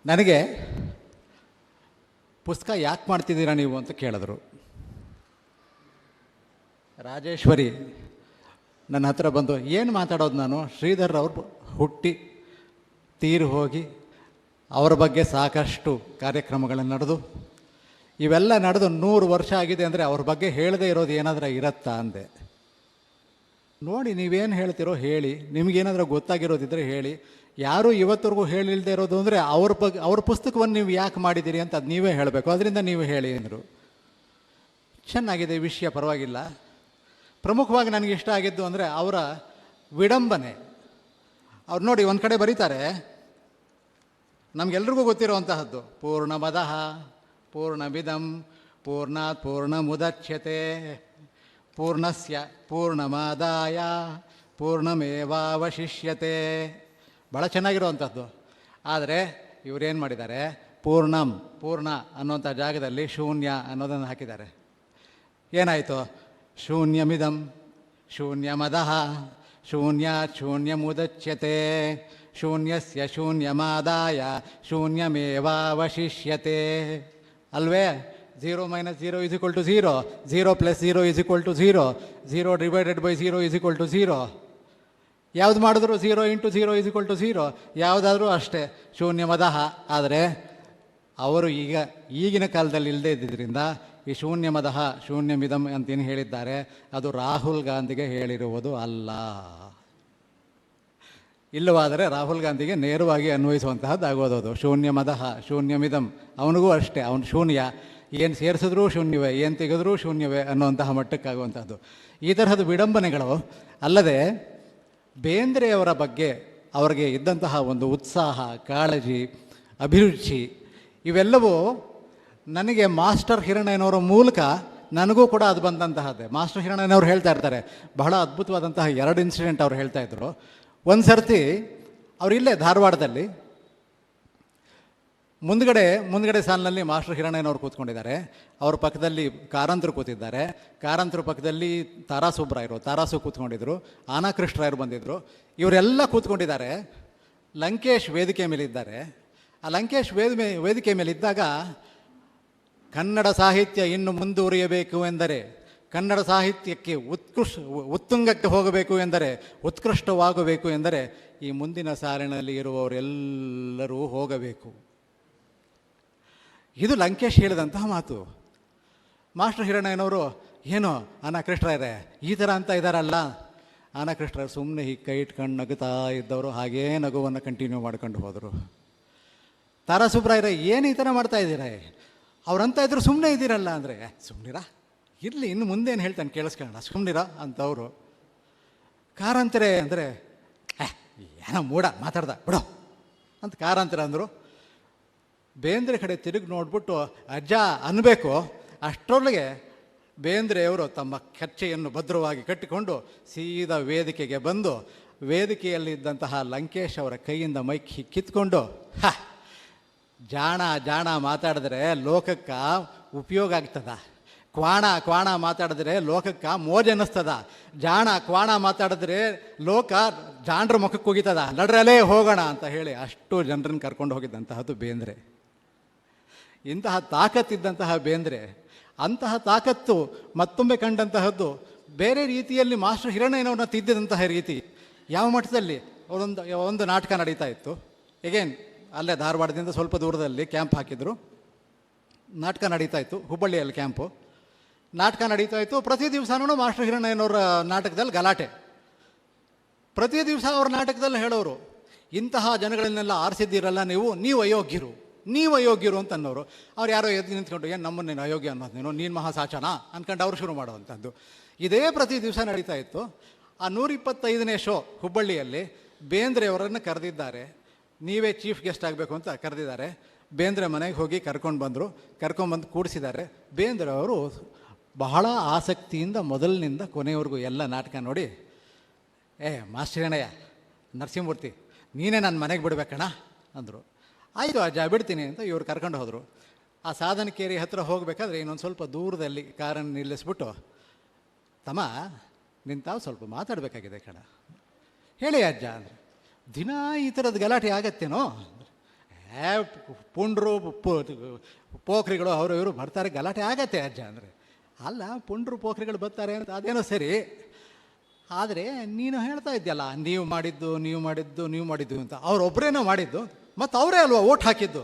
[SPEAKER 6] ನನಗೆ ಪುಸ್ತಕ ಯಾಕೆ ಮಾಡ್ತಿದ್ದೀರಾ ನೀವು ಅಂತ ಕೇಳಿದ್ರು. ರಾಜೇಶ್ವರಿ ನನ್ನ ಹತ್ರ ಬಂದು ಏನು ಮಾತಾಡೋದು ನಾನು, ಶ್ರೀಧರ್ ಅವರು ಹುಟ್ಟಿ ತೀರಿ ಹೋಗಿ ಅವರ ಬಗ್ಗೆ ಸಾಕಷ್ಟು ಕಾರ್ಯಕ್ರಮಗಳನ್ನು ನಡೆದು ಇವೆಲ್ಲ ನಡೆದು 100 ವರ್ಷ ಆಗಿದೆ ಅಂದರೆ ಅವ್ರ ಬಗ್ಗೆ ಹೇಳದೇ ಇರೋದು ಏನಾದರೂ ಇರತ್ತಾ ಅಂದೆ. ನೋಡಿ ನೀವೇನು ಹೇಳ್ತಿರೋ ಹೇಳಿ, ನಿಮಗೇನಾದರೂ ಗೊತ್ತಾಗಿರೋದಿದ್ದರೆ ಹೇಳಿ. ಯಾರೂ ಇವತ್ತರೆಗೂ ಹೇಳಿಲ್ಲದೆ ಇರೋದು ಅಂದರೆ ಅವ್ರ ಪುಸ್ತಕವನ್ನು ನೀವು ಯಾಕೆ ಮಾಡಿದ್ದೀರಿ ಅಂತ ಅದು ನೀವೇ ಹೇಳಬೇಕು, ಅದರಿಂದ ನೀವು ಹೇಳಿ ಅಂದರು. ಚೆನ್ನಾಗಿದೆ ವಿಷಯ, ಪರವಾಗಿಲ್ಲ. ಪ್ರಮುಖವಾಗಿ ನನಗೆ ಇಷ್ಟ ಆಗಿದ್ದು ಅಂದರೆ ಅವರ ವಿಡಂಬನೆ. ಅವ್ರು ನೋಡಿ ಒಂದು ಕಡೆ ಬರೀತಾರೆ, ನಮಗೆಲ್ರಿಗೂ ಗೊತ್ತಿರುವಂತಹದ್ದು, ಪೂರ್ಣಮದಃ ಪೂರ್ಣಮಿದಂ ಪೂರ್ಣಾತ್ ಪೂರ್ಣಮುದಚ್ಯತೆ ಪೂರ್ಣಸ್ಯ ಪೂರ್ಣಮಾದಾಯ ಪೂರ್ಣಮೇವಾವಶಿಷ್ಯತೆ. ಭಾಳ ಚೆನ್ನಾಗಿರುವಂಥದ್ದು. ಆದರೆ ಇವರೇನು ಮಾಡಿದ್ದಾರೆ, ಪೂರ್ಣ ಅನ್ನೋಂಥ ಜಾಗದಲ್ಲಿ ಶೂನ್ಯ ಅನ್ನೋದನ್ನು ಹಾಕಿದ್ದಾರೆ. ಏನಾಯಿತು? ಶೂನ್ಯಮಿದಂ ಶೂನ್ಯಮದಃ ಶೂನ್ಯಾತ್ ಶೂನ್ಯಮುದಚ್ಯತೆ ಶೂನ್ಯಸ್ಯ ಶೂನ್ಯಮಾದಾಯ ಶೂನ್ಯಮೇವಾವಶಿಷ್ಯತೆ. ಅಲ್ವೇ? 0 - 0 = 0, 0 + 0 = 0, 0 / 0 = 0. ಯಾವುದು ಮಾಡಿದ್ರು 0 × 0 = 0, ಯಾವುದಾದ್ರೂ ಅಷ್ಟೇ ಶೂನ್ಯಮದಃ. ಆದರೆ ಅವರು ಈಗಿನ ಕಾಲದಲ್ಲಿ ಇಲ್ಲದೇ ಇದ್ದಿದ್ದರಿಂದ ಈ ಶೂನ್ಯಮದಃ ಶೂನ್ಯಮಿದಂ ಅಂತೇನು ಹೇಳಿದ್ದಾರೆ, ಅದು ರಾಹುಲ್ ಗಾಂಧಿಗೆ ಹೇಳಿರುವುದು ಅಲ್ಲ. ಇಲ್ಲವಾದರೆ ರಾಹುಲ್ ಗಾಂಧಿಗೆ ನೇರವಾಗಿ ಅನ್ವಯಿಸುವಂತಹದ್ದಾಗೋದು ಅದು. ಶೂನ್ಯಮದಃ ಶೂನ್ಯಮಿದಂ, ಅವನಿಗೂ ಅಷ್ಟೇ, ಅವನು ಶೂನ್ಯ, ಏನು ಸೇರಿಸಿದ್ರೂ ಶೂನ್ಯವೇ, ಏನು ತೆಗೆದ್ರೂ ಶೂನ್ಯವೇ ಅನ್ನುವಂತಹ ಮಟ್ಟಕ್ಕಾಗುವಂಥದ್ದು. ಈ ತರಹದ ವಿಡಂಬನೆಗಳು. ಅಲ್ಲದೆ ಬೇಂದ್ರೆಯವರ ಬಗ್ಗೆ ಅವರಿಗೆ ಇದ್ದಂತಹ ಒಂದು ಉತ್ಸಾಹ, ಕಾಳಜಿ, ಅಭಿರುಚಿ ಇವೆಲ್ಲವೂ ನನಗೆ ಮಾಸ್ಟರ್ ಹಿರಣ್ಣಯ್ಯನವರ ಮೂಲಕ ನನಗೂ ಕೂಡ ಅದು ಬಂದಂತಹದ್ದೇ. ಮಾಸ್ಟರ್ ಹಿರಣ್ಣಯ್ಯನವ್ರು ಹೇಳ್ತಾ ಇರ್ತಾರೆ, ಬಹಳ ಅದ್ಭುತವಾದಂತಹ 2 ಇನ್ಸಿಡೆಂಟ್ ಅವ್ರು ಹೇಳ್ತಾ ಇದ್ರು. ಒಂದು ಸರ್ತಿ ಅವರಿಲ್ಲೇ ಧಾರವಾಡದಲ್ಲಿ ಮುಂದ್ಗಡೆ ಸಾಲಿನಲ್ಲಿ ಮಾಸ್ಟರ್ ಹಿರಣ್ಣಯ್ಯನವ್ರು ಕೂತ್ಕೊಂಡಿದ್ದಾರೆ. ಅವ್ರ ಪಕ್ಕದಲ್ಲಿ ಕಾರಂತರು ಕೂತಿದ್ದಾರೆ. ಕಾರಂತರ ಪಕ್ಕದಲ್ಲಿ ತಾರಾಸು ಕೂತ್ಕೊಂಡಿದ್ರು. ಆನಾಕೃಷ್ಣರಾಯರು ಬಂದಿದ್ದರು. ಇವರೆಲ್ಲ ಕೂತ್ಕೊಂಡಿದ್ದಾರೆ. ಲಂಕೇಶ್ ವೇದಿಕೆ ಮೇಲಿದ್ದಾರೆ. ಆ ಲಂಕೇಶ್ ವೇದಿಕೆ ಮೇಲಿದ್ದಾಗ ಕನ್ನಡ ಸಾಹಿತ್ಯ ಇನ್ನು ಮುಂದುವರಿಯಬೇಕು ಎಂದರೆ, ಕನ್ನಡ ಸಾಹಿತ್ಯಕ್ಕೆ ಉತ್ತುಂಗಕ್ಕೆ ಹೋಗಬೇಕು ಎಂದರೆ, ಉತ್ಕೃಷ್ಟವಾಗಬೇಕು ಎಂದರೆ ಈ ಮುಂದಿನ ಸಾಲಿನಲ್ಲಿ ಇರುವವರೆಲ್ಲರೂ ಹೋಗಬೇಕು. ಇದು ಲಂಕೇಶ್ ಹೇಳಿದಂತಹ ಮಾತು. ಮಾಸ್ಟರ್ ಹಿರಣ್ಣಯ್ಯನವರು ಏನೋ ಅನಕೃಷ್ಣರೇ ಈ ಥರ ಅಂತ ಇದ್ದಾರಲ್ಲ. ಅನಕೃಷ್ಣರು ಸುಮ್ಮನೆ ಹೀಗೆ ಕೈ ಇಟ್ಕೊಂಡು ನಗುತ್ತಾ ಇದ್ದವರು ಹಾಗೇ ನಗುವನ್ನು ಕಂಟಿನ್ಯೂ ಮಾಡ್ಕೊಂಡು ಹೋದರು. ತಾರಾಸುಬ್ರಾಯರೇ ಏನು ಈ ಥರ ಮಾಡ್ತಾ ಇದ್ದೀರಾ, ಅವ್ರಂತ ಇದ್ರು ಸುಮ್ಮನೆ ಇದ್ದೀರಲ್ಲ ಅಂದರೆ, ಸುಮ್ಮನಿರ ಇರಲಿ ಇನ್ನು ಮುಂದೇನು ಹೇಳ್ತಾನೆ ಕೇಳಿಸ್ಕೊಳ್ಳೋಣ ಸುಮ್ಮನಿರ ಅಂತವರು. ಕಾರಂತರೆ ಅಂದರೆ ಏನೋ ಮೂಡ ಮಾತಾಡ್ದ ಬಿಡೋ ಅಂತ ಕಾರಂತರ ಅಂದರು. ಬೇಂದ್ರೆ ಕಡೆ ತಿರುಗಿ ನೋಡ್ಬಿಟ್ಟು ಅಜ್ಜ ಅನ್ನಬೇಕು. ಅಷ್ಟರೊಳಗೆ ಬೇಂದ್ರೆಯವರು ತಮ್ಮ ಕಚ್ಚೆಯನ್ನು ಭದ್ರವಾಗಿ ಕಟ್ಟಿಕೊಂಡು ಸೀದಾ ವೇದಿಕೆಗೆ ಬಂದು ವೇದಿಕೆಯಲ್ಲಿದ್ದಂತಹ ಲಂಕೇಶ್ ಅವರ ಕೈಯಿಂದ ಮೈಕ್ ಕಿತ್ಕೊಂಡು, ಜಾಣ ಜಾಣ ಮಾತಾಡಿದ್ರೆ ಲೋಕಕ್ಕೆ ಉಪಯೋಗ ಆಗ್ತದ, ಕ್ವಾಣ ಮಾತಾಡಿದ್ರೆ ಲೋಕಕ್ಕೆ ಮೋಜ್ ಅನ್ನಿಸ್ತದ, ಜಾಣ ಕ್ವಾಣ ಮಾತಾಡಿದ್ರೆ ಲೋಕ ಜಾಣರ ಮುಖಕ್ಕೆ ಹೋಗಿತದ, ನಡ್ರಲ್ಲೇ ಹೋಗೋಣ ಅಂತ ಹೇಳಿ ಅಷ್ಟು ಜನರನ್ನು ಕರ್ಕೊಂಡು ಹೋಗಿದ್ದಂತಹದ್ದು ಬೇಂದ್ರೆ. ಇಂತಹ ತಾಕತ್ತಿದ್ದಂತಹ ಬೇಂದ್ರೆ ಅಂತಹ ತಾಕತ್ತು ಮತ್ತೊಮ್ಮೆ ಕಂಡಂತಹದ್ದು ಬೇರೆ ರೀತಿಯಲ್ಲಿ ಮಾಸ್ಟರ್ ಹಿರಣ್ಣಯ್ಯನವ್ರನ್ನ ತಿದ್ದಿದಂತಹ ರೀತಿ. ಯಾವ ಮಟ್ಟದಲ್ಲಿ ಒಂದು ನಾಟಕ ನಡೀತಾ ಇತ್ತು. ಎಗೇನ್ ಅಲ್ಲೇ ಧಾರವಾಡದಿಂದ ಸ್ವಲ್ಪ ದೂರದಲ್ಲಿ ಕ್ಯಾಂಪ್ ಹಾಕಿದ್ರು. ನಾಟಕ ನಡೀತಾ ಇತ್ತು, ಹುಬ್ಬಳ್ಳಿಯಲ್ಲಿ ಕ್ಯಾಂಪು. ನಾಟಕ ನಡೀತಾ ಇತ್ತು. ಪ್ರತಿ ದಿವಸನೂ ಮಾಸ್ಟರ್ ಹಿರಣ್ಣಯ್ಯನವರ ನಾಟಕದಲ್ಲಿ ಗಲಾಟೆ. ಪ್ರತಿ ದಿವಸ ಅವ್ರ ನಾಟಕದಲ್ಲಿ ಹೇಳೋರು, ಇಂತಹ ಜನಗಳನ್ನೆಲ್ಲ ಆರಿಸಿದ್ದೀರಲ್ಲ ನೀವು ಅಯೋಗ್ಯರು, ನೀವು ಅಯೋಗ್ಯರು ಅಂತ ಅನ್ನೋರು. ಅವ್ರು ಯಾರೋ ಎದ್ದು ನಿಂತ್ಕೊಂಡು ಏನು ನಮ್ಮನ್ನೇನು ಅಯೋಗ್ಯ ಅನ್ನೋದು ನೀನು ಮಹಾಸಾಚನ ಅಂದ್ಕೊಂಡು ಅವ್ರು ಶುರು ಮಾಡುವಂಥದ್ದು. ಇದೇ ಪ್ರತಿ ದಿವಸ ನಡೀತಾ ಇತ್ತು. ಆ 125ನೇ ಶೋ ಹುಬ್ಬಳ್ಳಿಯಲ್ಲಿ ಬೇಂದ್ರೆಯವರನ್ನು ಕರೆದಿದ್ದಾರೆ. ನೀವೇ ಚೀಫ್ ಗೆಸ್ಟ್ ಆಗಬೇಕು ಅಂತ ಕರೆದಿದ್ದಾರೆ. ಬೇಂದ್ರೆ ಮನೆಗೆ ಹೋಗಿ ಕರ್ಕೊಂಬಂದು ಕೂಡಿಸಿದ್ದಾರೆ. ಬೇಂದ್ರೆ ಅವರು ಬಹಳ ಆಸಕ್ತಿಯಿಂದ ಮೊದಲಿನಿಂದ ಕೊನೆಯವರೆಗೂ ಎಲ್ಲ ನಾಟಕ ನೋಡಿ, ಮಾಸ್ಟರ್ ಹಿರಣ್ಣಯ್ಯ ನರಸಿಂಹಮೂರ್ತಿ ನೀನೇ ನನ್ನ ಮನೆಗೆ ಬಿಡಬೇಕಣ್ಣ ಅಂದರು. ಆಯಿತು ಅಜ್ಜ ಬಿಡ್ತೀನಿ ಅಂತ ಇವ್ರು ಕರ್ಕೊಂಡು ಹೋದರು. ಆ ಸಾಧನಕೇರಿ ಹತ್ತಿರ ಹೋಗಬೇಕಾದ್ರೆ ಇನ್ನೊಂದು ಸ್ವಲ್ಪ ದೂರದಲ್ಲಿ ಕಾರನ್ನು ನಿಲ್ಲಿಸ್ಬಿಟ್ಟು, ತಮ್ಮ ನಿಂತಾವು ಸ್ವಲ್ಪ ಮಾತಾಡಬೇಕಾಗಿದೆ ಕಣ, ಹೇಳಿ ಅಜ್ಜ ಅಂದರೆ. ದಿನ ಈ ಥರದ ಗಲಾಟೆ ಆಗತ್ತೇನೋ? ಪುಂಡ್ರು ಪೋಖ್ರಿಗಳು ಅವರು ಇವರು ಬರ್ತಾರೆ, ಗಲಾಟೆ ಆಗತ್ತೆ ಅಜ್ಜ ಅಂದರೆ. ಅಲ್ಲ, ಪುಂಡ್ರು ಪೋಖ್ರಿಗಳು ಬರ್ತಾರೆ ಅಂತ ಅದೇನೋ ಸರಿ, ಆದರೆ ನೀನು ಹೇಳ್ತಾ ಇದ್ಯಲ್ಲ ನೀವು ಮಾಡಿದ್ದು ಅಂತ. ಅವರೊಬ್ಬರೇನೋ ಮಾಡಿದ್ದು, ಮತ್ತು ಅವರೇ ಅಲ್ವಾ ಓಟ್ ಹಾಕಿದ್ದು.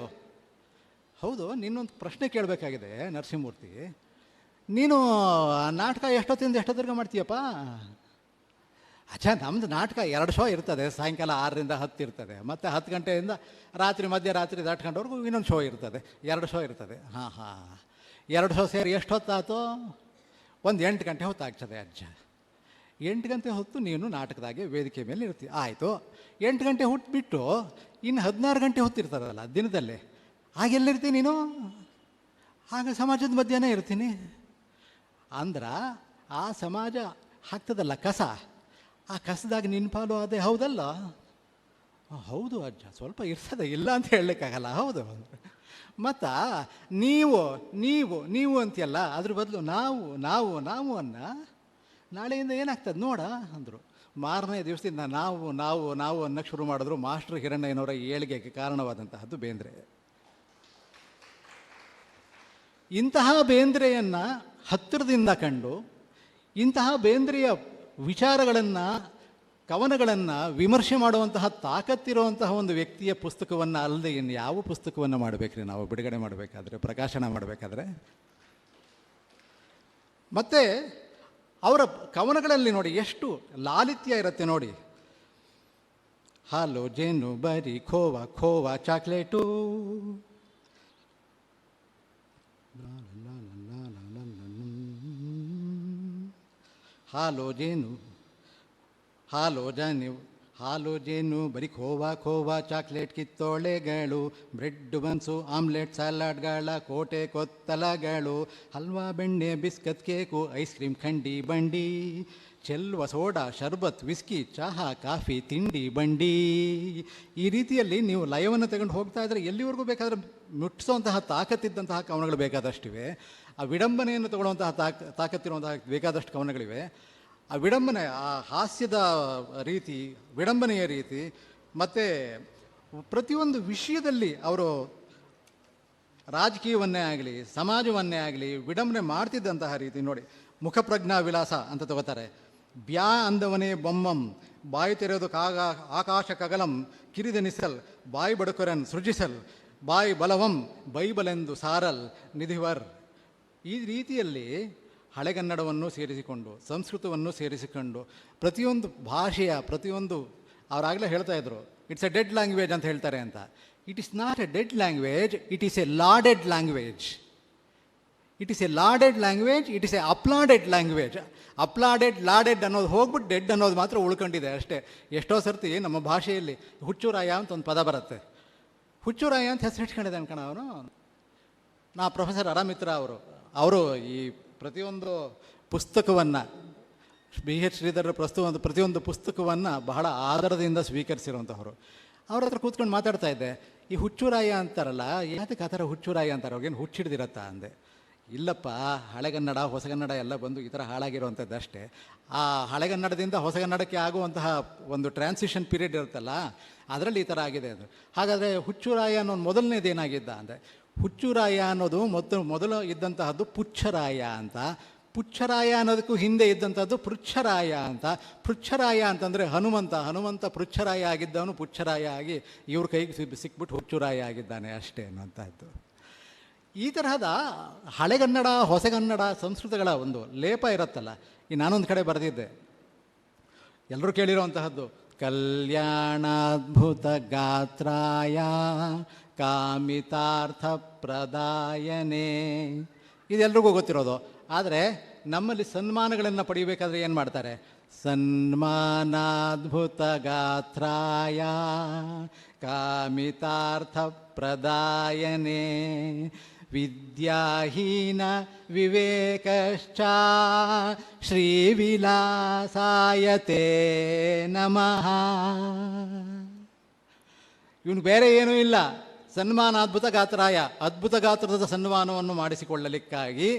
[SPEAKER 6] ಹೌದು, ನಿನ್ನೊಂದು ಪ್ರಶ್ನೆ ಕೇಳಬೇಕಾಗಿದೆ ನರಸಿಂಹಮೂರ್ತಿ. ನೀನು ನಾಟಕ ಎಷ್ಟೊತ್ತರೆಗೆ ಮಾಡ್ತೀಯಪ್ಪ? ಅಚ್ಚಾ, ನಮ್ಮದು ನಾಟಕ 2 ಶೋ ಇರ್ತದೆ. ಸಾಯಂಕಾಲ 6ರಿಂದ 10 ಇರ್ತದೆ. ಮತ್ತು 10 ಗಂಟೆಯಿಂದ ಮಧ್ಯರಾತ್ರಿ ದಾಟ್ಕೊಂಡವ್ರಿಗೂ ಇನ್ನೊಂದು ಶೋ ಇರ್ತದೆ. 2 ಶೋ ಇರ್ತದೆ. 2 ಶೋ ಸೇರಿ ಎಷ್ಟು ಹೊತ್ತಾಯ್ತು? ಒಂದು 8 ಗಂಟೆ ಹೊತ್ತಾಗ್ತದೆ ಅಜ್ಜ. 8 ಗಂಟೆ ಹೊತ್ತು ನೀನು ನಾಟಕದಾಗೆ ವೇದಿಕೆ ಮೇಲೆ ಇರ್ತೀವಿ. ಆಯಿತು, 8 ಗಂಟೆ ಬಿಟ್ಟು ಇನ್ನು 16 ಗಂಟೆ ಹೊತ್ತಿರ್ತಾರಲ್ಲ ದಿನದಲ್ಲೇ, ಆಗೆಲ್ಲಿರ್ತೀನಿ ನೀನು? ಆಗ ಸಮಾಜದ ಮಧ್ಯನೇ ಇರ್ತೀನಿ. ಅಂದ್ರೆ ಆ ಸಮಾಜ ಹಾಕ್ತದಲ್ಲ ಕಸ, ಆ ಕಸದಾಗ ನಿನ್ನ ಪಾಲು ಅದೇ ಹೌದಲ್ಲ? ಹೌದು ಅಜ್ಜ, ಸ್ವಲ್ಪ ಇರ್ತದೆ, ಇಲ್ಲ ಅಂತ ಹೇಳಲಿಕ್ಕಾಗಲ್ಲ. ಹೌದು. ಮತ್ತು ನೀವು ಅಂತೀಯಲ್ಲ, ಅದ್ರ ಬದಲು ನಾವು ನಾಳೆಯಿಂದ ಏನಾಗ್ತದೆ ನೋಡ ಅಂದರು. ಮಾರನೇ ದಿವಸದಿಂದ ನಾವು ಅನ್ನಕ್ಕೆ ಶುರು ಮಾಡಿದ್ರು. ಮಾಸ್ಟರ್ ಹಿರಣ್ಣಯ್ಯನವರ ಏಳಿಗೆಗೆ ಕಾರಣವಾದಂತಹದ್ದು ಬೇಂದ್ರೆ. ಇಂತಹ ಬೇಂದ್ರೆಯನ್ನು ಹತ್ತಿರದಿಂದ ಕಂಡು ಇಂತಹ ಬೇಂದ್ರೆಯ ವಿಚಾರಗಳನ್ನು, ಕವನಗಳನ್ನು ವಿಮರ್ಶೆ ಮಾಡುವಂತಹ ತಾಕತ್ತಿರುವಂತಹ ಒಂದು ವ್ಯಕ್ತಿಯ ಪುಸ್ತಕವನ್ನು ಅಲ್ಲದೆ ಇನ್ನು ಯಾವ ಪುಸ್ತಕವನ್ನು ಮಾಡಬೇಕ್ರಿ ನಾವು ಬಿಡುಗಡೆ ಮಾಡಬೇಕಾದ್ರೆ, ಪ್ರಕಾಶನ ಮಾಡಬೇಕಾದ್ರೆ? ಮತ್ತು ಅವರ ಕವನಗಳಲ್ಲಿ ನೋಡಿ ಎಷ್ಟು ಲಾಲಿತ್ಯ ಇರುತ್ತೆ ನೋಡಿ. ಹಾಲು ಜೇನು ಬರಿ ಖೋವಾ ಚಾಕ್ಲೇಟು, ಹಾಲು ಜೇನು ಬರಿ khoa chocolate ಕಿತ್ತೋಳೆಗಳು, bread buns omelette ಸಲಾಡ್ಗಳ ಕೋಟೆ ಕೊತ್ತಲಗಳು, ಹಲ್ವಾ ಬೆಣ್ಣೆ ಬಿಸ್ಕತ್ ಕೇಕು ಐಸ್ ಕ್ರೀಮ್ ಖಂಡಿ ಬಂಡಿ, ಚೆಲ್ವ ಸೋಡಾ ಶರ್ಬತ್ ವಿಸ್ಕಿ ಚಹಾ ಕಾಫಿ ತಿಂಡಿ ಬಂಡಿ. ಈ ರೀತಿಯಲ್ಲಿ ನೀವು ಲಯವನ್ನು ತಗೊಂಡು ಹೋಗ್ತಾ ಇದ್ದರೆ ಎಲ್ಲಿವರೆಗೂ ಬೇಕಾದರೆ ಮುಟ್ಟಿಸುವಂತಹ ತಾಕತ್ತಿದ್ದಂತಹ ಕವನಗಳು ಬೇಕಾದಷ್ಟಿವೆ. ಆ ವಿಡಂಬನೆಯನ್ನು ತಗೊಳ್ಳುವಂತಹ ತಾಕತ್ತಿರುವಂತಹ ಬೇಕಾದಷ್ಟು ಕವನಗಳಿವೆ. ಆ ವಿಡಂಬನೆ, ಆ ಹಾಸ್ಯದ ರೀತಿ, ವಿಡಂಬನೆಯ ರೀತಿ, ಮತ್ತು ಪ್ರತಿಯೊಂದು ವಿಷಯದಲ್ಲಿ ಅವರು ರಾಜಕೀಯವನ್ನೇ ಆಗಲಿ ಸಮಾಜವನ್ನೇ ಆಗಲಿ ವಿಡಂಬನೆ ಮಾಡ್ತಿದ್ದಂತಹ ರೀತಿ ನೋಡಿ. ಮುಖಪ್ರಜ್ಞಾ ವಿಲಾಸ ಅಂತ ತಗೋತಾರೆ. ಬ್ಯಾ ಅಂದವನೇ ಬೊಮ್ಮಂ ಬಾಯಿ ತೆರೆದು ಆಕಾಶ ಕಗಲಂ ಕಿರಿದೆನಿಸಲ್ ಬಾಯಿ ಬಡುಕರನ್ ಸೃಜಿಸಲ್ ಬಾಯಿ ಬಲವಂ ಬೈಬಲೆಂದು ಸಾರಲ್ ನಿಧಿವರ್. ಈ ರೀತಿಯಲ್ಲಿ ಹಳೆಗನ್ನಡವನ್ನು ಸೇರಿಸಿಕೊಂಡು ಸಂಸ್ಕೃತವನ್ನು ಸೇರಿಸಿಕೊಂಡು ಪ್ರತಿಯೊಂದು ಭಾಷೆಯ ಪ್ರತಿಯೊಂದು, ಅವರಾಗಲೇ ಹೇಳ್ತಾ ಇದ್ರು ಇಟ್ಸ್ ಎ ಡೆಡ್ ಲ್ಯಾಂಗ್ವೇಜ್ ಅಂತ ಹೇಳ್ತಾರೆ ಅಂತ. It is not a dead language, it is a loaded language. It is a loaded language, it is a uploaded language. Uploaded loaded ಅನ್ನೋದು ಹೋಗ್ಬಿಟ್ಟು ಡೆಡ್ ಅನ್ನೋದು ಮಾತ್ರ ಉಳ್ಕೊಂಡಿದೆ ಅಷ್ಟೇ. ಎಷ್ಟೋ ಸರ್ತಿ ನಮ್ಮ ಭಾಷೆಯಲ್ಲಿ ಹುಚ್ಚುರಾಯ ಅಂತ ಒಂದು ಪದ ಬರುತ್ತೆ. ಹುಚ್ಚುರಾಯ ಅಂತ ಹೆಸರು ಇಟ್ಕೊಂಡಿದ್ದಾನೆ ಕಣ ಅವನು. ನಾ ಪ್ರೊಫೆಸರ್ ಅರಾಮಿತ್ರ ಅವರು ಈ ಪ್ರತಿಯೊಂದು ಪುಸ್ತಕವನ್ನು ಬಿ ಎಚ್ ಶ್ರೀಧರ ಪ್ರತಿಯೊಂದು ಪುಸ್ತಕವನ್ನು ಬಹಳ ಆದರದಿಂದ ಸ್ವೀಕರಿಸಿರುವಂಥವ್ರು. ಅವ್ರ ಹತ್ರ ಕೂತ್ಕೊಂಡು ಮಾತಾಡ್ತಾ ಇದ್ದೆ, ಈ ಹುಚ್ಚುರಾಯ ಅಂತಾರಲ್ಲ, ಯಾತಕ್ಕೆ ಆ ಥರ ಹುಚ್ಚುರಾಯ ಅಂತಾರೆ, ಅವ್ರಿಗೇನು ಹುಚ್ಚಿಡ್ದಿರತ್ತಾ ಅಂದೆ. ಇಲ್ಲಪ್ಪ, ಹಳೆಗನ್ನಡ ಹೊಸಗನ್ನಡ ಎಲ್ಲ ಬಂದು ಈ ಥರ ಹಾಳಾಗಿರುವಂಥದ್ದು ಅಷ್ಟೇ. ಆ ಹಳೆಗನ್ನಡದಿಂದ ಹೊಸಗನ್ನಡಕ್ಕೆ ಆಗುವಂತಹ ಒಂದು ಟ್ರಾನ್ಸಿಷನ್ ಪೀರಿಯಡ್ ಇರುತ್ತಲ್ಲ, ಅದರಲ್ಲಿ ಈ ಥರ ಆಗಿದೆ ಅದು. ಹಾಗಾದರೆ ಹುಚ್ಚುರಾಯ ಅನ್ನೋದು ಮೊದಲನೇದೇನಾಗಿದ್ದ ಅಂದರೆ, ಹುಚ್ಚುರಾಯ ಅನ್ನೋದು ಮೊದಲು ಇದ್ದಂತಹದ್ದು ಪುಚ್ಛರಾಯ ಅಂತ. ಪುಚ್ಛರಾಯ ಅನ್ನೋದಕ್ಕೂ ಹಿಂದೆ ಇದ್ದಂಥದ್ದು ಪೃಚ್ಛರಾಯ ಅಂತ. ಪೃಚ್ಛರಾಯ ಅಂತಂದರೆ ಹನುಮಂತ ಪೃಚ್ಛರಾಯ ಆಗಿದ್ದವನು ಪುಚ್ಛರಾಯ ಆಗಿ ಇವ್ರ ಕೈಗೆ ಸಿಕ್ಬಿಟ್ಟು ಹುಚ್ಚುರಾಯ ಆಗಿದ್ದಾನೆ ಅಷ್ಟೇ ಅನ್ನೋಂಥದ್ದು. ಈ ತರಹದ ಹಳೆಗನ್ನಡ ಹೊಸಗನ್ನಡ ಸಂಸ್ಕೃತಗಳ ಒಂದು ಲೇಪ ಇರುತ್ತಲ್ಲ. ಈ ನಾನೊಂದು ಕಡೆ ಬರೆದಿದ್ದೆ, ಎಲ್ಲರೂ ಕೇಳಿರೋವಂತಹದ್ದು, ಕಲ್ಯಾಣಾದ್ಭುತ ಗಾತ್ರಾಯ ಕಾಮಿತಾರ್ಥ ಪ್ರದಾಯನೇ. ಇದೆಲ್ರಿಗೂ ಗೊತ್ತಿರೋದು. ಆದರೆ ನಮ್ಮಲ್ಲಿ ಸನ್ಮಾನಗಳನ್ನು ಪಡೆಯಬೇಕಾದ್ರೆ ಏನು ಮಾಡ್ತಾರೆ? ಸನ್ಮಾನಾದ್ಭುತ ಗಾತ್ರಾಯ ಕಾಮಿತಾರ್ಥ ಪ್ರದಾಯನೇ ವಿದ್ಯಾಹೀನ ವಿವೇಕಶ್ಚ ಶ್ರೀವಿಲಾಸಾಯತೆ ನಮಃ. ಇವನು ಬೇರೆ ಏನೂ ಇಲ್ಲ, ಸನ್ಮಾನ ಅದ್ಭುತ ಗಾತ್ರಾಯ, ಅದ್ಭುತ ಗಾತ್ರದ ಸನ್ಮಾನವನ್ನು ಮಾಡಿಸಿಕೊಳ್ಳಲಿಕ್ಕಾಗಿ,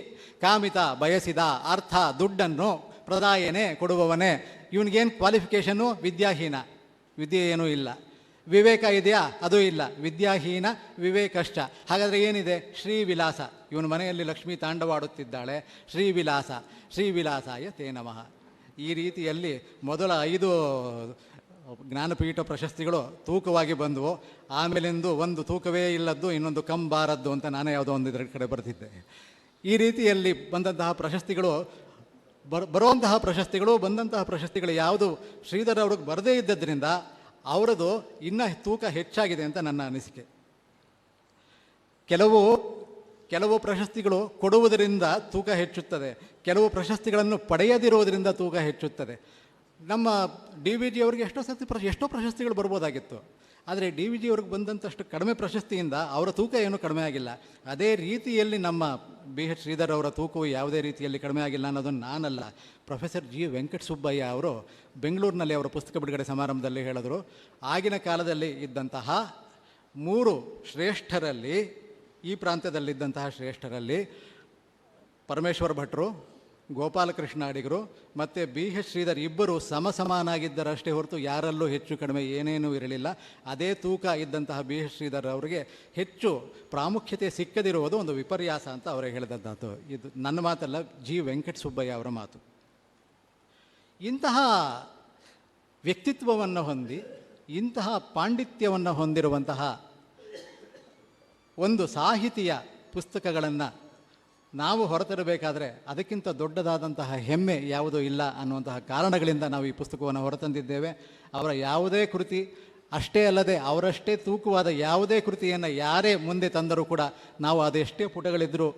[SPEAKER 6] ಕಾಮಿತ ಬಯಸಿದ, ಅರ್ಥ ದುಡ್ಡನ್ನು, ಪ್ರದಾಯನೇ ಕೊಡುವವನೇ. ಇವನಿಗೇನು ಕ್ವಾಲಿಫಿಕೇಷನ್ನು? ವಿದ್ಯಾಹೀನ, ವಿದ್ಯೆ ಏನೂ ಇಲ್ಲ. ವಿವೇಕ ಇದೆಯಾ? ಅದೂ ಇಲ್ಲ. ವಿದ್ಯಾಹೀನ ವಿವೇಕಶ್ಚ. ಹಾಗಾದರೆ ಏನಿದೆ? ಶ್ರೀವಿಲಾಸ. ಇವನ ಮನೆಯಲ್ಲಿ ಲಕ್ಷ್ಮೀ ತಾಂಡವಾಡುತ್ತಿದ್ದಾಳೆ. ಶ್ರೀವಿಲಾಸಾಯ ತೇ ನಮಃ. ಈ ರೀತಿಯಲ್ಲಿ ಮೊದಲ 5 ಜ್ಞಾನಪೀಠ ಪ್ರಶಸ್ತಿಗಳು ತೂಕವಾಗಿ ಬಂದವು. ಆಮೇಲಿಂದು ಒಂದು ತೂಕವೇ ಇಲ್ಲದ್ದು, ಇನ್ನೊಂದು ಕಂಬಾರದ್ದು ಅಂತ ನಾನೇ ಯಾವುದೋ ಒಂದು ಇದರ ಕಡೆ ಬರೆದಿದ್ದೆ. ಈ ರೀತಿಯಲ್ಲಿ ಬಂದಂತಹ ಪ್ರಶಸ್ತಿಗಳು ಬರುವಂತಹ ಪ್ರಶಸ್ತಿಗಳು ಯಾವುದು ಶ್ರೀಧರ್ ಅವ್ರಿಗೆ ಬರದೇ ಇದ್ದದ್ರಿಂದ ಅವರದು ಇನ್ನೂ ತೂಕ ಹೆಚ್ಚಾಗಿದೆ ಅಂತ ನನ್ನ ಅನಿಸಿಕೆ. ಕೆಲವು ಪ್ರಶಸ್ತಿಗಳು ಕೊಡುವುದರಿಂದ ತೂಕ ಹೆಚ್ಚುತ್ತದೆ, ಕೆಲವು ಪ್ರಶಸ್ತಿಗಳನ್ನು ಪಡೆಯದಿರುವುದರಿಂದ ತೂಕ ಹೆಚ್ಚುತ್ತದೆ. ನಮ್ಮ ಡಿ ವಿ ಜಿ ಅವರಿಗೆ ಎಷ್ಟೋ ಪ್ರಶಸ್ತಿಗಳು ಬರ್ಬೋದಾಗಿತ್ತು. ಆದರೆ ಡಿ ವಿ ಜಿ ಅವ್ರಿಗೆ ಬಂದಂಥಷ್ಟು ಕಡಿಮೆ ಪ್ರಶಸ್ತಿಯಿಂದ ಅವರ ತೂಕ ಏನೂ ಕಡಿಮೆ ಆಗಿಲ್ಲ. ಅದೇ ರೀತಿಯಲ್ಲಿ ನಮ್ಮ ಬಿ ಎಚ್ ಶ್ರೀಧರ್ ಅವರ ತೂಕವು ಯಾವುದೇ ರೀತಿಯಲ್ಲಿ ಕಡಿಮೆ ಆಗಿಲ್ಲ ಅನ್ನೋದನ್ನು ನಾನಲ್ಲ, ಪ್ರೊಫೆಸರ್ ಜಿ ವೆಂಕಟಸುಬ್ಬಯ್ಯ ಅವರು ಬೆಂಗಳೂರಿನಲ್ಲಿ ಅವರ ಪುಸ್ತಕ ಬಿಡುಗಡೆ ಸಮಾರಂಭದಲ್ಲಿ ಹೇಳಿದರು. ಆಗಿನ ಕಾಲದಲ್ಲಿ ಇದ್ದಂತಹ 3 ಶ್ರೇಷ್ಠರಲ್ಲಿ, ಈ ಪ್ರಾಂತ್ಯದಲ್ಲಿದ್ದಂತಹ ಶ್ರೇಷ್ಠರಲ್ಲಿ ಪರಮೇಶ್ವರ ಭಟ್ರು, ಗೋಪಾಲಕೃಷ್ಣ ಅಡಿಗರು ಮತ್ತು ಬಿ ಎಚ್ ಶ್ರೀಧರ್ ಇಬ್ಬರು ಸಮಸಮಾನಾಗಿದ್ದರಷ್ಟೇ ಹೊರತು ಯಾರಲ್ಲೂ ಹೆಚ್ಚು ಕಡಿಮೆ ಏನೇನೂ ಇರಲಿಲ್ಲ. ಅದೇ ತೂಕ ಇದ್ದಂತಹ ಬಿ ಎಚ್ ಶ್ರೀಧರ್ ಅವರಿಗೆ ಹೆಚ್ಚು ಪ್ರಾಮುಖ್ಯತೆ ಸಿಕ್ಕದಿರುವುದು ಒಂದು ವಿಪರ್ಯಾಸ ಅಂತ ಅವರೇ ಹೇಳಿದಂಥದ್ದು. ಇದು ನನ್ನ ಮಾತಲ್ಲ, ಜಿ ವೆಂಕಟಸುಬ್ಬಯ್ಯ ಅವರ ಮಾತು. ಇಂತಹ ವ್ಯಕ್ತಿತ್ವವನ್ನು ಹೊಂದಿ, ಇಂತಹ ಪಾಂಡಿತ್ಯವನ್ನು ಹೊಂದಿರುವಂತಹ ಒಂದು ಸಾಹಿತಿಯ ಪುಸ್ತಕಗಳನ್ನು ನಾವು ಹೊರತರಬೇಕಾದರೆ ಅದಕ್ಕಿಂತ ದೊಡ್ಡದಾದಂತಹ ಹೆಮ್ಮೆ ಯಾವುದೂ ಇಲ್ಲ ಅನ್ನುವಂತಹ ಕಾರಣಗಳಿಂದ ನಾವು ಈ ಪುಸ್ತಕವನ್ನು ಹೊರತಂದಿದ್ದೇವೆ. ಅವರ ಯಾವುದೇ ಕೃತಿ, ಅಷ್ಟೇ ಅಲ್ಲದೆ ಅವರಷ್ಟೇ ತೂಕವಾದ ಯಾವುದೇ ಕೃತಿಯನ್ನು ಯಾರೇ ಮುಂದೆ ತಂದರೂ ಕೂಡ ನಾವು ಅದೆಷ್ಟೇ ಪುಟಗಳಿದ್ದರೂ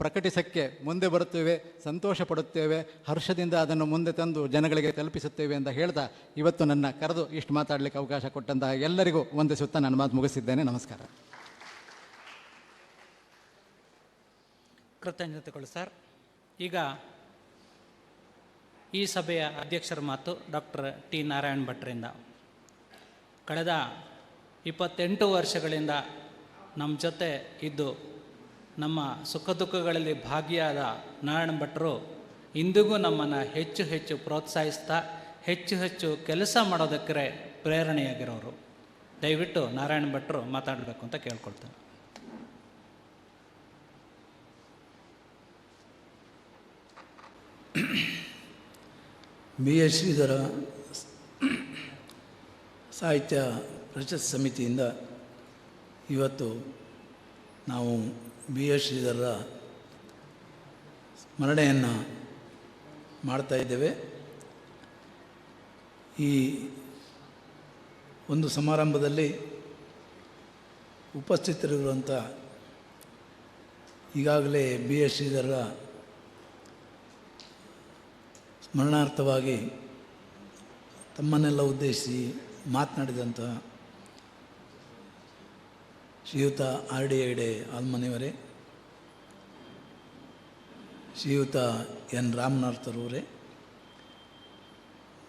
[SPEAKER 6] ಪ್ರಕಟಿಸಕ್ಕೆ ಮುಂದೆ ಬರುತ್ತೇವೆ, ಸಂತೋಷ ಪಡುತ್ತೇವೆ, ಹರ್ಷದಿಂದ ಅದನ್ನು ಮುಂದೆ ತಂದು ಜನಗಳಿಗೆ ತಲುಪಿಸುತ್ತೇವೆ ಅಂತ ಹೇಳ್ತಾ ಇವತ್ತು ನನ್ನ ಕರೆದು ಇಷ್ಟು ಮಾತಾಡಲಿಕ್ಕೆ ಅವಕಾಶ ಕೊಟ್ಟಂತಹ ಎಲ್ಲರಿಗೂ ವಂದಿಸುತ್ತಾ ನನ್ನ ಮಾತು ಮುಗಿಸಿದ್ದೇನೆ. ನಮಸ್ಕಾರ.
[SPEAKER 1] ಕೃತಜ್ಞತೆಗಳು ಸರ್. ಈಗ ಈ ಸಭೆಯ ಅಧ್ಯಕ್ಷರ ಮಾತು ಡಾಕ್ಟರ್ ಟಿ ನಾರಾಯಣ ಭಟ್ರಿಂದ. ಕಳೆದ 28 ವರ್ಷಗಳಿಂದ ನಮ್ಮ ಜೊತೆ ಇದ್ದು ನಮ್ಮ ಸುಖ ದುಃಖಗಳಲ್ಲಿ ಭಾಗಿಯಾದ ನಾರಾಯಣ ಭಟ್ರು ಇಂದಿಗೂ ನಮ್ಮನ್ನು ಹೆಚ್ಚು ಹೆಚ್ಚು ಪ್ರೋತ್ಸಾಹಿಸ್ತಾ ಹೆಚ್ಚು ಕೆಲಸ ಮಾಡೋದಕ್ಕೆ ಪ್ರೇರಣೆಯಾಗಿರೋರು. ದಯವಿಟ್ಟು ನಾರಾಯಣ ಭಟ್ರು ಮಾತಾಡಬೇಕು ಅಂತ ಕೇಳ್ಕೊಳ್ತೇನೆ.
[SPEAKER 7] ಬಿ ಎಸ್ ಶ್ರೀಧರ ಸಾಹಿತ್ಯ ಪ್ರಶಸ್ತಿ ಸಮಿತಿಯಿಂದ ಇವತ್ತು ನಾವು ಬಿ ಎಸ್ ಶ್ರೀಧರರ ಸ್ಮರಣೆಯನ್ನು ಮಾಡ್ತಾ ಇದ್ದೇವೆ. ಈ ಒಂದು ಸಮಾರಂಭದಲ್ಲಿ ಉಪಸ್ಥಿತರಿರುವಂಥ ಈಗಾಗಲೇ ಬಿ ಎಸ್ ಶ್ರೀಧರರ ಸ್ಮರಣಾರ್ಥವಾಗಿ ತಮ್ಮನ್ನೆಲ್ಲ ಉದ್ದೇಶಿಸಿ ಮಾತನಾಡಿದಂಥ ಶ್ರೀಯುತ ಆರ್ ಡಿ ಹೆಗ್ಡೆ ಆಲ್ಮನೆಯವರೇ, ಶ್ರೀಯುತ ಎನ್ ರಾಮನಾಥರವರೇ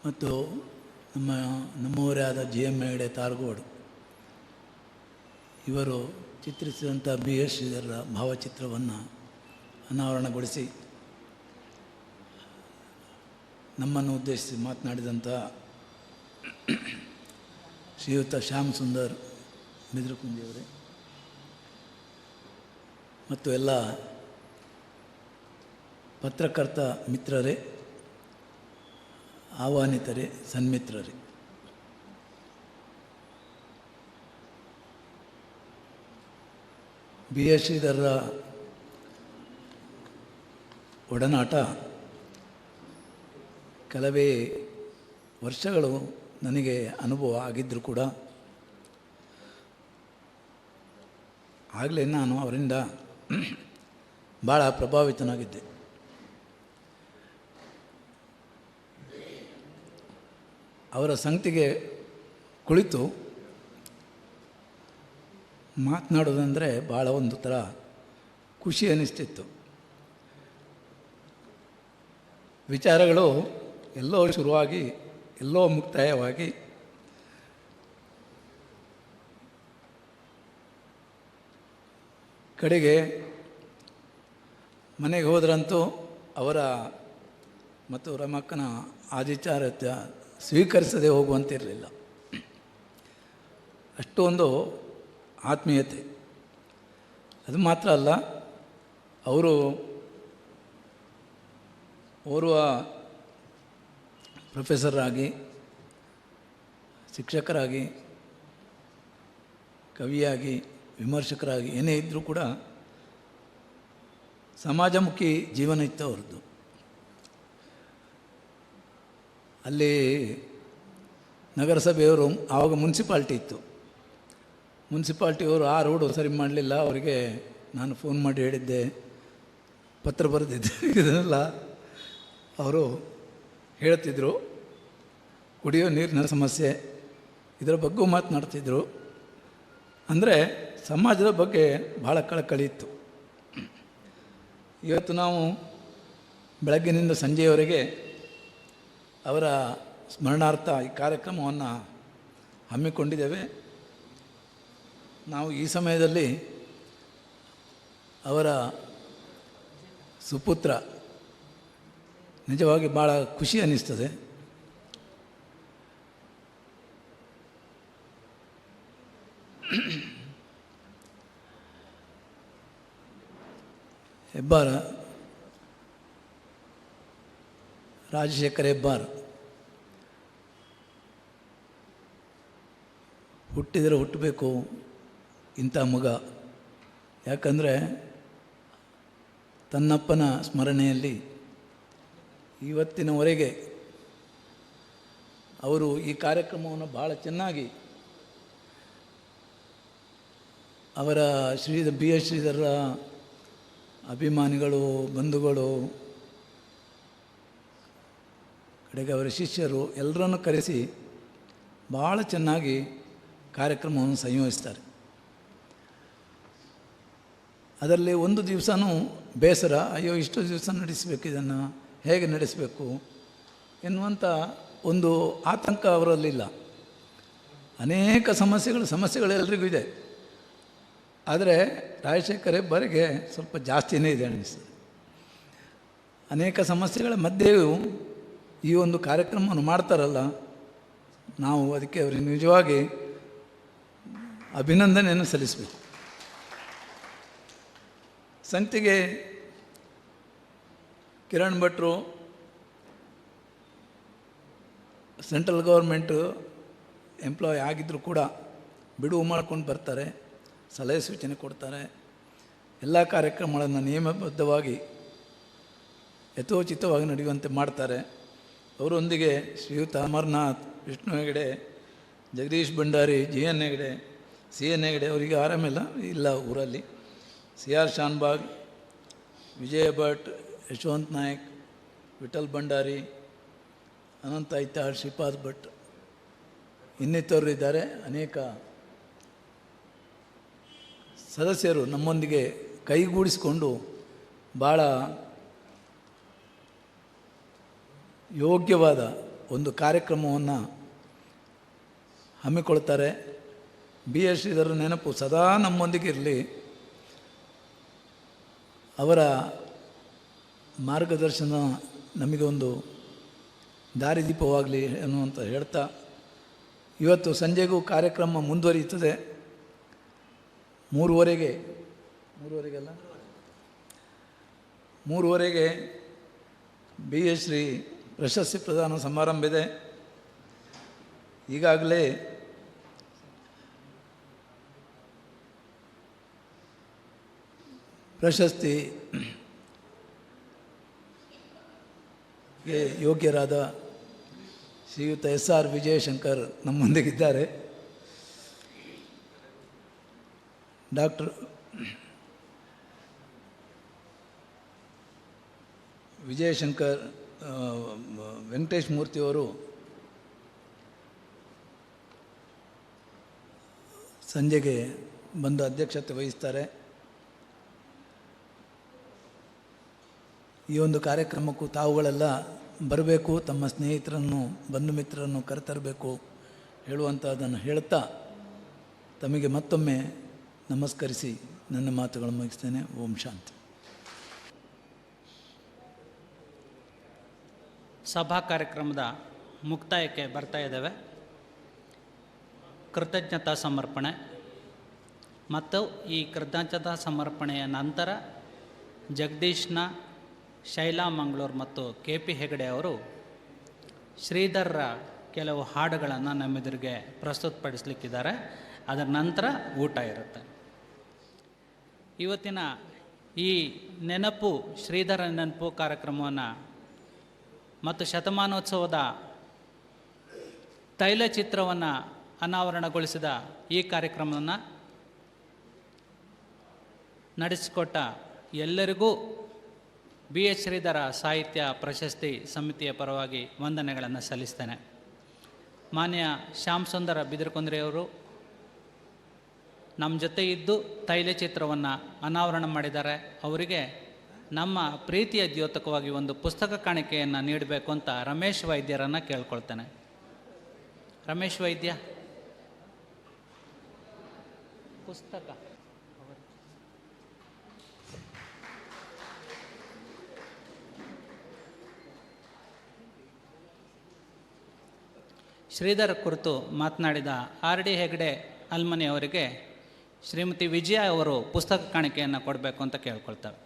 [SPEAKER 7] ಮತ್ತು ನಮ್ಮವರೇ ಆದ ಜಿ ಎಮ್ ಹೆಗ್ಡೆ ತಾರಗೋಡು ಇವರು ಚಿತ್ರಿಸಿದಂಥ ಬಿ ಎಸ್ ಶ್ರೀಧರರ ಭಾವಚಿತ್ರವನ್ನು ಅನಾವರಣಗೊಳಿಸಿ ನಮ್ಮನ್ನು ಉದ್ದೇಶಿಸಿ ಮಾತನಾಡಿದಂಥ ಶ್ರೀಯುತ ಶ್ಯಾಮ್ ಸುಂದರ್ ಬಿದ್ರಕುಂದಿಯವರೇ ಮತ್ತು ಎಲ್ಲ ಪತ್ರಕರ್ತ ಮಿತ್ರರೇ, ಆಹ್ವಾನಿತರೇ, ಸನ್ಮಿತ್ರರೇ, ಬಿ ಎಸ್ ಶ್ರೀಧರರ ಒಡನಾಟ ಕೆಲವೇ ವರ್ಷಗಳು ನನಗೆ ಅನುಭವ ಆಗಿದ್ದರೂ ಕೂಡ ಆಗಲೇ ನಾನು ಅವರಿಂದ ಭಾಳ ಪ್ರಭಾವಿತನಾಗಿದ್ದೆ. ಅವರ ಸಂಗತಿಗೆ ಕುಳಿತು ಮಾತನಾಡೋದಂದರೆ ಭಾಳ ಒಂದು ಥರ ಖುಷಿ ಅನ್ನಿಸ್ತಿತ್ತು. ವಿಚಾರಗಳು ಎಲ್ಲೋ ಶುರುವಾಗಿ ಎಲ್ಲೋ ಮುಕ್ತಾಯವಾಗಿ ಕಡೆಗೆ ಮನೆಗೆ ಹೋದ್ರಂತೂ ಅವರ ಮತ್ತು ರಮಕ್ಕನ ಆದಿಚಾರತ್ಯ ಸ್ವೀಕರಿಸದೆ ಹೋಗುವಂತಿರಲಿಲ್ಲ. ಅಷ್ಟೊಂದು ಆತ್ಮೀಯತೆ. ಅದು ಮಾತ್ರ ಅಲ್ಲ, ಅವರು ಓರ್ವ ಪ್ರೊಫೆಸರಾಗಿ, ಶಿಕ್ಷಕರಾಗಿ, ಕವಿಯಾಗಿ, ವಿಮರ್ಶಕರಾಗಿ ಏನೇ ಇದ್ದರೂ ಕೂಡ ಸಮಾಜಮುಖಿ ಜೀವನ ಇತ್ತು ಅವ್ರದ್ದು. ಅಲ್ಲಿ ನಗರಸಭೆಯವರು ಆವಾಗ ಮುನ್ಸಿಪಾಲ್ಟಿ ಇತ್ತು. ಮುನ್ಸಿಪಾಲ್ಟಿಯವರು ಆ ರೋಡು ಸರಿ ಮಾಡಲಿಲ್ಲ. ಅವರಿಗೆ ನಾನು ಫೋನ್ ಮಾಡಿ ಹೇಳಿದ್ದೆ, ಪತ್ರ ಬರೆದಿದ್ದೆ. ಇದನ್ನೆಲ್ಲ ಅವರು ಹೇಳ್ತಿದ್ರು. ಕುಡಿಯೋ ನೀರಿನ ಸಮಸ್ಯೆ ಇದರ ಬಗ್ಗೂ ಮಾತನಾಡ್ತಿದ್ರು. ಅಂದರೆ ಸಮಾಜದ ಬಗ್ಗೆ ಭಾಳ ಕಳಕಳಿ ಇತ್ತು. ಇವತ್ತು ನಾವು ಬೆಳಗ್ಗಿನಿಂದ ಸಂಜೆಯವರೆಗೆ ಅವರ ಸ್ಮರಣಾರ್ಥ ಈ ಕಾರ್ಯಕ್ರಮವನ್ನು ಹಮ್ಮಿಕೊಂಡಿದ್ದೇವೆ. ನಾವು ಈ ಸಮಯದಲ್ಲಿ ಅವರ ಸುಪುತ್ರ ನಿಜವಾಗಿ ಭಾಳ ಖುಷಿ ಅನ್ನಿಸ್ತದೆ. ಹೆಬ್ಬಾರ ರಾಜಶೇಖರ್ ಹೆಬ್ಬಾರ್ ಹುಟ್ಟಿದರೆ ಹುಟ್ಟಬೇಕು ಇಂಥ ಮಗ. ಯಾಕಂದರೆ ತನ್ನಪ್ಪನ ಸ್ಮರಣೆಯಲ್ಲಿ ಇವತ್ತಿನವರೆಗೆ ಅವರು ಈ ಕಾರ್ಯಕ್ರಮವನ್ನು ಭಾಳ ಚೆನ್ನಾಗಿ ಅವರ ಬಿ ಎಸ್ ಶ್ರೀಧರರ ಅಭಿಮಾನಿಗಳು, ಬಂಧುಗಳು, ಕಡೆಗೆ ಅವರ ಶಿಷ್ಯರು ಎಲ್ಲರನ್ನು ಕರೆಸಿ ಭಾಳ ಚೆನ್ನಾಗಿ ಕಾರ್ಯಕ್ರಮವನ್ನು ಸಂಯೋಜಿಸ್ತಾರೆ. ಅದರಲ್ಲಿ ಒಂದು ದಿವಸನೂ ಬೇಸರ, ಅಯ್ಯೋ ಇಷ್ಟು ದಿವಸ ನಡೆಸಬೇಕು, ಇದನ್ನು ಹೇಗೆ ನಡೆಸಬೇಕು ಎನ್ನುವಂಥ ಒಂದು ಆತಂಕ ಅವರಲ್ಲಿಲ್ಲ. ಅನೇಕ ಸಮಸ್ಯೆಗಳು ಎಲ್ರಿಗೂ ಇದೆ. ಆದರೆ ರಾಜಶೇಖರ್ ಹೆಬ್ಬಾರಿಗೆ ಸ್ವಲ್ಪ ಜಾಸ್ತಿಯೇ ಇದೆ ಅನ್ನಿಸ್ತದೆ. ಅನೇಕ ಸಮಸ್ಯೆಗಳ ಮಧ್ಯೆಯೂ ಈ ಒಂದು ಕಾರ್ಯಕ್ರಮವನ್ನು ಮಾಡ್ತಾರಲ್ಲ, ನಾವು ಅದಕ್ಕೆ ಅವರಿಗೆ ನಿಜವಾಗಿ ಅಭಿನಂದನೆಯನ್ನು ಸಲ್ಲಿಸಬೇಕು. ಸಂತಿಗೆ ಕಿರಣ್ ಭಟ್ರು ಸೆಂಟ್ರಲ್ ಗೌರ್ಮೆಂಟು ಎಂಪ್ಲಾಯ್ ಆಗಿದ್ದರೂ ಕೂಡ ಬಿಡುವು ಮಾಡ್ಕೊಂಡು ಬರ್ತಾರೆ, ಸಲಹೆ ಸೂಚನೆ ಕೊಡ್ತಾರೆ, ಎಲ್ಲ ಕಾರ್ಯಕ್ರಮಗಳನ್ನು ನಿಯಮಬದ್ಧವಾಗಿ ಯಥೋಚಿತವಾಗಿ ನಡೆಯುವಂತೆ ಮಾಡ್ತಾರೆ. ಅವರೊಂದಿಗೆ ಶ್ರೀಯುತ ಅಮರ್ನಾಥ್, ವಿಷ್ಣು ಹೆಗಡೆ, ಜಗದೀಶ್ ಭಂಡಾರಿ, GN ಹೆಗಡೆ, CN ಹೆಗಡೆ, ಅವರಿಗೆ ಆರಾಮಿಲ್ಲ, ಇಲ್ಲ ಊರಲ್ಲಿ, CR ಶಾನ್ಭಾಗ್, ವಿಜಯ ಭಟ್, ಯಶವಂತ್ ನಾಯಕ್, ವಿಠಲ್ ಭಂಡಾರಿ, ಅನಂತ ಐತಾಳ್, ಶ್ರೀಪಾದ್ ಭಟ್, ಇನ್ನಿತರರು ಇದ್ದಾರೆ. ಅನೇಕ ಸದಸ್ಯರು ನಮ್ಮೊಂದಿಗೆ ಕೈಗೂಡಿಸಿಕೊಂಡು ಭಾಳ ಯೋಗ್ಯವಾದ ಒಂದು ಕಾರ್ಯಕ್ರಮವನ್ನು ಹಮ್ಮಿಕೊಳ್ತಾರೆ. BS ಶ್ರೀಧರ ನೆನಪು ಸದಾ ನಮ್ಮೊಂದಿಗೆ ಇರಲಿ, ಅವರ ಮಾರ್ಗದರ್ಶನ ನಮಗೆ ಒಂದು ದಾರಿದೀಪವಾಗಲಿ ಅನ್ನುವಂತ ಹೇಳ್ತಾ, ಇವತ್ತು ಸಂಜೆಗೂ ಕಾರ್ಯಕ್ರಮ ಮುಂದುವರಿಯುತ್ತದೆ. 3:30ಗೆ BS ಶ್ರೀ ಪ್ರಶಸ್ತಿ ಪ್ರದಾನ ಸಮಾರಂಭ ಇದೆ. ಈಗಾಗಲೇ ಪ್ರಶಸ್ತಿಗೆ ಯೋಗ್ಯರಾದ ಶ್ರೀಯುತ SR ವಿಜಯಶಂಕರ್ ನಮ್ಮೊಂದಿಗಿದ್ದಾರೆ. ಡಾಕ್ಟರ್ ವಿಜಯಶಂಕರ್ ವೆಂಕಟೇಶ್ ಮೂರ್ತಿಯವರು ಸಂಜೆಗೆ ಬಂದು ಅಧ್ಯಕ್ಷತೆ ವಹಿಸ್ತಾರೆ. ಈ ಒಂದು ಕಾರ್ಯಕ್ರಮಕ್ಕೂ ತಾವುಗಳೆಲ್ಲ ಬರಬೇಕು, ತಮ್ಮ ಸ್ನೇಹಿತರನ್ನು, ಬಂಧು ಮಿತ್ರರನ್ನು ಕರೆತರಬೇಕು ಹೇಳುವಂಥದ್ದನ್ನು ಹೇಳ್ತಾ ತಮಗೆ ಮತ್ತೊಮ್ಮೆ ನಮಸ್ಕರಿಸಿ ನನ್ನ ಮಾತುಗಳನ್ನು ಮುಗಿಸ್ತೇನೆ. ಓಂ ಶಾಂತಿ.
[SPEAKER 1] ಸಭಾ ಕಾರ್ಯಕ್ರಮದ ಮುಕ್ತಾಯಕ್ಕೆ ಬರ್ತಾ ಇದ್ದೇವೆ. ಕೃತಜ್ಞತಾ ಸಮರ್ಪಣೆ ಮತ್ತು ಈ ಕೃತಜ್ಞತಾ ಸಮರ್ಪಣೆಯ ನಂತರ ಜಗದೀಶ್ನ, ಶೈಲಾ ಮಂಗಳೂರು ಮತ್ತು KP ಹೆಗಡೆ ಅವರು ಶ್ರೀಧರ್ರ ಕೆಲವು ಹಾಡುಗಳನ್ನು ನಮ್ಮೆದುರಿಗೆ ಪ್ರಸ್ತುತಪಡಿಸಲಿಕ್ಕಿದ್ದಾರೆ. ಅದರ ನಂತರ ಊಟ ಇರುತ್ತೆ. ಇವತ್ತಿನ ಈ ನೆನಪು, ಶ್ರೀಧರ ನೆನಪು ಕಾರ್ಯಕ್ರಮವನ್ನು ಮತ್ತು ಶತಮಾನೋತ್ಸವದ ತೈಲಚಿತ್ರವನ್ನು ಅನಾವರಣಗೊಳಿಸಿದ ಈ ಕಾರ್ಯಕ್ರಮವನ್ನು ನಡೆಸಿಕೊಟ್ಟ ಎಲ್ಲರಿಗೂ BS ಶ್ರೀಧರ ಸಾಹಿತ್ಯ ಪ್ರಶಸ್ತಿ ಸಮಿತಿಯ ಪರವಾಗಿ ವಂದನೆಗಳನ್ನು ಸಲ್ಲಿಸ್ತೇನೆ. ಮಾನ್ಯ ಶ್ಯಾಮ್ ಸುಂದರ ಬಿದಿರುಕೊಂದ್ರೆಯವರು ನಮ್ಮ ಜೊತೆ ಇದ್ದು ತೈಲಚಿತ್ರವನ್ನು ಅನಾವರಣ ಮಾಡಿದ್ದಾರೆ. ಅವರಿಗೆ ನಮ್ಮ ಪ್ರೀತಿಯ ದ್ಯೋತಕವಾಗಿ ಒಂದು ಪುಸ್ತಕ ಕಾಣಿಕೆಯನ್ನು ನೀಡಬೇಕು ಅಂತ ರಮೇಶ್ ವೈದ್ಯರನ್ನು ಕೇಳ್ಕೊಳ್ತೇನೆ. ರಮೇಶ್ ವೈದ್ಯ, ಪುಸ್ತಕ. ಶ್ರೀಧರ್ ಕುರಿತು ಮಾತನಾಡಿದ RD ಹೆಗಡೆ ಅಲ್ಮನಿ ಅವರಿಗೆ ಶ್ರೀಮತಿ ವಿಜಯ ಅವರು ಪುಸ್ತಕ ಕಾಣಿಕೆಯನ್ನು ಕೊಡಬೇಕು ಅಂತ ಕೇಳ್ಕೊಳ್ತಾರೆ.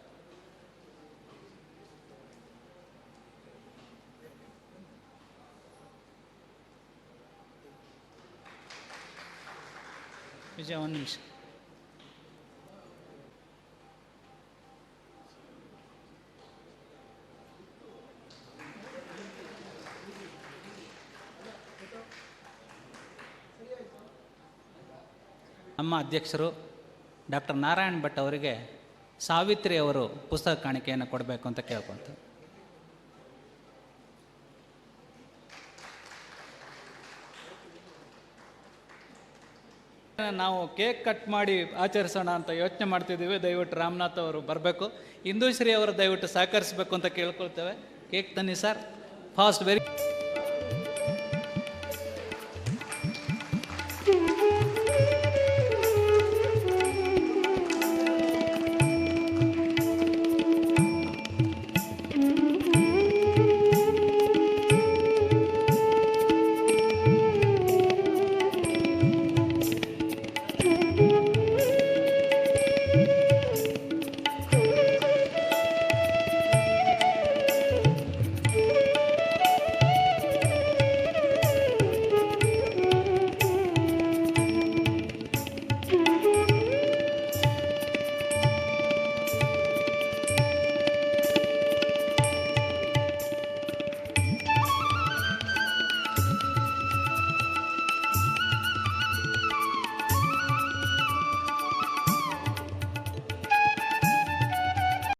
[SPEAKER 1] ವಿಜಯ, ಒಂದು ನಿಮಿಷ. ನಮ್ಮ ಅಧ್ಯಕ್ಷರು ಡಾಕ್ಟರ್ ನಾರಾಯಣ್ ಭಟ್ ಅವರಿಗೆ ಸಾವಿತ್ರಿ ಅವರು ಪುಸ್ತಕ ಕಾಣಿಕೆಯನ್ನು ಕೊಡಬೇಕು ಅಂತ ಕೇಳ್ಕೊಳ್ತಾರೆ. ನಾವು ಕೇಕ್ ಕಟ್ ಮಾಡಿ ಆಚರಿಸೋಣ ಅಂತ ಯೋಚನೆ ಮಾಡ್ತಿದ್ದೀವಿ. ದಯವಿಟ್ಟು ರಾಮನಾಥ್ ಅವರು ಬರಬೇಕು. ಇಂದುಶ್ರೀ ಅವರು ದಯವಿಟ್ಟು ಸಹಕರಿಸಬೇಕು ಅಂತ ಕೇಳ್ಕೊಳ್ತೇವೆ. ಕೇಕ್ ತನ್ನಿ ಸರ್, ಫಾಸ್ಟ್, ವೆರಿ